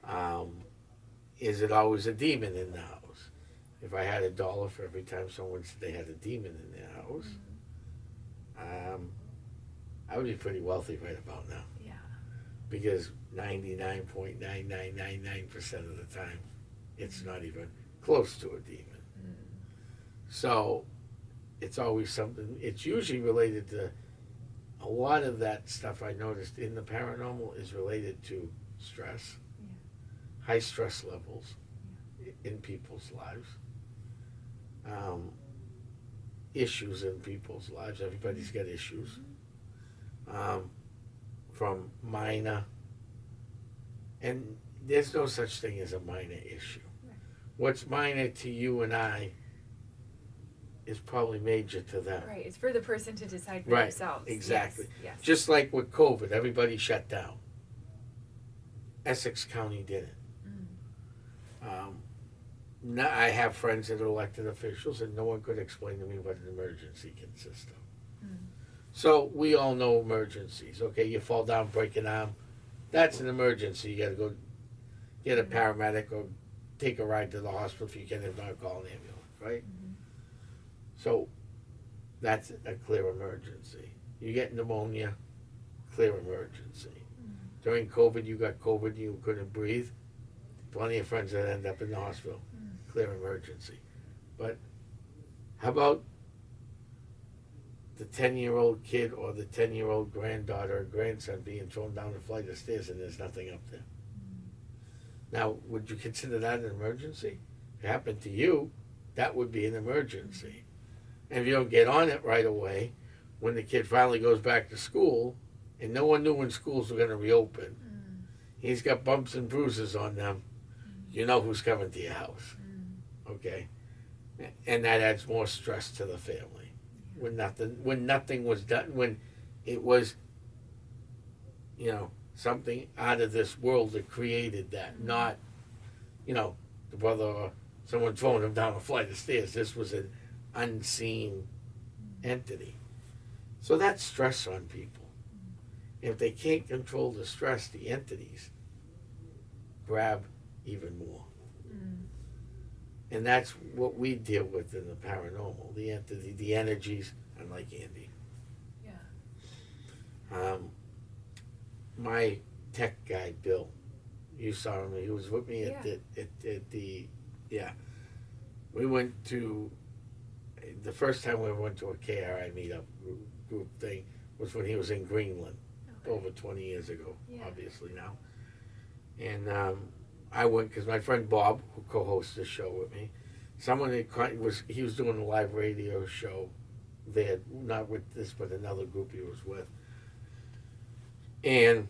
No. Is it always a demon in the house? If I had $1 for every time someone said they had a demon in their house, I would be pretty wealthy right about now. Yeah. Because 99.9999% of the time, it's not even close to a demon. So, it's always something. It's usually related to a lot of that stuff I noticed in the paranormal is related to stress, high stress levels. in people's lives, issues in people's lives. Everybody's got issues, from minor, and there's no such thing as a minor issue. Right. What's minor to you and I is probably major to them. Right. It's for the person to decide for Right, themselves. exactly. Yes. Just like with COVID, everybody shut down. Essex County didn't. I have friends that are elected officials, and no one could explain to me what an emergency consists of. So we all know emergencies. Okay, you fall down, break an arm, that's an emergency. You got to go get a paramedic or take a ride to the hospital if you can. If not, call an ambulance. Right. So that's a clear emergency. You get pneumonia, clear emergency. During COVID, you got COVID, you couldn't breathe. Plenty of friends that end up in the hospital. Clear emergency. But how about the 10-year-old kid or the 10-year-old granddaughter or grandson being thrown down a flight of stairs and there's nothing up there? Now, would you consider that an emergency? If it happened to you, that would be an emergency. And if you don't get on it right away, when the kid finally goes back to school, and no one knew when schools were going to reopen, he's got bumps and bruises on them, you know who's coming to your house. Okay? And that adds more stress to the family. When nothing was done, when it was, something out of this world that created that, not, the brother or someone throwing him down a flight of stairs. This was an unseen entity. So that's stress on people. If they can't control the stress, the entities grab even more. And that's what we deal with in the paranormal, the entity, the energies, unlike Andy. Yeah. My tech guy, Bill, you saw him, he was with me at the we went to, the first time we ever went to a KRI meetup group thing was when he was in Greenland, over 20 years ago, obviously now. And I went because my friend Bob, who co-hosts the show with me, he was doing a live radio show there, not with this, but another group he was with. And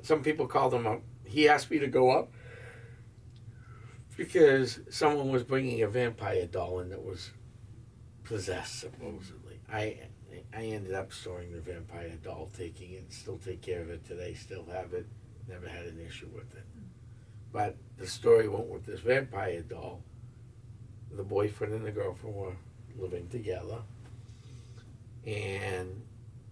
some people called him up. He asked me to go up because someone was bringing a vampire doll in that was possessed, supposedly. I ended up storing the vampire doll, taking it, still take care of it today, still have it, never had an issue with it. But the story went with this vampire doll. The boyfriend and the girlfriend were living together, and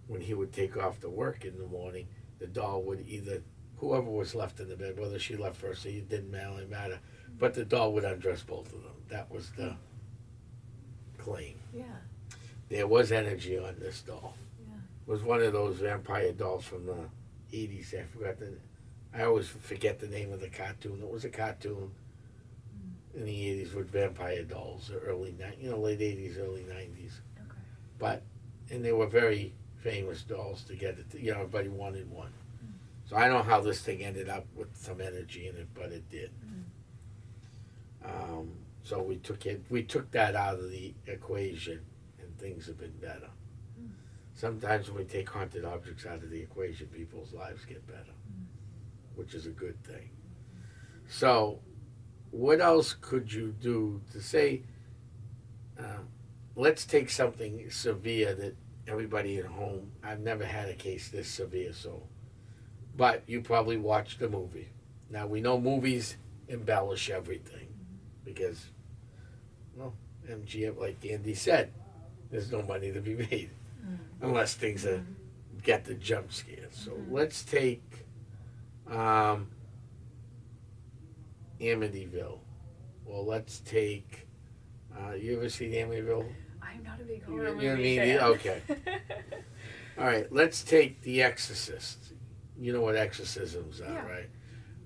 when he would take off to work in the morning, the doll would either, whoever was left in the bed, whether she left first, it didn't really matter, but the doll would undress both of them. That was the claim. Yeah. There was energy on this doll. Yeah. It was one of those vampire dolls from the 80s. I always forget the name of the cartoon. It was a cartoon in the 80s with vampire dolls, or late 80s, early 90s. Okay. And they were very famous dolls to get it. Everybody wanted one. So I don't know how this thing ended up with some energy in it, but it did. So we took that out of the equation, and things have been better. Sometimes when we take haunted objects out of the equation, people's lives get better, which is a good thing. So what else could you do to say, let's take something severe that everybody at home, I've never had a case this severe, but you probably watched a movie. Now we know movies embellish everything because, MGM, like Andy said, there's no money to be made unless things get the jump scares. So let's take Amityville. Well, let's take, you ever seen Amityville? I'm not a big horror You know what I movie mean? fan. Okay. All right, let's take The Exorcist. You know what exorcisms are, Yeah. right?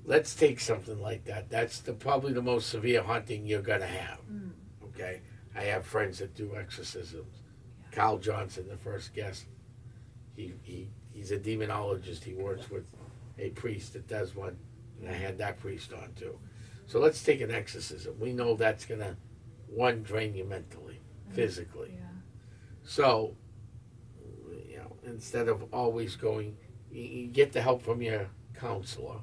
Let's take something like that. That's probably the most severe haunting you're going to have, okay? I have friends that do exorcisms. Yeah. Carl Johnson, the first guest, he's a demonologist. He works with a priest that does one, and I had that priest on too. So let's take an exorcism. We know that's gonna, one, drain you mentally, physically. Yeah. So, you know, instead of always going, you get the help from your counselor,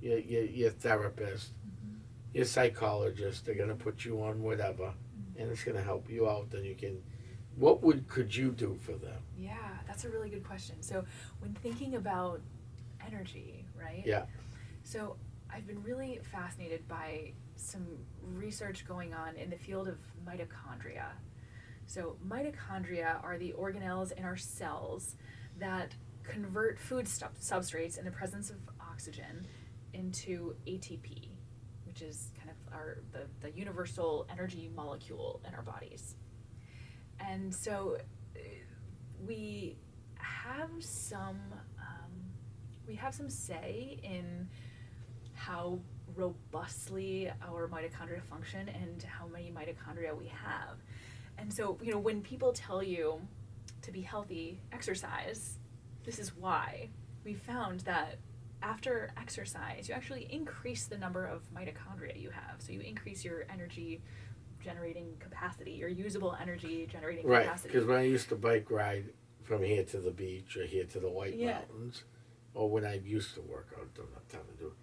your therapist, your psychologist. They're gonna put you on whatever, and it's gonna help you out. Then you can, could you do for them? Yeah, that's a really good question. So when thinking about energy, right? Yeah. So I've been really fascinated by some research going on in the field of mitochondria. So mitochondria are the organelles in our cells that convert food substrates in the presence of oxygen into ATP, which is kind of the universal energy molecule in our bodies. And so we have some say in how robustly our mitochondria function and how many mitochondria we have. And so, you know, when people tell you to be healthy, exercise, this is why. We found that after exercise, you actually increase the number of mitochondria you have. So you increase your energy generating capacity, your usable energy generating Right, capacity. because when I used to bike ride from here to the beach or here to the White Mountains, or when I used to work out, don't have time to do it,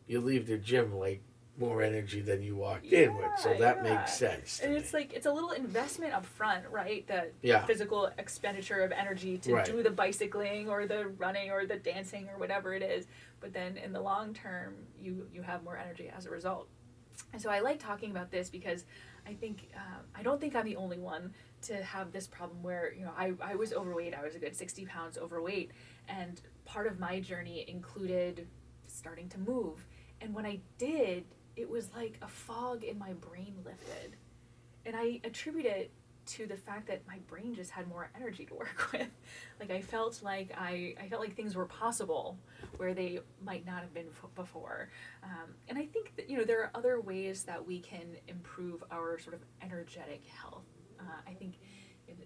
you leave the gym like more energy than you walked in with, so that makes sense to and me. it's like, it's a little investment up front, right? The physical expenditure of energy to do the bicycling or the running or the dancing or whatever it is, but then in the long term you have more energy as a result. And so I like talking about this because I think I don't think I'm the only one to have this problem where, you know, I was overweight. I was a good 60 pounds overweight, and part of my journey included starting to move. And when I did, it was like a fog in my brain lifted. And I attribute it to the fact that my brain just had more energy to work with. Like I felt like things were possible where they might not have been before. And I think that, you know, there are other ways that we can improve our sort of energetic health. I think if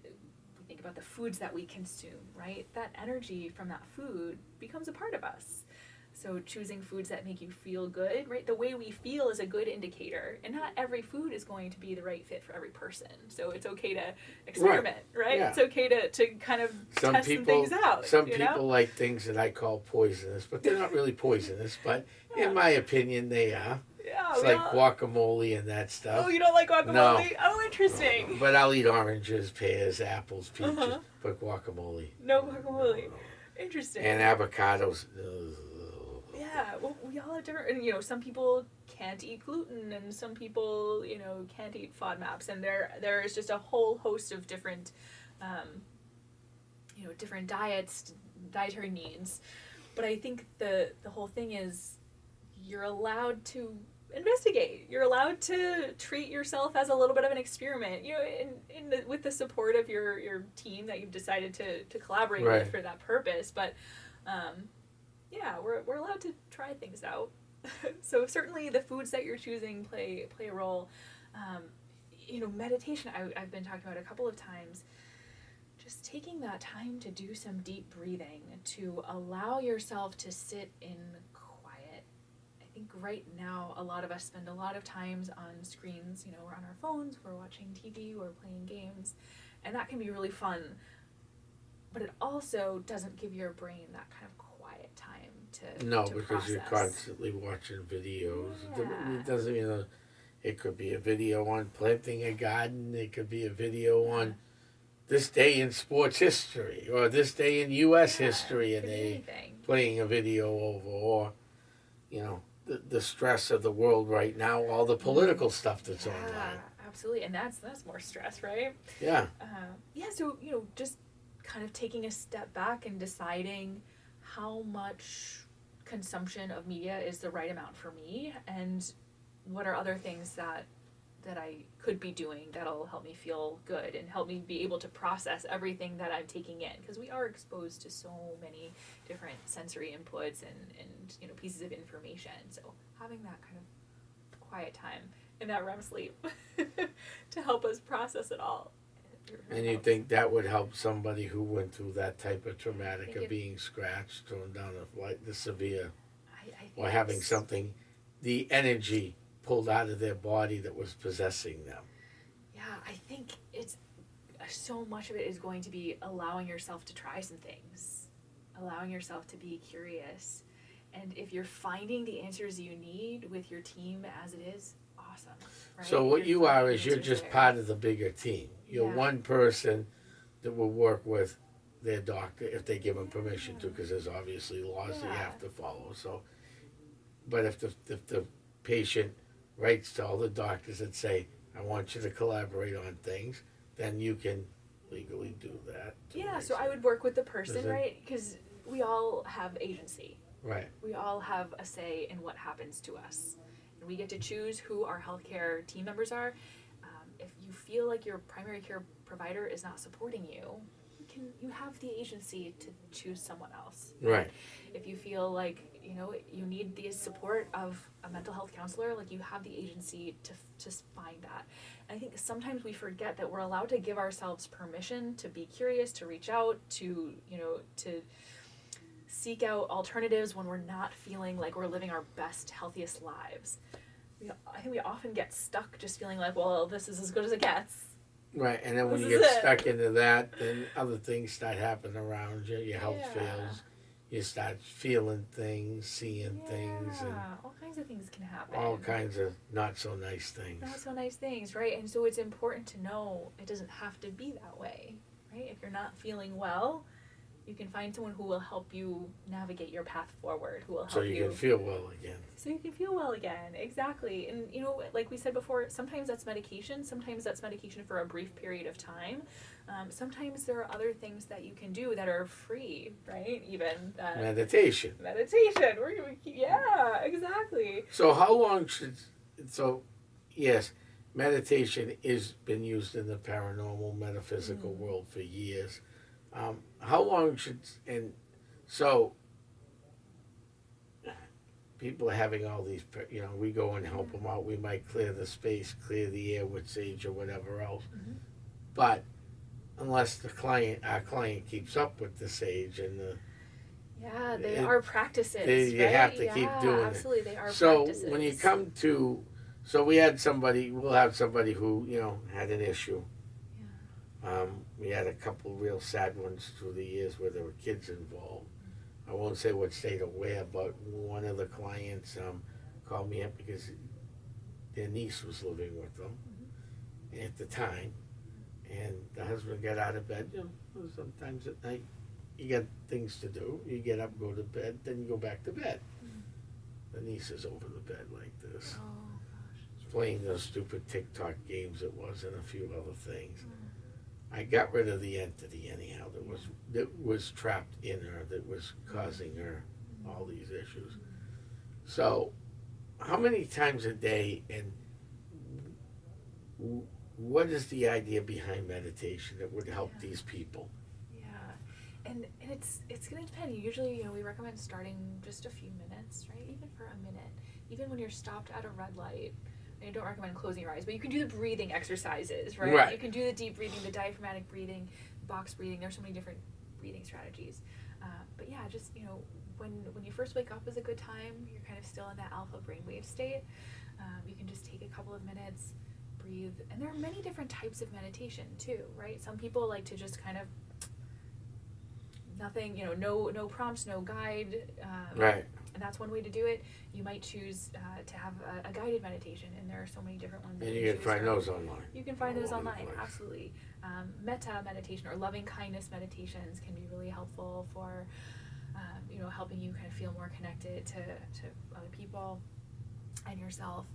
we think about the foods that we consume, right? That energy from that food becomes a part of us. So choosing foods that make you feel good, right? The way we feel is a good indicator, and not every food is going to be the right fit for every person. So it's okay to experiment, right? Yeah. It's okay to kind of test some things out. Some people like things that I call poisonous, but they're not really poisonous, but in my opinion, they are. Yeah, it's like guacamole and that stuff. Oh, you don't like guacamole? No. Oh, interesting. But I'll eat oranges, pears, apples, peaches, but guacamole. No guacamole. Interesting. And avocados. Yeah, well, we all have different, and, you know, some people can't eat gluten, and some people, you know, can't eat FODMAPs, and there is just a whole host of different, you know, different dietary needs. But I think the whole thing is you're allowed to investigate. You're allowed to treat yourself as a little bit of an experiment, you know, with the support of your team that you've decided to collaborate with for that purpose. But yeah, we're allowed to try things out. So certainly the foods that you're choosing play a role. You know, meditation, I've been talking about a couple of times. Just taking that time to do some deep breathing, to allow yourself to sit in quiet. I think right now a lot of us spend a lot of times on screens. You know, we're on our phones, we're watching TV, we're playing games, and that can be really fun. But it also doesn't give your brain that kind of quiet time to because process. you're constantly watching videos. Yeah. It doesn't, you know, it could be a video on planting a garden. It could be a video on this day in sports history, or this day in U.S. history, and they playing a video over, or, you know, the stress of the world right now, all the political stuff that's online. Absolutely, and that's more stress, right? Yeah. So, you know, just kind of taking a step back and deciding how much consumption of media is the right amount for me, and what are other things that I could be doing that'll help me feel good and help me be able to process everything that I'm taking in, because we are exposed to so many different sensory inputs and you know, pieces of information. So having that kind of quiet time and that REM sleep to help us process it all. And you think that would help somebody who went through that type of traumatic of being scratched, thrown down the severe, or having something the energy pulled out of their body that was possessing them. Yeah, I think it's so much of it is going to be allowing yourself to try some things, allowing yourself to be curious. And if you're finding the answers you need with your team as it is, awesome. Right? So what You're you are finding is you're answers just there. part of the bigger team. You're Yeah. one person that will work with their doctor if they give them permission to, because there's obviously laws that you Yeah. have to follow. So, but if the patient writes to all the doctors and say, "I want you to collaborate on things," then you can legally do that. Yeah, so I would work with the person, Is it- right? Because we all have agency. Right. We all have a say in what happens to us. And we get to choose who our healthcare team members are. If you feel like your primary care provider is not supporting you, you have the agency to choose someone else. Right. If you feel like you need the support of a mental health counselor, like you have the agency to find that. And I think sometimes we forget that we're allowed to give ourselves permission to be curious, to reach out, to seek out alternatives when we're not feeling like we're living our best, healthiest lives. I think we often get stuck just feeling like, well, this is as good as it gets. Right, and then when This you is get it. stuck into that, then other things start happening around you. Your health Yeah. fails. You start feeling things, seeing things, and all kinds of things can happen. all kinds of not so nice things. Not so nice things, right? And so it's important to know it doesn't have to be that way, right? If you're not feeling well, you can find someone who will help you navigate your path forward, who will help So you can feel well again. so you can feel well again. Exactly. And like we said before, sometimes that's medication, sometimes that's medication for a brief period of time. Sometimes there are other things that you can do that are free, right? Even Meditation. meditation. Yeah, exactly. So how long should? So, yes, meditation is been used in the paranormal, metaphysical world for years. How long should? And so people are having all these, we go and help them out. We might clear the space, clear the air with sage or whatever else. Mhm. But unless our client keeps up with the sage and the, Yeah, they It- are practices. you right? have to keep doing it. Absolutely, they are so practices. when you come to, so we'll have somebody who, had an issue. We had a couple real sad ones through the years where there were kids involved. I won't say what state or where, but one of the clients called me up because their niece was living with them at the time, and the husband got out of bed. Sometimes at night you got things to do. You get up, go to bed, then you go back to bed. The niece is over the bed like this, Oh gosh. playing those stupid TikTok games it was, and a few other things. I got rid of the entity anyhow that was trapped in her, that was causing her all these issues. So, how many times a day, and what is the idea behind meditation that would help these people? Yeah, and it's gonna depend. Usually, we recommend starting just a few minutes, right? Even for a minute, even when you're stopped at a red light. I don't recommend closing your eyes, but you can do the breathing exercises, right? Right. You can do the deep breathing, the diaphragmatic breathing, box breathing. There's so many different breathing strategies. But yeah, just when you first wake up is a good time. You're kind of still in that alpha brainwave state. You can just take a couple of minutes, breathe, and there are many different types of meditation too, right? Some people like to just kind of nothing, no prompts, no guide. Right. And that's one way to do it. You might choose to have a guided meditation, and there are so many different ones. And that you can choose find from. those online. You can find all those over the online, place. absolutely. Metta meditation or loving kindness meditations can be really helpful for, helping you kind of feel more connected to other people and yourself.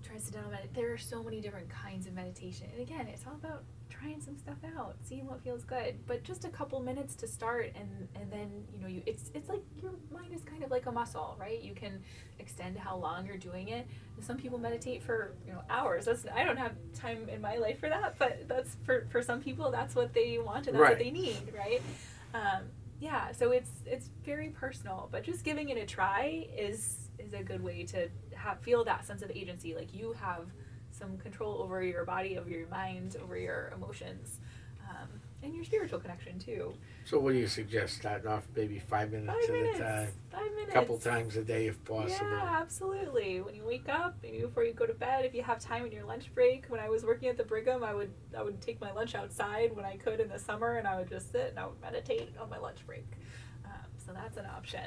Transcendental meditation. There are so many different kinds of meditation, and again, it's all about trying some stuff out, seeing what feels good. But just a couple minutes to start, and then it's like your mind is kind of like a muscle, right? You can extend how long you're doing it. And some people meditate for hours. I don't have time in my life for that, but that's for some people that's what they want and that's what they need, right? So it's very personal, but just giving it a try is a good way to feel that sense of agency, like you have some control over your body, over your mind, over your emotions, and your spiritual connection too. So what do you suggest? Starting off maybe 5 minutes 5 at minutes. a time, 5 minutes. a couple times a day if possible. Yeah, absolutely. When you wake up, maybe before you go to bed, if you have time in your lunch break. When I was working at the Brigham, I would take my lunch outside when I could in the summer, and I would just sit and I would meditate on my lunch break. So that's an option.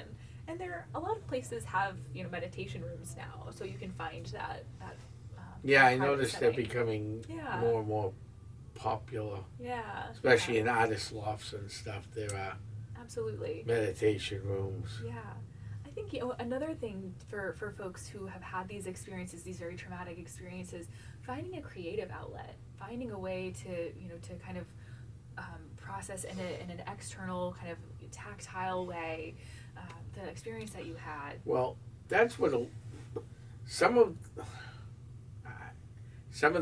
And a lot of places have meditation rooms now, so you can find that. Yeah, I private noticed setting. they're becoming Yeah. more and more popular, Yeah. especially yeah, in artist lofts and stuff. There are absolutely. meditation rooms. Yeah. I think another thing for folks who have had these experiences, these very traumatic experiences, finding a creative outlet, finding a way to to kind of process in an external kind of tactile way the experience that you had. Well, that's what some of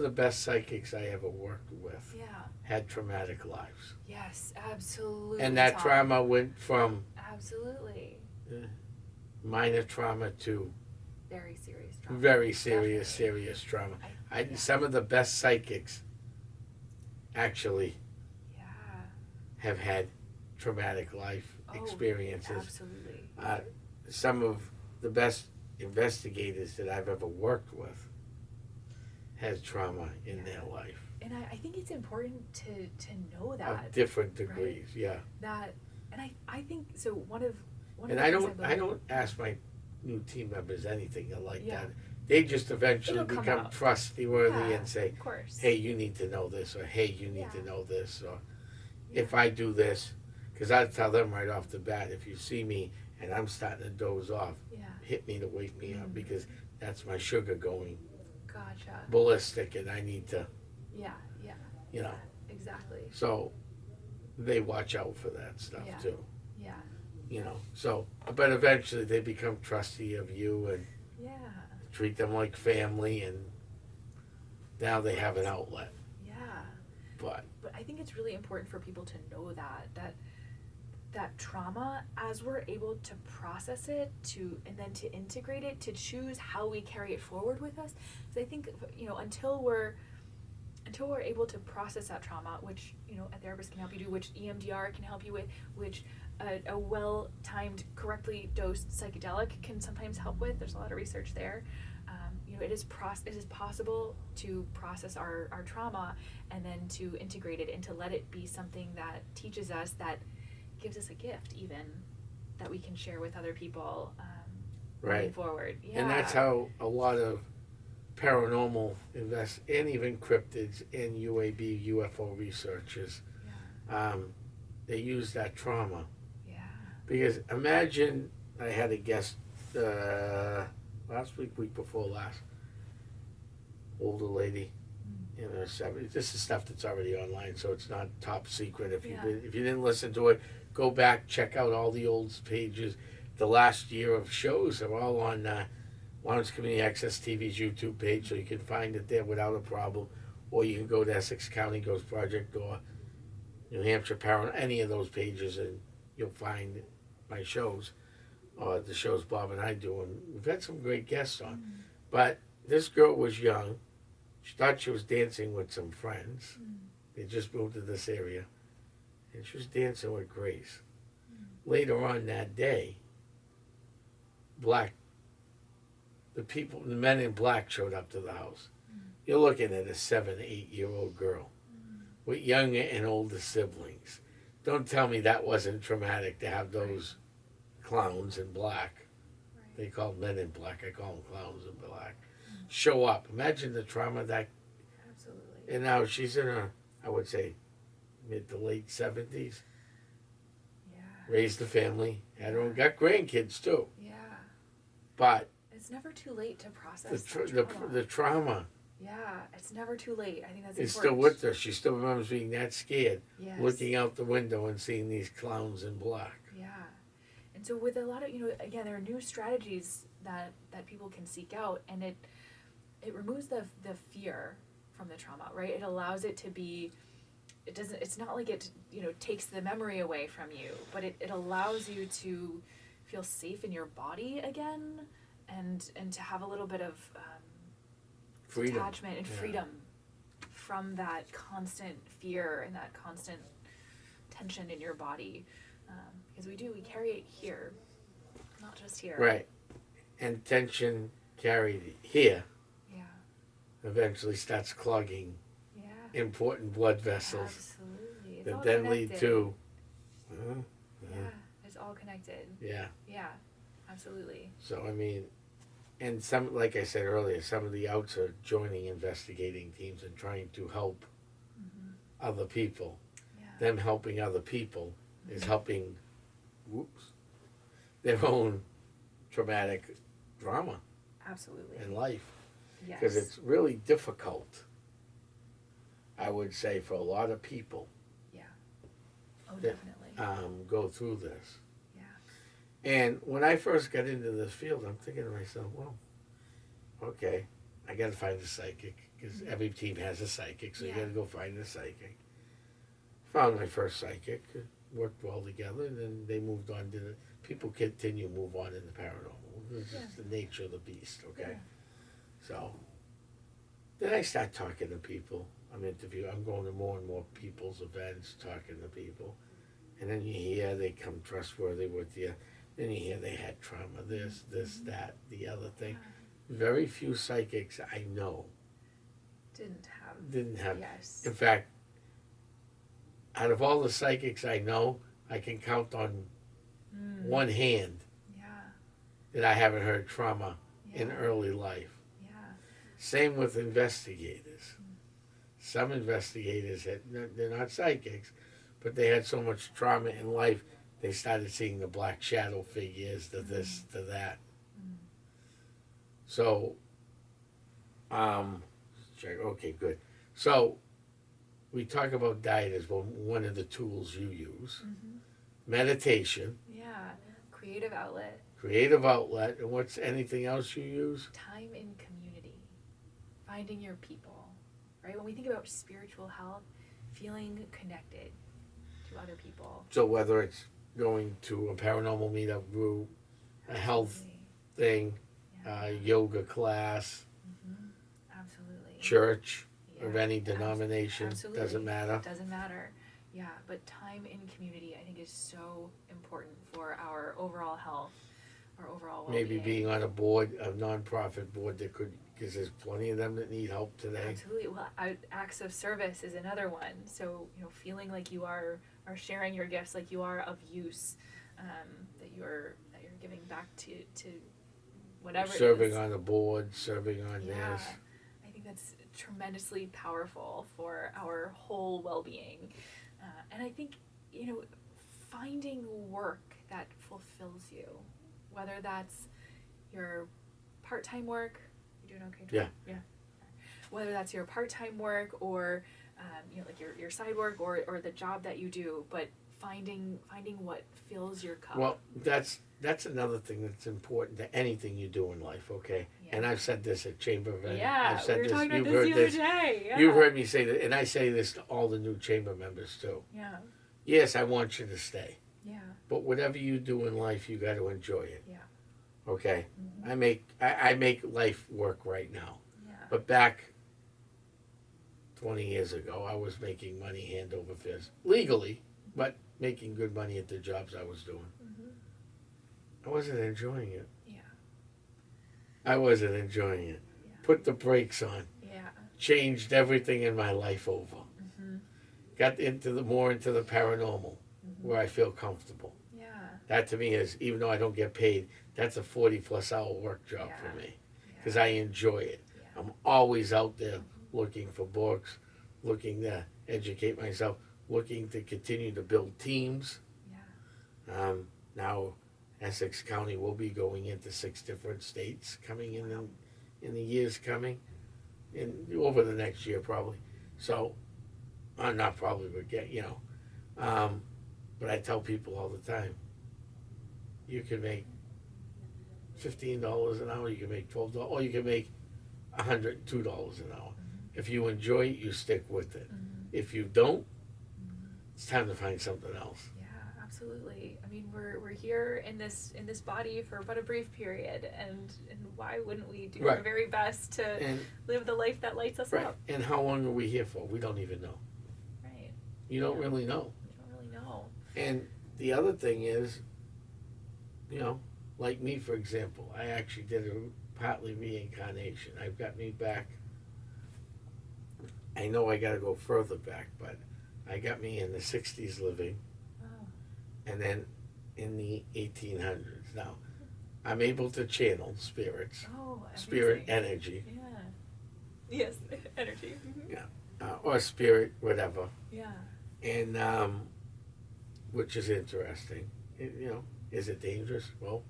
the best psychics I ever worked with Yeah. had traumatic lives, Yes, absolutely. and that Tom. trauma went from Absolutely. minor trauma to Very serious trauma. very serious, Definitely. serious trauma. Yeah. Some of the best psychics actually Yeah. have had traumatic life experiences. Absolutely. Some of the best investigators that I've ever worked with had trauma in their life And I think it's important to know that. of different degrees. Yeah, That, and I think so. One of and the I things don't believe- ask my new team members anything like Yeah. that. They just eventually It'll come become out. trustworthy Yeah, and say, of course. "Hey, you need to know this," or "Hey, you need to Yeah. know this," or Yeah. "If I do this," because I tell them right off the bat, if you see me and I'm starting to doze off, Yeah. hit me to wake me up, Mm. because that's my sugar going Gotcha. ballistic, and I need to, Yeah. Yeah. you know. Exactly. So they watch out for that stuff Yeah. too, Yeah. you know. So, but eventually they become trusty of you and Yeah. treat them like family, and now they have an outlet. Yeah. But But I think it's really important for people to know that trauma, as we're able to process it and then to integrate it, to choose how we carry it forward with us. So I think until we're able to process that trauma, which a therapist can help you do, which EMDR can help you with, which a well-timed, correctly dosed psychedelic can sometimes help with. There's a lot of research there. It is possible to process our trauma and then to integrate it and to let it be something that teaches us, that gives us a gift even, that we can share with other people moving right, forward. Yeah. and that's how a lot of paranormal and even cryptids and UAB UFO researchers, they use that trauma. Yeah. Because imagine, I had a guest last week before last, older lady in her 70s. This is stuff that's already online, so it's not top secret. If Yeah. you didn't listen to it, go back, check out all the old pages. The last year of shows are all on Lawrence Community Access TV's YouTube page, so you can find it there without a problem. Or you can go to Essex County Ghost Project or New Hampshire Paranormal, any of those pages, and you'll find my shows, or the shows Bob and I do. And we've had some great guests on. Mm. But this girl was young. She thought she was dancing with some friends. Mm. They just moved to this area. And she was dancing with Grace. Later on that day, the men in black showed up to the house. You're looking at a 7, 8-year-old girl with younger and older siblings. Don't tell me that wasn't traumatic to have those clowns in black. Right. They call men in black. I call them clowns in black. Show up. Imagine the trauma that. Absolutely. And now she's in her, I would say, mid to late 70s. Yeah. Raised a family. Had her own. Got grandkids too. Yeah. But It's never too late to the process the trauma Yeah, it's never too late. I think that's is important. still with her. She still remembers being that scared, Yes. looking out the window and seeing these clowns in black. Yeah. And so with a lot of, again, there are new strategies that people can seek out, and it removes the fear from the trauma, right? It allows it to be, it's not like it, takes the memory away from you, but it allows you to feel safe in your body again, and to have a little bit of Freedom. detachment and Yeah. freedom from that constant fear and that constant tension in your body, because we carry it here, not just here. Right. And tension carried here Yeah. eventually starts clogging Yeah. important blood vessels Absolutely. It's that all then lead connected. to. Yeah. It's all connected. Yeah. Yeah. Absolutely. So, I mean, and some, like I said earlier, some of the outs are joining investigating teams and trying to help other people. Yeah. Them helping other people is helping, their own traumatic drama Absolutely. in life. Yes. Because it's really difficult, I would say, for a lot of people Oh, that, definitely. go through this. Yeah. And when I first got into this field, I'm thinking to myself, well, okay, I got to find a psychic because every team has a psychic, so you Yeah. got to go find a psychic. Found my first psychic, worked well together, and then they moved on to the, people continue to move on in the paranormal. This is the nature of the beast, okay? Yeah. So then I start talking to people. I'm going to more and more people's events, talking to people. And then you hear they come trustworthy with you. Then you hear they had trauma, this, that, the other thing. Very few psychics I know didn't have. Yes. In fact, out of all the psychics I know, I can count on one hand Yeah. that I haven't heard trauma Yeah. in early life. Yeah. Same with investigators. Some investigators they're not psychics, but they had so much trauma in life, they started seeing the black shadow figures, the this, the that. So, check. Okay, good. So, we talk about diet as one of the tools you use. Meditation, Yeah. Creative outlet. creative outlet, and what's anything else you use? Time in community. Finding your people. Right? When we think about spiritual health, feeling connected to other people. So whether it's going to a paranormal meetup group, a health thing, Yeah. yoga class, Absolutely. church Yeah. of any denomination, Absolutely. doesn't matter. Doesn't matter. Yeah, but time in community I think is so important for our overall health, our overall well-being. Maybe being on a board, a non-profit board that could, because there's plenty of them that need help today. Absolutely. Well, acts of service is another one. So, feeling like you are sharing your gifts, like you are of use, that you're giving back to whatever Serving it is. on a board, serving on Yeah, this. I think that's tremendously powerful for our whole well-being. And I think, finding work that fulfills you, whether that's your part-time work, you doing okay? Yeah. Yeah. Whether that's your part-time work or, like your side work or the job that you do, but finding what fills your cup. Well, that's another thing that's important to anything you do in life, okay? Yeah. And I've said this at Chamber event. Yeah, I've said we were this, talking you've about heard this the this. other day. Yeah. You've heard me say that, and I say this to all the new Chamber members too. Yeah. Yes, I want you to stay, Yeah. but whatever you do in life, you got to enjoy it. Yeah. Okay, I make life work right now, Yeah. but back 20 years ago, I was making money hand over fist legally, but making good money at the jobs I was doing. I wasn't enjoying it. Yeah. I wasn't enjoying it. Yeah. Put the brakes on. Yeah. Changed everything in my life over. Got into the paranormal, where I feel comfortable. Yeah. That to me is, even though I don't get paid, that's a 40+ hour work job for me, because I enjoy it. Yeah. I'm always out there looking for books, looking to educate myself, looking to continue to build teams. Yeah. Now, Essex County will be going into 6 different states coming in the years coming, over the next year probably. So, not probably, but but I tell people all the time, you can make $15 an hour, you can make $12, or you can make $102 an hour. If you enjoy it, you stick with it. If you don't, it's time to find something else. Yeah, absolutely. I mean, we're here in this body for but a brief period, and why wouldn't we do our very best to live the life that lights us up? And how long are we here for? We don't even know. Right. You don't really know. We don't really know. And the other thing is, you know, like me, for example, I actually did a partly reincarnation. I've got me back. I know I got to go further back, but I got me in the 60s living, and then in the 1800s. Now, I'm able to channel spirits, spirit energy. Yeah. Yes, energy. Or spirit, whatever. Yeah. And, which is interesting. Is it dangerous? Well,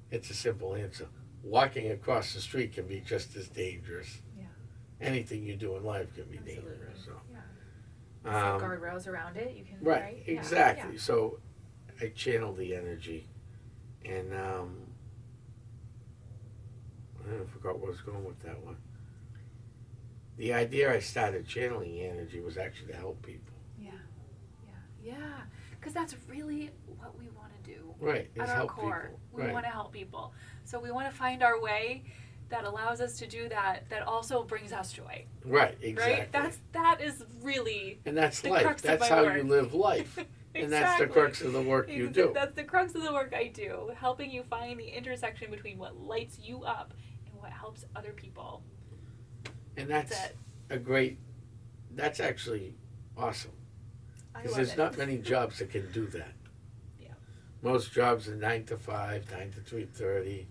it's a simple answer. Walking across the street can be just as dangerous. Yeah. Anything you do in life can be Absolutely. dangerous. So. Yeah. Some guardrails around it, you can. Right, Yeah. exactly. Yeah. So I channel the energy, and I forgot where I was going with that one. The idea I started channeling energy was actually to help people. Yeah. Because that's really what we want to do. Right, At is our help core, people. we Right. want to help people. So we want to find our way that allows us to do that. That also brings us joy. Right, exactly. Right. That is really. And that's the life. crux of That's my how work. you live life. And that's the Exactly. crux of the work you do. That's the crux of the work I do, helping you find the intersection between what lights you up and what helps other people. And that's it. That's actually awesome. I Because love there's it. not many jobs that can do that. Yeah. Most jobs are 9 to 5, 9 to 3:30.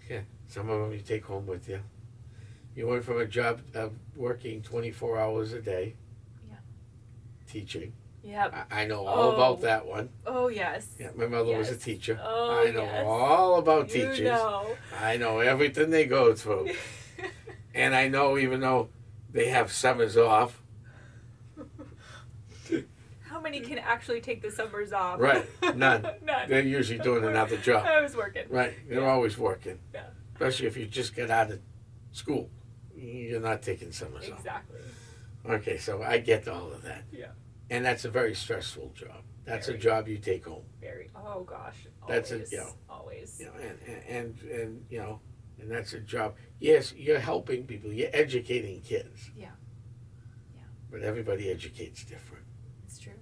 Yeah, some of them you take home with you. You went from a job of working 24 hours a day. Yeah. Teaching. Yep. I know all about that one. Oh yes. Yeah, my mother was a Yes. teacher. Oh, I know yes. all about You teachers. know. I know everything they go through. And I know even though they have summers off. How many can actually take the summers off? Right, none. None. They're usually doing another job. I was working. Right, they're Yeah. always working. Yeah. Especially if you just get out of school. You're not taking summers off. Exactly. Okay, so I get all of that. Yeah. And that's a very stressful job. That's Very. a job you take home. Very. Oh gosh. That's Always. Always. And and that's a job. Yes, you're helping people. You're educating kids. Yeah. Yeah. But everybody educates different. It's true.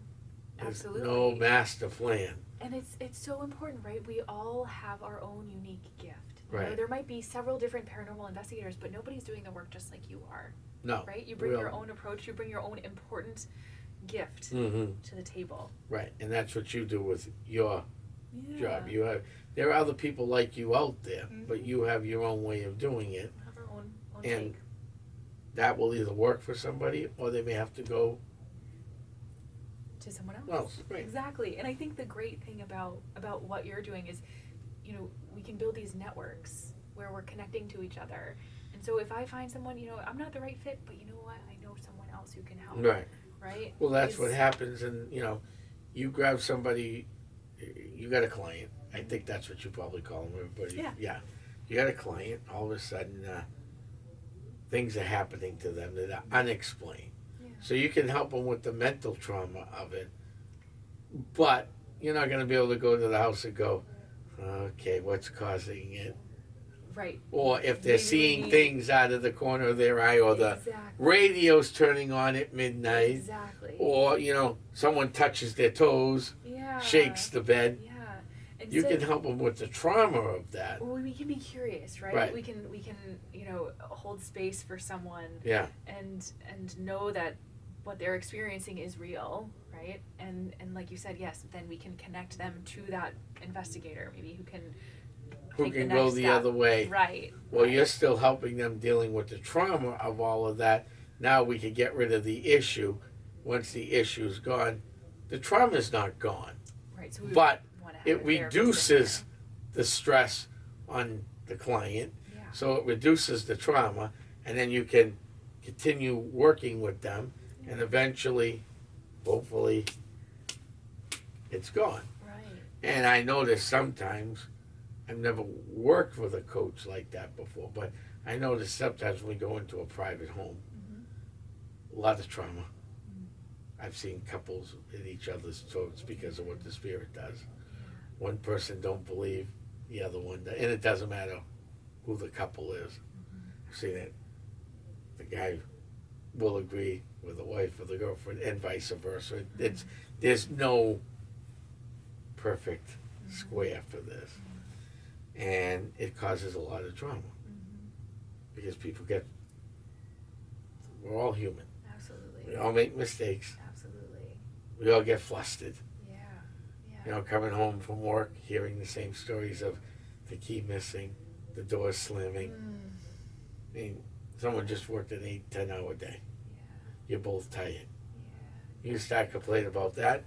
There's Absolutely. no master plan. And it's so important, right? We all have our own unique gift. You know, Right. there might be several different paranormal investigators, but nobody's doing the work just like you are. No. Right? You bring we your all- own approach, you bring your own important gift Mhm. to the table. Right, and that's what you do with your Yeah. job. There are other people like you out there, but Mhm. you have your own way of doing it. We have our own And take. that will either work for somebody or they may have to go To someone else. else. Right. Exactly. And I think the great thing about what you're doing is, you know, we can build these networks where we're connecting to each other. And so if I find someone, you know, I'm not the right fit, but you know what? I know someone else who can help. Right. Right? Well, that's It's- what happens, and you grab somebody. You got a client. I think that's what you probably call them, everybody. Yeah. You got a client. All of a sudden, things are happening to them that are unexplained. Yeah. So you can help them with the mental trauma of it, but you're not going to be able to go to the house and go, okay, what's causing it? Right. Or if they're Maybe seeing we- things out of the corner of their eye, or the Exactly. radio's turning on at midnight, Exactly. or someone touches their toes, Yeah. shakes the bed. Yeah. And You so, can help them with the trauma of that. well, we can be curious, right? Right. We can hold space for someone Yeah, and know that what they're experiencing is real, right? And like you said, yes, then we can connect them to that investigator, maybe who can who take can the go next the step. other way. Right. Well, right. you're still helping them dealing with the trauma of all of that. Now we can get rid of the issue. Once the issue's gone, the trauma's not gone. Right. So we But wanna have it a therapist in reduces the stress on the client. there. Yeah. So it reduces the trauma, and then you can continue working with them, and eventually, hopefully, it's gone. Right. And I notice sometimes, I've never worked with a coach like that before, but I notice sometimes when we go into a private home, Mm-hmm. a lot of trauma. I've seen couples at each other's throats because of what the spirit does. One person don't believe, the other one does. And it doesn't matter who the couple is. I've seen it. The guy will agree with the wife or the girlfriend, and vice versa. There's no perfect square for this. And it causes a lot of drama. Because people we're all human. Absolutely. We all make mistakes. Absolutely. We all get flustered. Yeah. You know, coming home from work, hearing the same stories of the key missing, the door slamming. I mean, someone just worked an 8-10 hour day. Yeah. You're both tired. Yeah. You start complaining about that,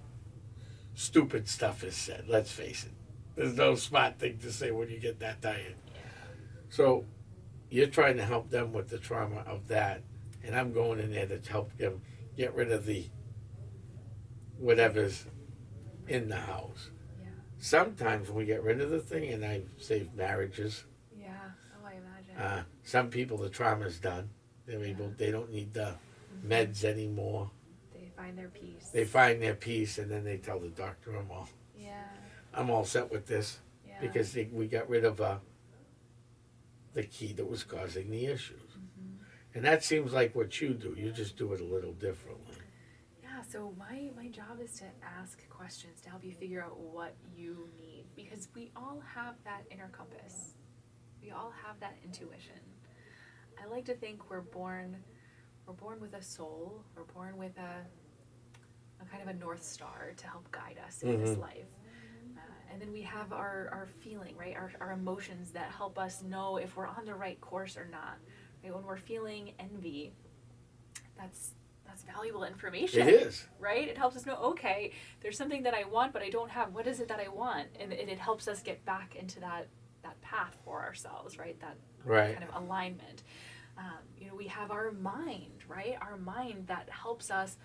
stupid stuff is said, let's face it. There's no smart thing to say when you get that tired. Yeah. So you're trying to help them with the trauma of that, and I'm going in there to help them get rid of the whatever's in the house. Yeah. Sometimes when we get rid of the thing, and I've saved marriages, Yeah. Oh, I imagine. some people the trauma's done. They don't need the meds anymore. They find their peace. They find their peace, and then they tell the doctor, Yeah. I'm all set with this, Yeah. because we got rid of the key that was causing the issues. And that seems like what you do. You just do it a little differently. Yeah, so my job is to ask questions to help you figure out what you need, because we all have that inner compass. We all have that intuition. I like to think we're born with a soul. We're born with a kind of a North Star to help guide us in this life. And then we have our feeling, right? Our emotions that help us know if we're on the right course or not. Right? When we're feeling envy, that's valuable information. It is. Right? It helps us know, okay, there's something that I want, but I don't have. What is it that I want? And it helps us get back into that path for ourselves, right? That kind of alignment. We have our mind, right? Our mind that helps us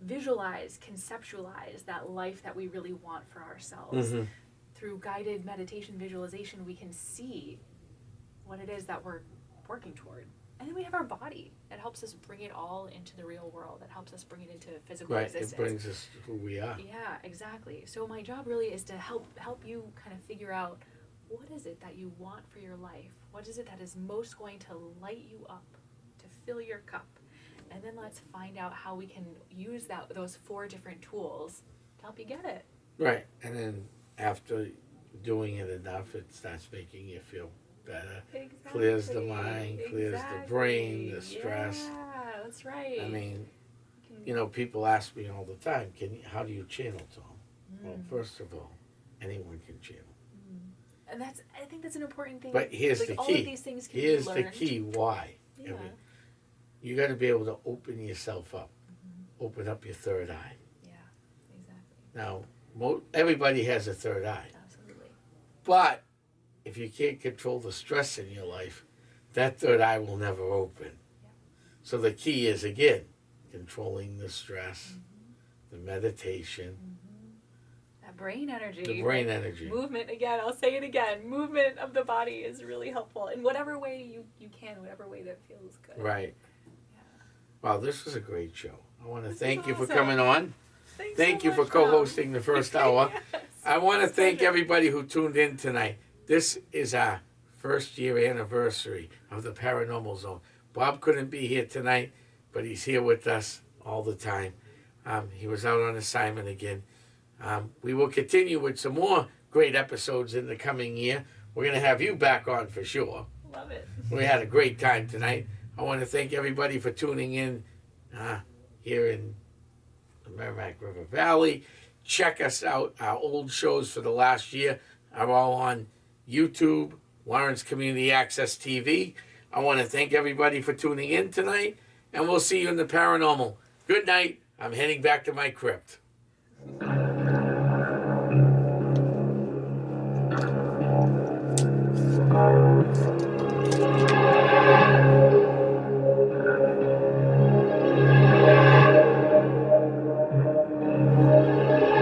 visualize, conceptualize that life that we really want for ourselves. Through guided meditation visualization, we can see what it is that we're working toward. And then we have our body that helps us bring it all into the real world, that helps us bring it into physical existence. It brings us who we are. Yeah, exactly. So my job really is to help you kind of figure out, what is it that you want for your life? What is it that is most going to light you up, to fill your cup? And then let's find out how we can use those 4 different tools to help you get it. Right. And then after doing it enough, it starts making you feel better. Exactly. Clears the mind, clears the brain, the stress. Yeah, that's right. I mean, people ask me all the time, how do you channel, Tom? Well, first of all, anyone can channel. And I think that's an important thing. But here's the all key. Of these things can Here's be the learned. key why. Yeah. You got to be able to open yourself up. Open up your third eye. Yeah, exactly. Now, everybody has a third eye. Absolutely. But if you can't control the stress in your life, that third eye will never open. Yeah. So the key is, again, controlling the stress, the meditation, That brain energy. the brain energy. Movement, again, I'll say it again. Movement of the body is really helpful in whatever way you can, whatever way that feels good. Right. Yeah. Wow, this was a great show. I want to This thank was you for awesome. coming on. Thanks Thank so you for much, Tom. co-hosting the first hour. Yes. I want to thank Pleasure. everybody who tuned in tonight. This is our first year anniversary of the Paranormal Zone. Bob couldn't be here tonight, but he's here with us all the time. He was out on assignment again. We will continue with some more great episodes in the coming year. We're going to have you back on for sure. Love it. We had a great time tonight. I want to thank everybody for tuning in here in the Merrimack River Valley. Check us out. Our old shows for the last year are all on YouTube, Lawrence Community Access TV. I want to thank everybody for tuning in tonight, and we'll see you in the paranormal. Good night. I'm heading back to my crypt.